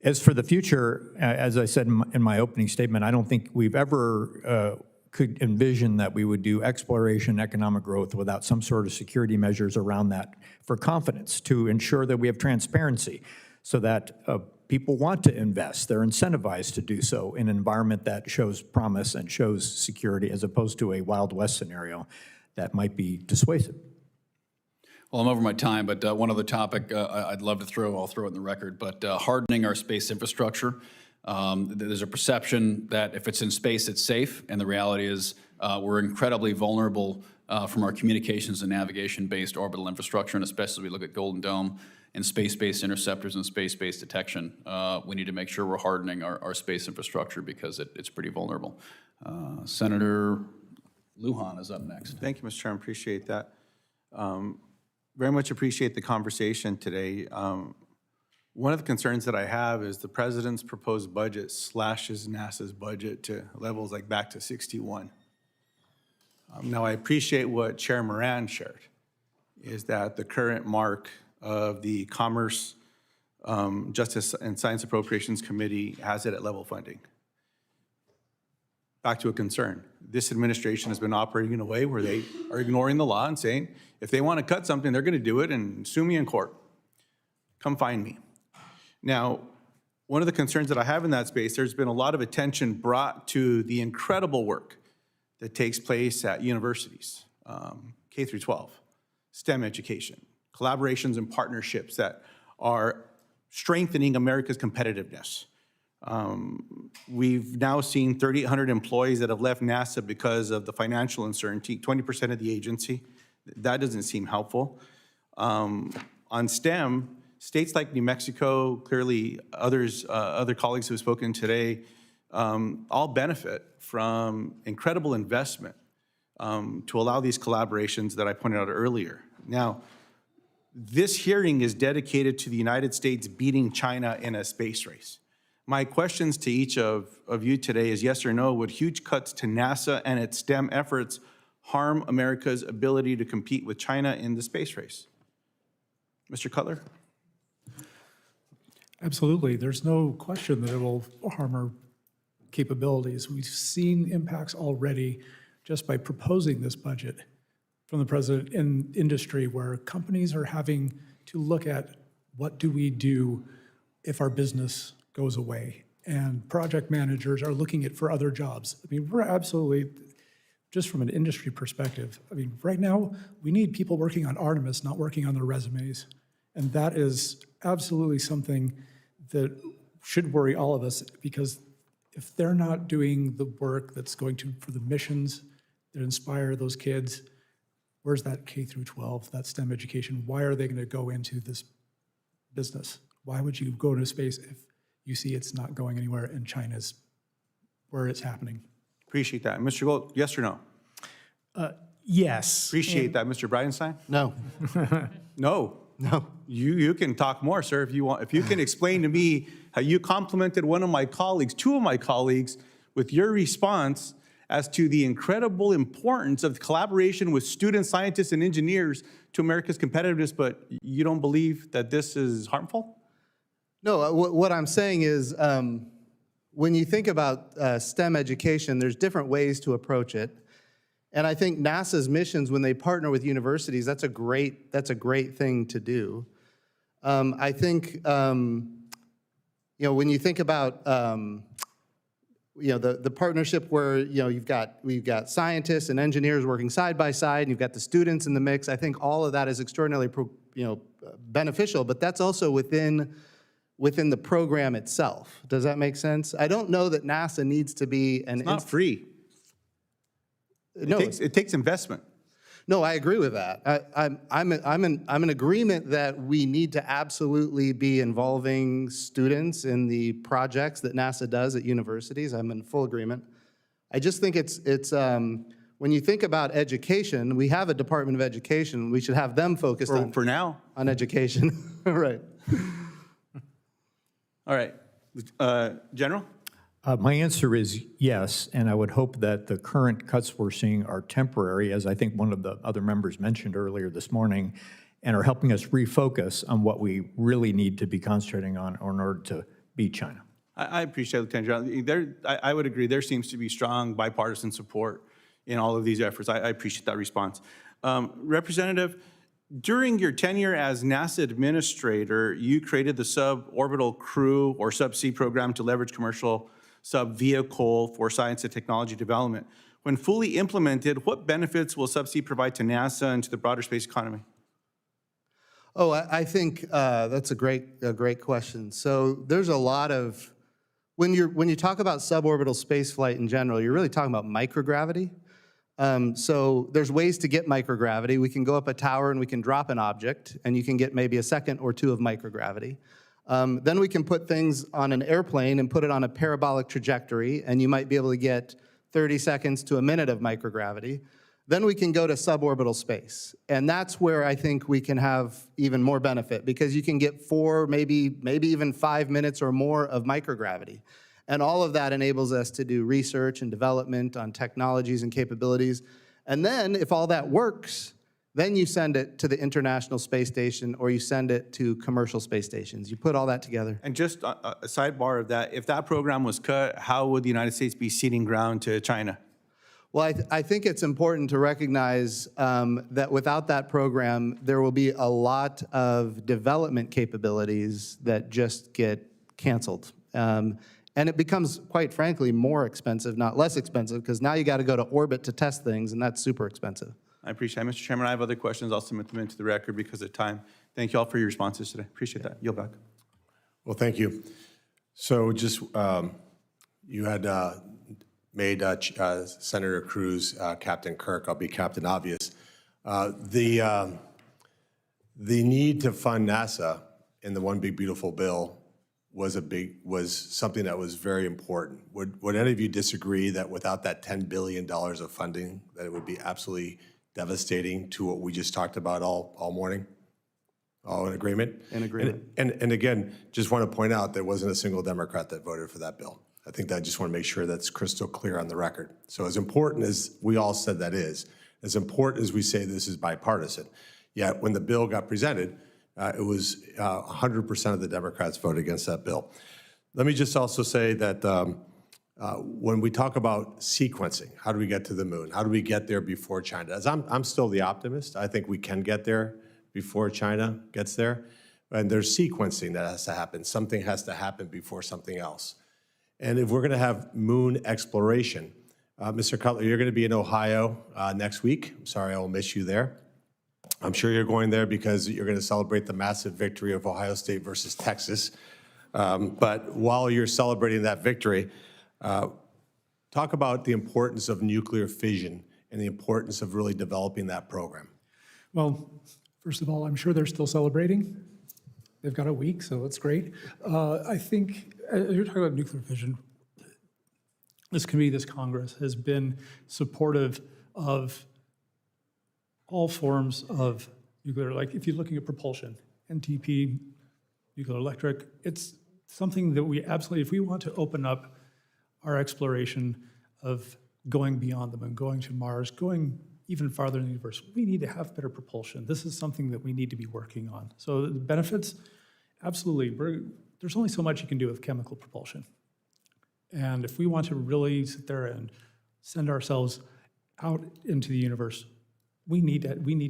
As for the future, as I said in my opening statement, I don't think we've ever could envision that we would do exploration, economic growth without some sort of security measures around that for confidence, to ensure that we have transparency so that people want to invest. They're incentivized to do so in an environment that shows promise and shows security, as opposed to a Wild West scenario that might be dissuasive. Well, I'm over my time, but one other topic I'd love to I'll throw it in the record, but hardening our space infrastructure. There's a perception that if it's in space, it's safe, and the reality is we're incredibly vulnerable from our communications and navigation-based orbital infrastructure, and especially as we look at Golden Dome and space-based interceptors and space-based detection. We need to make sure we're hardening our space infrastructure because it's pretty vulnerable. Senator Lujan is up next. Thank you, Mr. Chairman. Appreciate that. Very much appreciate the conversation today. One of the concerns that I have is the president's proposed budget slashes NASA's budget to levels like back to 61. Now, I appreciate what Chair Moran shared, is that the current mark of the Commerce, Justice, and Science Appropriations Committee has it at level funding. Back to a concern. This administration has been operating in a way where they are ignoring the law and saying, if they want to cut something, they're going to do it and sue me in court. Come find me. Now, one of the concerns that I have in that space, there's been a lot of attention brought to the incredible work that takes place at universities, K through 12, STEM education, collaborations and partnerships that are strengthening America's competitiveness. We've now seen 3,800 employees that have left NASA because of the financial uncertainty, 20% of the agency. That doesn't seem helpful. On STEM, states like New Mexico, clearly others, other colleagues who have spoken today, all benefit from incredible investment to allow these collaborations that I pointed out earlier. Now, this hearing is dedicated to the United States beating China in a space race. My questions to each of you today is yes or no, would huge cuts to NASA and its STEM efforts harm America's ability to compete with China in the space race? Mr. Cutler? Absolutely. There's no question that it will harm our capabilities. We've seen impacts already just by proposing this budget from the president in industry, where companies are having to look at what do we do if our business goes away. And project managers are looking at for other jobs. I mean, we're absolutely, just from an industry perspective, I mean, right now, we need people working on Artemis, not working on their resumes. And that is absolutely something that should worry all of us, because if they're not doing the work that's going to, for the missions that inspire those kids, where's that K through 12, that STEM education? Why are they going to go into this business? Why would you go into space if you see it's not going anywhere and China's where it's happening? Appreciate that. Mr. Gold, yes or no? Yes. Appreciate that. Mr. Bridenstine? No. No. No. You can talk more, sir, if you want. If you can explain to me how you complimented one of my colleagues, two of my colleagues, with your response as to the incredible importance of collaboration with students, scientists, and engineers to America's competitiveness, but you don't believe that this is harmful? No, what I'm saying is when you think about STEM education, there's different ways to approach it. And I think NASA's missions, when they partner with universities, that's a great thing to do. I think, when you think about, the partnership where, we've got scientists and engineers working side by side, and you've got the students in the mix, I think all of that is extraordinarily, beneficial, but that's also within the program itself. Does that make sense? I don't know that NASA needs to be an... It's not free. No, it takes investment. No, I agree with that. I'm in agreement that we need to absolutely be involving students in the projects that NASA does at universities. I'm in full agreement. I just think it's when you think about education, we have a Department of Education. We should have them focused for now on education. Right. All right. General? My answer is yes, and I would hope that the current cuts we're seeing are temporary, as I think one of the other members mentioned earlier this morning, and are helping us refocus on what we really need to be concentrating on in order to beat China. I appreciate Lieutenant General. I would agree. There seems to be strong bipartisan support in all of these efforts. I appreciate that response. Representative, during your tenure as NASA administrator, you created the Suborbital Crew or Subsea program to leverage commercial sub-vehicle for science and technology development. When fully implemented, what benefits will Subsea provide to NASA and to the broader space economy? Oh, I think that's a great question. So there's a lot of, when you talk about suborbital space flight in general, you're really talking about microgravity. So there's ways to get microgravity. We can go up a tower and we can drop an object, and you can get maybe a second or two of microgravity. Then we can put things on an airplane and put it on a parabolic trajectory, and you might be able to get 30 seconds to a minute of microgravity. Then we can go to suborbital space, and that's where I think we can have even more benefit, because you can get 4, maybe even 5 minutes or more of microgravity. And all of that enables us to do research and development on technologies and capabilities. And then if all that works, then you send it to the International Space Station, or you send it to commercial space stations. You put all that together. And just a sidebar of that, if that program was cut, how would the United States be ceding ground to China? Well, I think it's important to recognize that without that program, there will be a lot of development capabilities that just get canceled. And it becomes, quite frankly, more expensive, not less expensive, because now you got to go to orbit to test things, and that's super expensive. I appreciate it. Mr. Chairman, I have other questions. I'll submit them into the record because of time. Thank you all for your responses today. Appreciate that. Yield back. Well, thank you. So just, you had made Senator Cruz Captain Kirk. I'll be Captain Obvious. The need to fund NASA in the One Big Beautiful Bill was something that was very important. Would any of you disagree that without that $10 billion of funding, that it would be absolutely devastating to what we just talked about all morning? All in agreement? In agreement. And again, just want to point out there wasn't a single Democrat that voted for that bill. I think that I just want to make sure that's crystal clear on the record. So as important as we all said that is, as important as we say this is bipartisan, yet when the bill got presented, it was 100% of the Democrats voted against that bill. Let me just also say that when we talk about sequencing, how do we get to the moon? How do we get there before China? As I'm still the optimist. I think we can get there before China gets there. And there's sequencing that has to happen. Something has to happen before something else. And if we're going to have moon exploration, Mr. Cutler, you're going to be in Ohio next week. I'm sorry I will miss you there. I'm sure you're going there because you're going to celebrate the massive victory of Ohio State versus Texas. But while you're celebrating that victory, talk about the importance of nuclear fission and the importance of really developing that program. Well, first of all, I'm sure they're still celebrating. They've got a week, so that's great. I think, as you're talking about nuclear fission, this committee, this Congress, has been supportive of all forms of nuclear. Like if you're looking at propulsion, NTP, nuclear electric, it's something that we absolutely, if we want to open up our exploration of going beyond the moon, going to Mars, going even farther in the universe, we need to have better propulsion. This is something that we need to be working on. So the benefits, absolutely. There's only so much you can do with chemical propulsion. And if we want to really sit there and send ourselves out into the universe, we need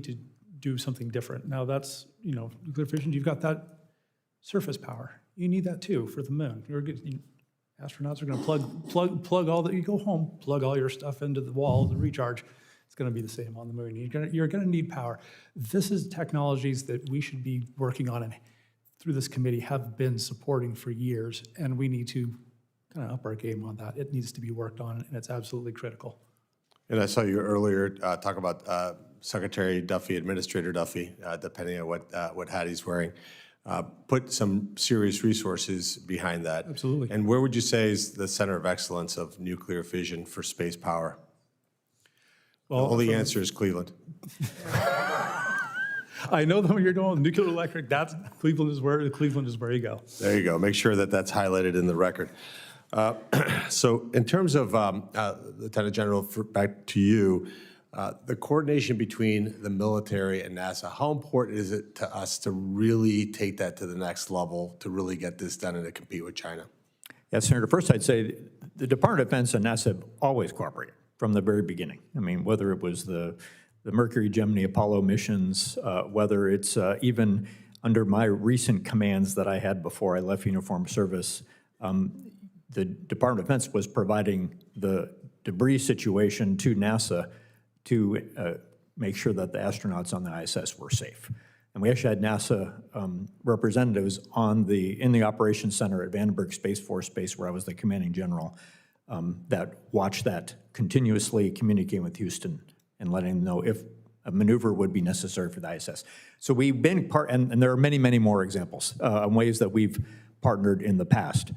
to do something different. Now that's, nuclear fission, you've got that surface power. You need that too for the moon. Astronauts are gonna plug all that, you go home, plug all your stuff into the wall, the recharge. It's gonna be the same on the moon. You're gonna need power. This is technologies that we should be working on and through this committee have been supporting for years, and we need to kind of up our game on that. It needs to be worked on, and it's absolutely critical. And I saw you earlier talk about Secretary Duffy, Administrator Duffy, depending on what hat he's wearing, put some serious resources behind that. Absolutely. And where would you say is the center of excellence of nuclear fission for space power? Well, the only answer is Cleveland. I know that when you're going nuclear electric, Cleveland is where you go. There you go. Make sure that that's highlighted in the record. So in terms of, Lieutenant General, back to you, the coordination between the military and NASA, how important is it to us to really take that to the next level, to really get this done and to compete with China? Yes, Senator. First, I'd say the Department of Defense and NASA have always cooperated from the very beginning. I mean, whether it was the Mercury, Gemini, Apollo missions, whether it's even under my recent commands that I had before I left uniformed service, the Department of Defense was providing the debris situation to NASA to make sure that the astronauts on the ISS were safe. And we actually had NASA representatives in the Operations Center at Vandenberg Space Force Base, where I was the commanding general, that watched that continuously, communicating with Houston and letting them know if a maneuver would be necessary for the ISS. So we've been and there are many, many more examples in ways that we've partnered in the past.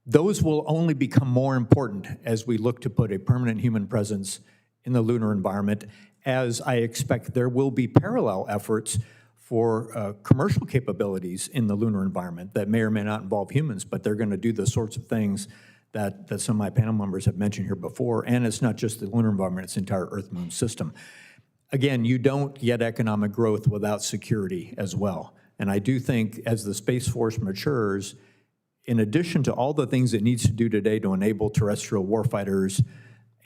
Those will only become more important as we look to put a permanent human presence in the lunar environment, as I expect there will be parallel efforts for commercial capabilities in the lunar environment that may or may not involve humans, but they're going to do the sorts of things that some of my panel members have mentioned here before. And it's not just the lunar environment, it's the entire Earth-Moon system. Again, you don't get economic growth without security as well. And I do think as the Space Force matures, in addition to all the things it needs to do today to enable terrestrial warfighters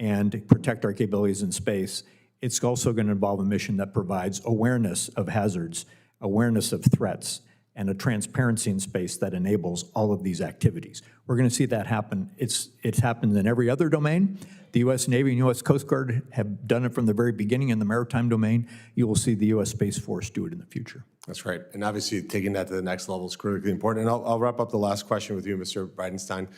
and protect our capabilities in space, it's also going to involve a mission that provides awareness of hazards, awareness of threats, and a transparency in space that enables all of these activities. We're going to see that happen. It's happened in every other domain. The U.S. Navy and U.S. Coast Guard have done it from the very beginning in the maritime domain. You will see the U.S. Space Force do it in the future. That's right. And obviously, taking that to the next level is critically important. And I'll wrap up the last question with you, Mr. Bridenstine.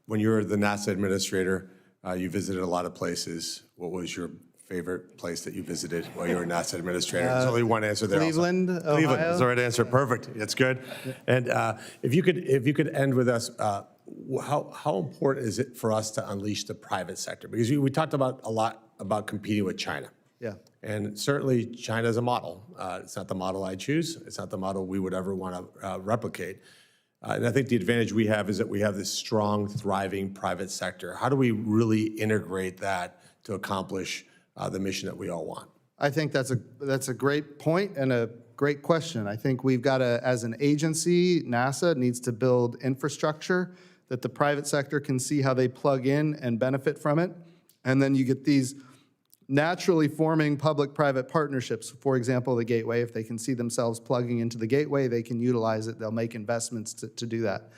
When you were the NASA administrator, you visited a lot of places. What was your favorite place that you visited while you were NASA administrator? There's only one answer there. Cleveland, also. Cleveland Ohio. is the right answer. Perfect. That's good. And if you could end with us, how important is it for us to unleash the private sector? Because we talked about a lot about competing with China. Yeah. And certainly China is a model. It's not the model I choose. It's not the model we would ever want to replicate. And I think the advantage we have is that we have this strong, thriving private sector. How do we really integrate that to accomplish the mission that we all want? I think that's a great point and a great question. I think we've got to, as an agency, NASA needs to build infrastructure that the private sector can see how they plug in and benefit from it. And then you get these naturally forming public-private partnerships. For example, the Gateway, if they can see themselves plugging into the Gateway, they can utilize it. They'll make investments to do that.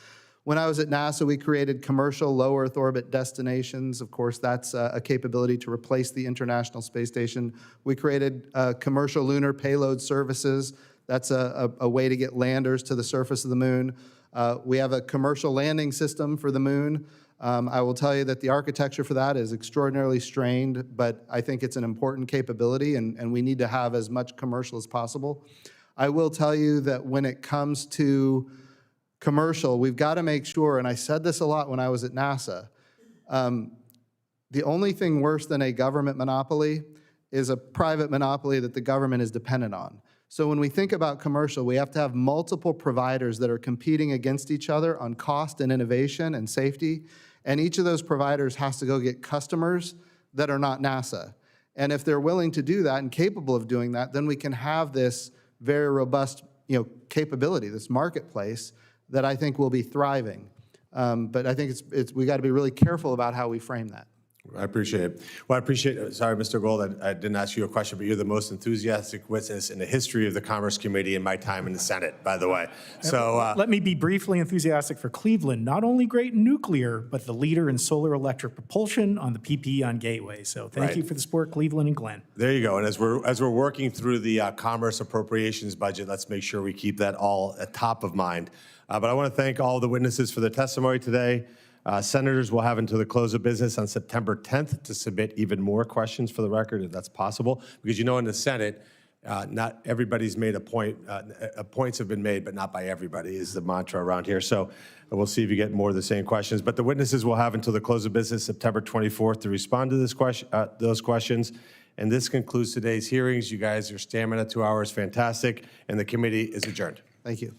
When I was at NASA, we created commercial low Earth orbit destinations. Of course, that's a capability to replace the International Space Station. We created commercial lunar payload services. That's a way to get landers to the surface of the moon. We have a commercial landing system for the moon. I will tell you that the architecture for that is extraordinarily strained, but I think it's an important capability, and we need to have as much commercial as possible. I will tell you that when it comes to commercial, we've got to make sure, and I said this a lot when I was at NASA, the only thing worse than a government monopoly is a private monopoly that the government is dependent on. So when we think about commercial, we have to have multiple providers that are competing against each other on cost and innovation and safety, and each of those providers has to go get customers that are not NASA. And if they're willing to do that and capable of doing that, then we can have this very robust, capability, this marketplace that I think will be thriving. But I think we got to be really careful about how we frame that. I appreciate it. Well, I appreciate it. Sorry, Mr. Gold, I didn't ask you a question, but you're the most enthusiastic witness in the history of the Commerce Committee in my time in the Senate, by the way. So let me be briefly enthusiastic for Cleveland, not only great in nuclear, but the leader in solar electric propulsion on the PP on Gateway. So thank you for the support, Cleveland and Glenn. there you go. And as we're working through the Commerce Appropriations budget, let's make sure we keep that all at top of mind. But I want to thank all the witnesses for their testimony today. Senators will have until the close of business on September 10th to submit even more questions for the record, if that's possible. Because in the Senate, not everybody's made a point. Points have been made, but not by everybody is the mantra around here. So we'll see if you get more of the same questions. But the witnesses will have until the close of business, September 24th, to respond to those questions. And this concludes today's hearings. You guys, your stamina, 2 hours, fantastic. And the committee is adjourned. Thank you.